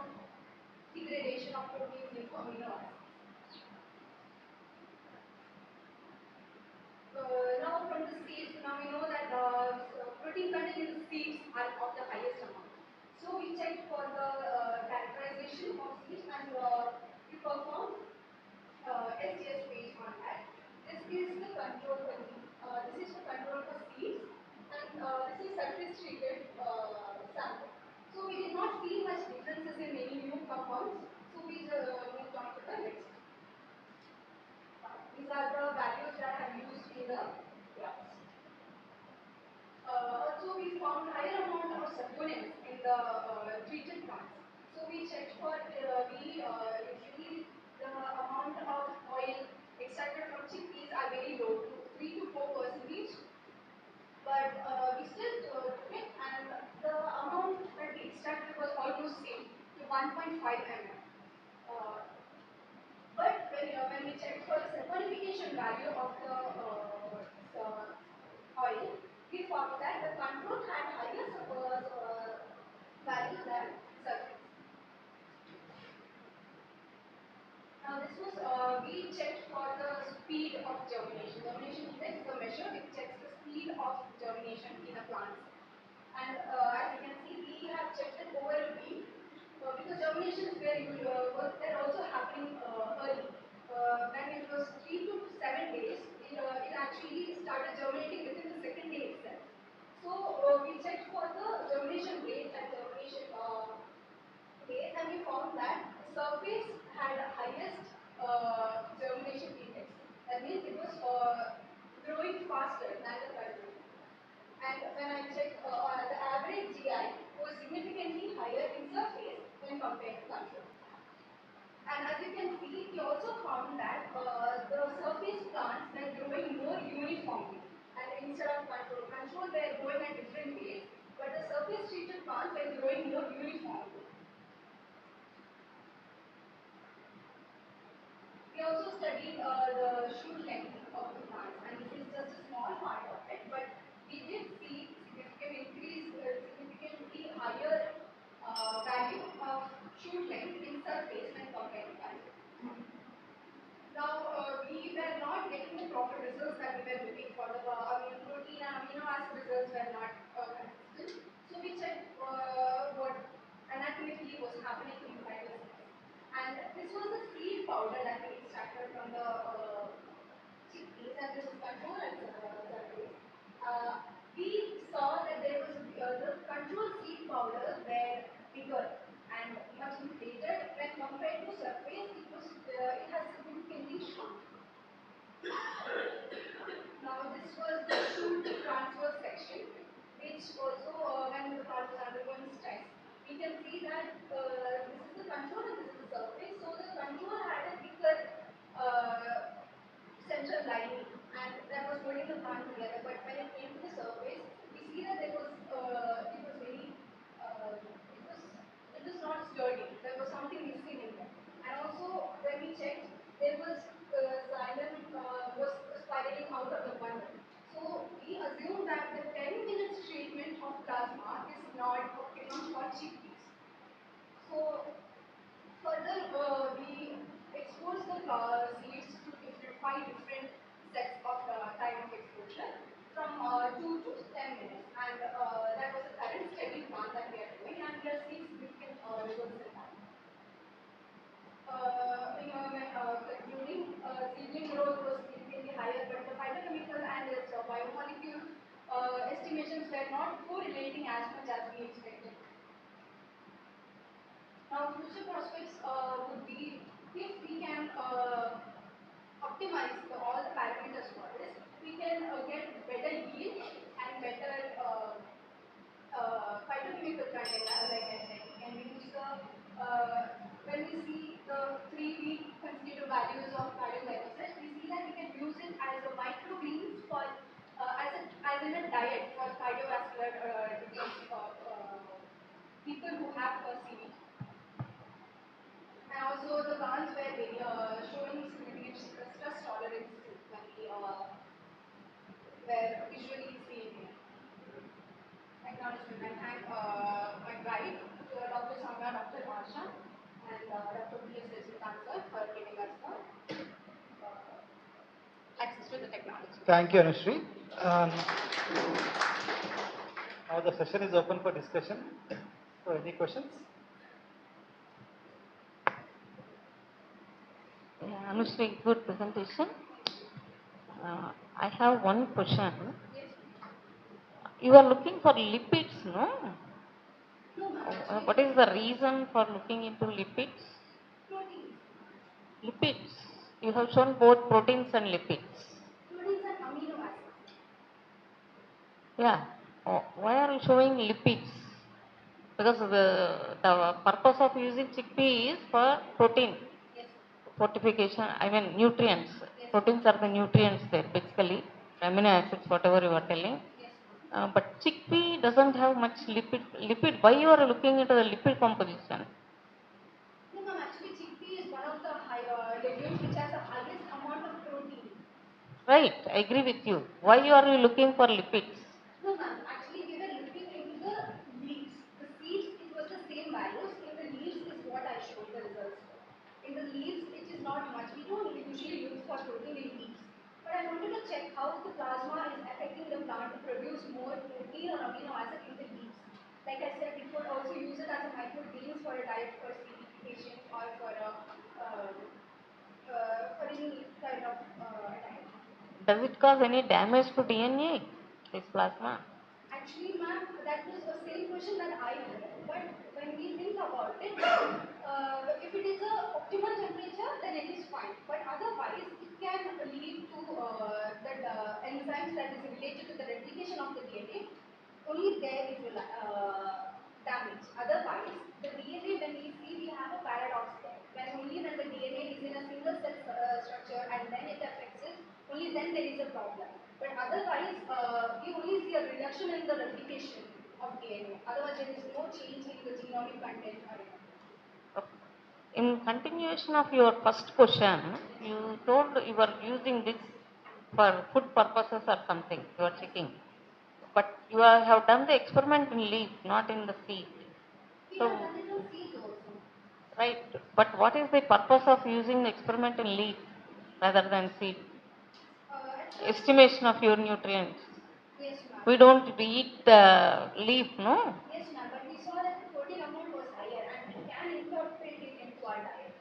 Speaker 15: degradation of proteins into amino acids. Now from the seeds, now we know that protein content in the seeds are of the highest amount. So we checked for the characterization of seeds and we performed SGS page on that. This is the control for this is the control for seeds, and this is surface treated sample. So we did not see much differences in any new compounds. So we moved on to the next. These are the values that are used in the graphs. Also, we found higher amount of saponins in the treated plants. So we checked for usually the amount of oil extracted from chickpeas are very low, 3 to 4%. But we still took it, and the amount that we extracted was almost same to 1.5 ml. But when we checked for the saponification value of the oil, we found that the control had higher value than surface. Now this was, we checked for the speed of germination. Germination index is a measure which checks the speed of germination in a plant. And as you can see, we have checked it over a week because germination is where they're also happening early. When it was 3 to 7 days, it actually started germinating within the second day itself. So we checked for the germination rate and germination days, and we found that surface had highest germination index. That means it was growing faster than the control. And when I checked the average GI was significantly higher in surface when compared to control. And as you can see, we also found that the surface instead of control. Control were growing at different rates, but the surface treated plants were growing more uniformly. We also studied the shoot length of the plants, and this is just a small part of it, but we did see significantly higher value of shoot length in surface when compared to control. Now, we were not getting the proper results that we were looking for. The protein and amino acid results were not consistent. So we checked what anatomically was happening inside the cells. And this was the seed powder that we extracted from the chickpeas, and this was control surface. We saw that there was the control seed powders were bigger and much inflated when compared to surface. It has significantly shrunk. Now this was the shoot transfer section, which also when the plant was undergoing stress, we can see that this is the control and this is the surface. So the control had a bigger central lining, and that was holding the plant together. But when it came to the surface, we see that there was it was very it was not sturdy. There was something missing in there. And also when we checked, there was xylem was spiraling out of the bundle. So we assume that the 10 minutes treatment of plasma is not optimum for chickpeas. So further, we expose the seeds to five different sets of time of exposure from 2 to 10 minutes, and that was the current study plan that we are doing, and we are seeing significant results in that. Concluding, seedling growth was significantly higher, but the phytochemical and its biomolecule estimations were not correlating as much as we expected. Now, future prospects would be if we can optimize all the parameters for this, we can get better yield and better phytochemical content, like I said. We can use the, when we see the 3-week consecutive values of cardioglycosid, we see that we can use it as a microgreens for, as in a diet for cardiovascular disease people who have CV. And also the plants were showing significant stress tolerance when we were visually seeing it. Acknowledgement. I thank my guide, Dr. Samya, Dr. Marsha, and Dr. B.S. Cancer for giving us the access to the technology.
Speaker 13: Thank you, Anushri. Now the session is open for discussion. So, any questions?
Speaker 9: Yeah, Anushri, good presentation. I have one question. You are looking for lipids, no? What is the reason for looking into lipids? Lipids. You have shown both proteins and lipids.
Speaker 15: Proteins and amino acids.
Speaker 9: Yeah. Why are you showing lipids? Because the purpose of using chickpea is for protein.
Speaker 15: Yes.
Speaker 9: Fortification, I mean nutrients. Yes. Proteins are the nutrients there, basically. Amino acids, whatever you are telling.
Speaker 15: Yes.
Speaker 9: But chickpea doesn't have much lipid. Why you are looking into the lipid composition?
Speaker 15: No, ma'am, actually chickpea is one of the legumes which has the highest amount of protein.
Speaker 9: Right, I agree with you. Why you are looking for lipids?
Speaker 15: No, ma'am, actually we were looking into the leaves. The seeds, it was the same values. In the leaves is what I showed the results for. In the leaves, it is not much. We don't usually look for protein in leaves. But I wanted to check how the plasma is affecting the plant to produce more protein or amino acid in the leaves. Like I said, we could also use it as a microgreens for a diet for CVD patient or for any kind of diet.
Speaker 9: Does it cause any damage to DNA, this plasma?
Speaker 15: Actually, ma'am, that was the same question that I had. But when we think about it, if it is a optimal temperature, then it is fine. But otherwise, it can lead to that enzymes that is related to the replication of the DNA. Only there it will damage. Otherwise, the DNA, when we see, we have a paradox there. When only when the DNA is in a single cell structure and then it affects it, only only then there is a problem. But otherwise, we only see a reduction in the replication of DNA. Otherwise, there is no change in the genomic content or anything.
Speaker 9: In continuation of your first question, you told you were using this for food purposes or something, you are checking. But you have done the experiment in leaf, not in the seed. So, right, but what is the purpose of using the experiment in leaf rather than seed? Estimation of your nutrients.
Speaker 15: Yes, ma'am.
Speaker 9: We don't eat the leaf, no?
Speaker 15: Yes, ma'am, but we saw that the protein amount was higher and we can incorporate it into our diet.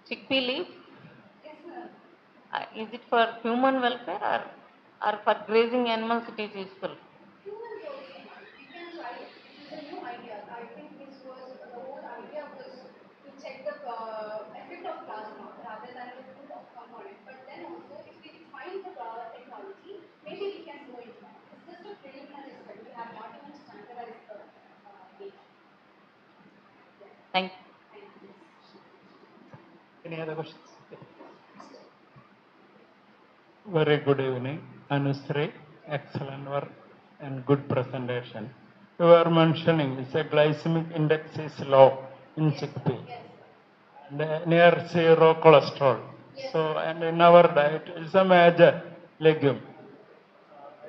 Speaker 9: Chickpea leaf?
Speaker 15: Yes, ma'am.
Speaker 9: Is it for human welfare or for grazing animals it is useful?
Speaker 15: Humans also, ma'am. We can try it. This is a new idea. I think this was, the whole idea was to check the effect of plasma rather than the food of component. But then also, if we refine the technology, maybe we can go into that. It's just a preliminary study. We have not even standardized the data.
Speaker 9: Thank you.
Speaker 15: Thank you.
Speaker 7: Any other questions? Very good evening, Anusri. Excellent work and good presentation. You were mentioning it's a glycemic index is low in chickpea and near zero cholesterol. So, and in our diet it's a major legume.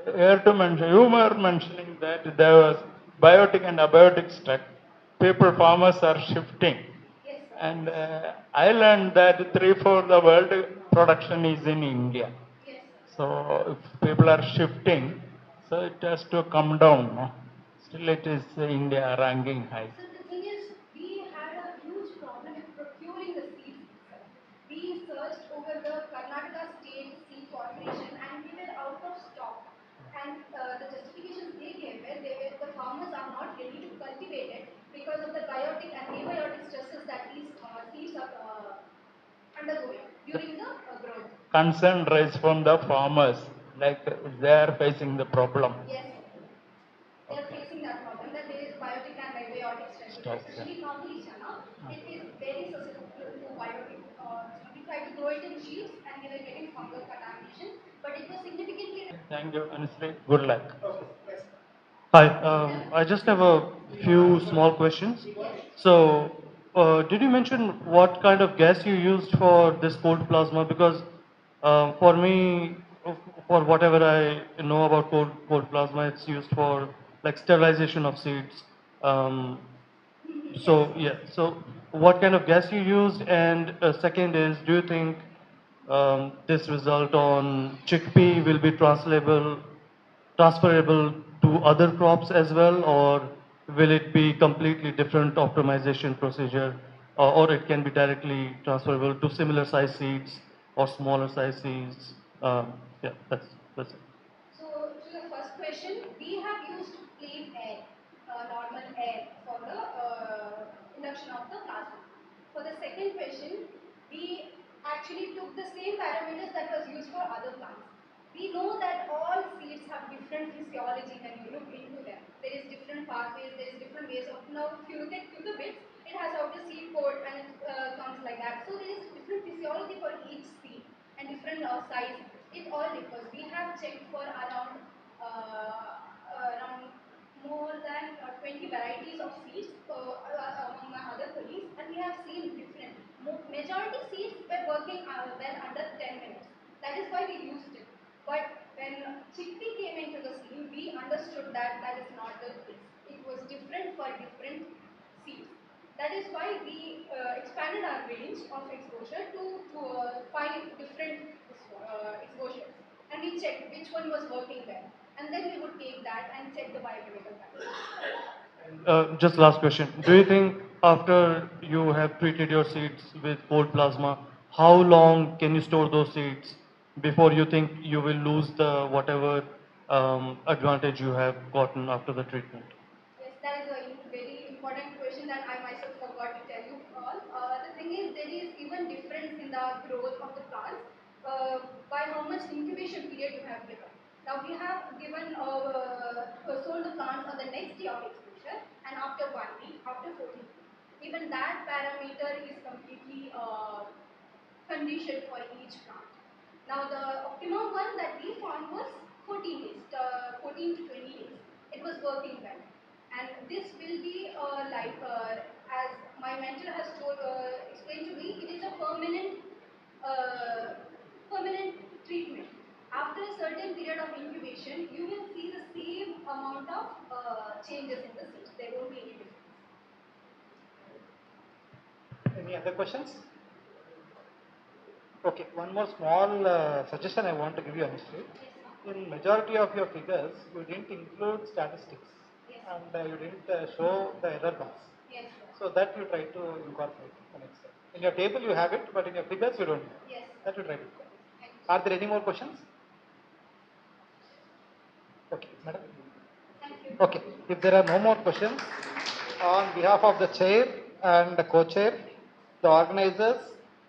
Speaker 7: You were mentioning that there was biotic and abiotic stock. People, farmers are shifting. And I learned that 3/4 the world production is in India. So if people are shifting, so it has to come down. No? Still it is India ranking high.
Speaker 15: So the thing is, we had a huge problem in procuring the seeds itself. We searched over the Karnataka State Seed Corporation and we were out of stock. And the justifications they gave were the farmers are not ready to cultivate it because of the biotic and abiotic stresses that these seeds are undergoing during the growth.
Speaker 7: Concern rise from the farmers, like they are facing the problem.
Speaker 15: Yes. They are facing that problem that there is biotic and abiotic stress, especially normally chana. It is very susceptible to biotic. We tried to grow it in sheets and we were getting fungal contamination, but it was significantly.
Speaker 7: Thank you, Anusri. Good luck.
Speaker 15: Okay, yes.
Speaker 19: Hi, I just have a few small questions. So, did you mention what kind of gas you used for this cold plasma? Because for me, for whatever I know about cold plasma, it's used for like sterilization of seeds. So, yeah, so what kind of gas you used? And second is, do you think this result on chickpea will be transferable to other crops as well, or will it be completely different optimization procedure, or it can be directly transferable to similar size seeds or smaller size seeds? Yeah, that's it.
Speaker 15: So, to the first question, we have used plain air, normal air for the induction of the plasma. For the second question, we actually took the same parameters that was used for other plants. We know that all seeds have different physiology when you look into them. There is different pathways, there is different ways of, now if you look at cucurbits, it has outer seed coat and it comes like that. So there is different physiology for each seed and different size. It all differs. We have checked for around more than 20 varieties of seeds among my other colleagues, and we have seen different. Majority seeds were working well under 10 minutes. That is why we used it. But when chickpea came into the scene, we understood that that is not the case. It was different for different seeds. That is why we expanded our range of exposure to 5 different exposures. And we checked which one was working well. And then we would take that and check the biochemical factors.
Speaker 19: Just last question. Do you think after you have treated your seeds with cold plasma, how long can you store those seeds before you think you will lose the whatever advantage you have gotten after the treatment?
Speaker 15: Yes, that is a very important question that I myself forgot to tell you all. The thing is, there is even difference in the growth of the plants by how much incubation period you have given. Now we have given sold the plants on the next day of exposure and after 1 week, after 14 weeks. Even that parameter is completely conditioned for each plant. Now the optimum one that we found was 14 days, 14 to 20 days. It was working well. And this will be as my mentor has explained to me, it is a permanent treatment. After a certain period of incubation, you will see the same amount of changes in the seeds. There won't be any difference.
Speaker 13: Any other questions? Okay, one more small suggestion I want to give you, Anushree. In majority of your figures, you didn't include statistics, and you didn't show the error bars.
Speaker 15: Yes.
Speaker 13: So that you try to incorporate the next time. In your table you have it, but in your figures you don't have.
Speaker 15: Yes.
Speaker 13: That you try to incorporate. Are there any more questions? Okay, madam.
Speaker 15: Thank you.
Speaker 13: Okay, if there are no more questions, on behalf of the chair and the co-chair, the organizers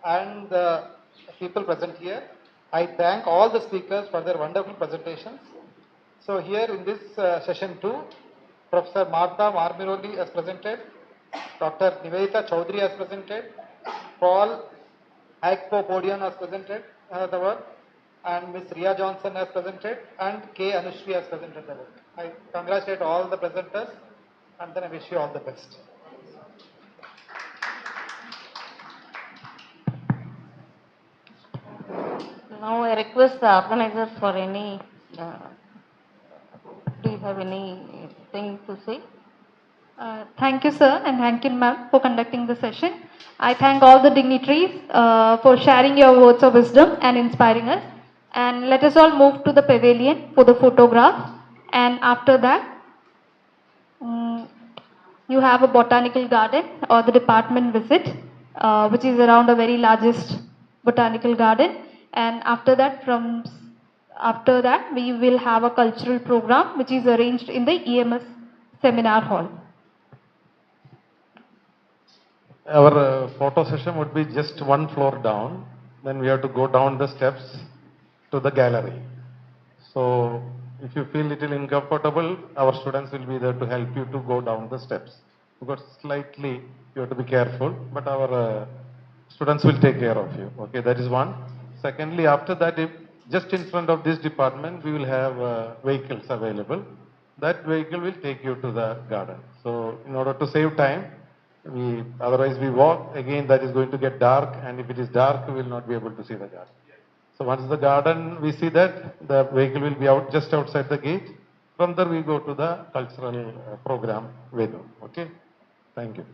Speaker 13: and the people present here, I thank all the speakers for their wonderful presentations. So here in this session 2, Professor Martha Marmiroli has presented, Dr. Nivedita Chaudhary has presented, Paul Haikpo-Podian has presented the work, and Ms. Ria Johnson has presented, and K. Anushree has presented the work. I congratulate all the presenters, and then I wish you all the best.
Speaker 9: Now I request the organizers for any, do you have anything to say?
Speaker 6: Thank you, sir, and thank you, ma'am, for conducting the session. I thank all the dignitaries for sharing your words of wisdom and inspiring us. And let us all move to the pavilion for the photograph. And after that, you have a botanical garden or the department visit, which is around a very largest botanical garden. And after that, we will have a cultural program, which is arranged in the EMS seminar hall.
Speaker 10: Our photo session would be just one floor down. Then we have to go down the steps to the gallery. So if you feel little uncomfortable, our students will be there to help you to go down the steps. Because slightly you have to be careful, but our students will take care of you. Okay, that is one. Secondly, after that, if just in front of this department, we will have vehicles available. That vehicle will take you to the garden. So in order to save time, otherwise we walk, again that is going to get dark, and if it is dark, we will not be able to see the garden. So once the garden, we see that, the vehicle will be out just outside the gate. From there we go to the cultural program venue. Okay, thank you.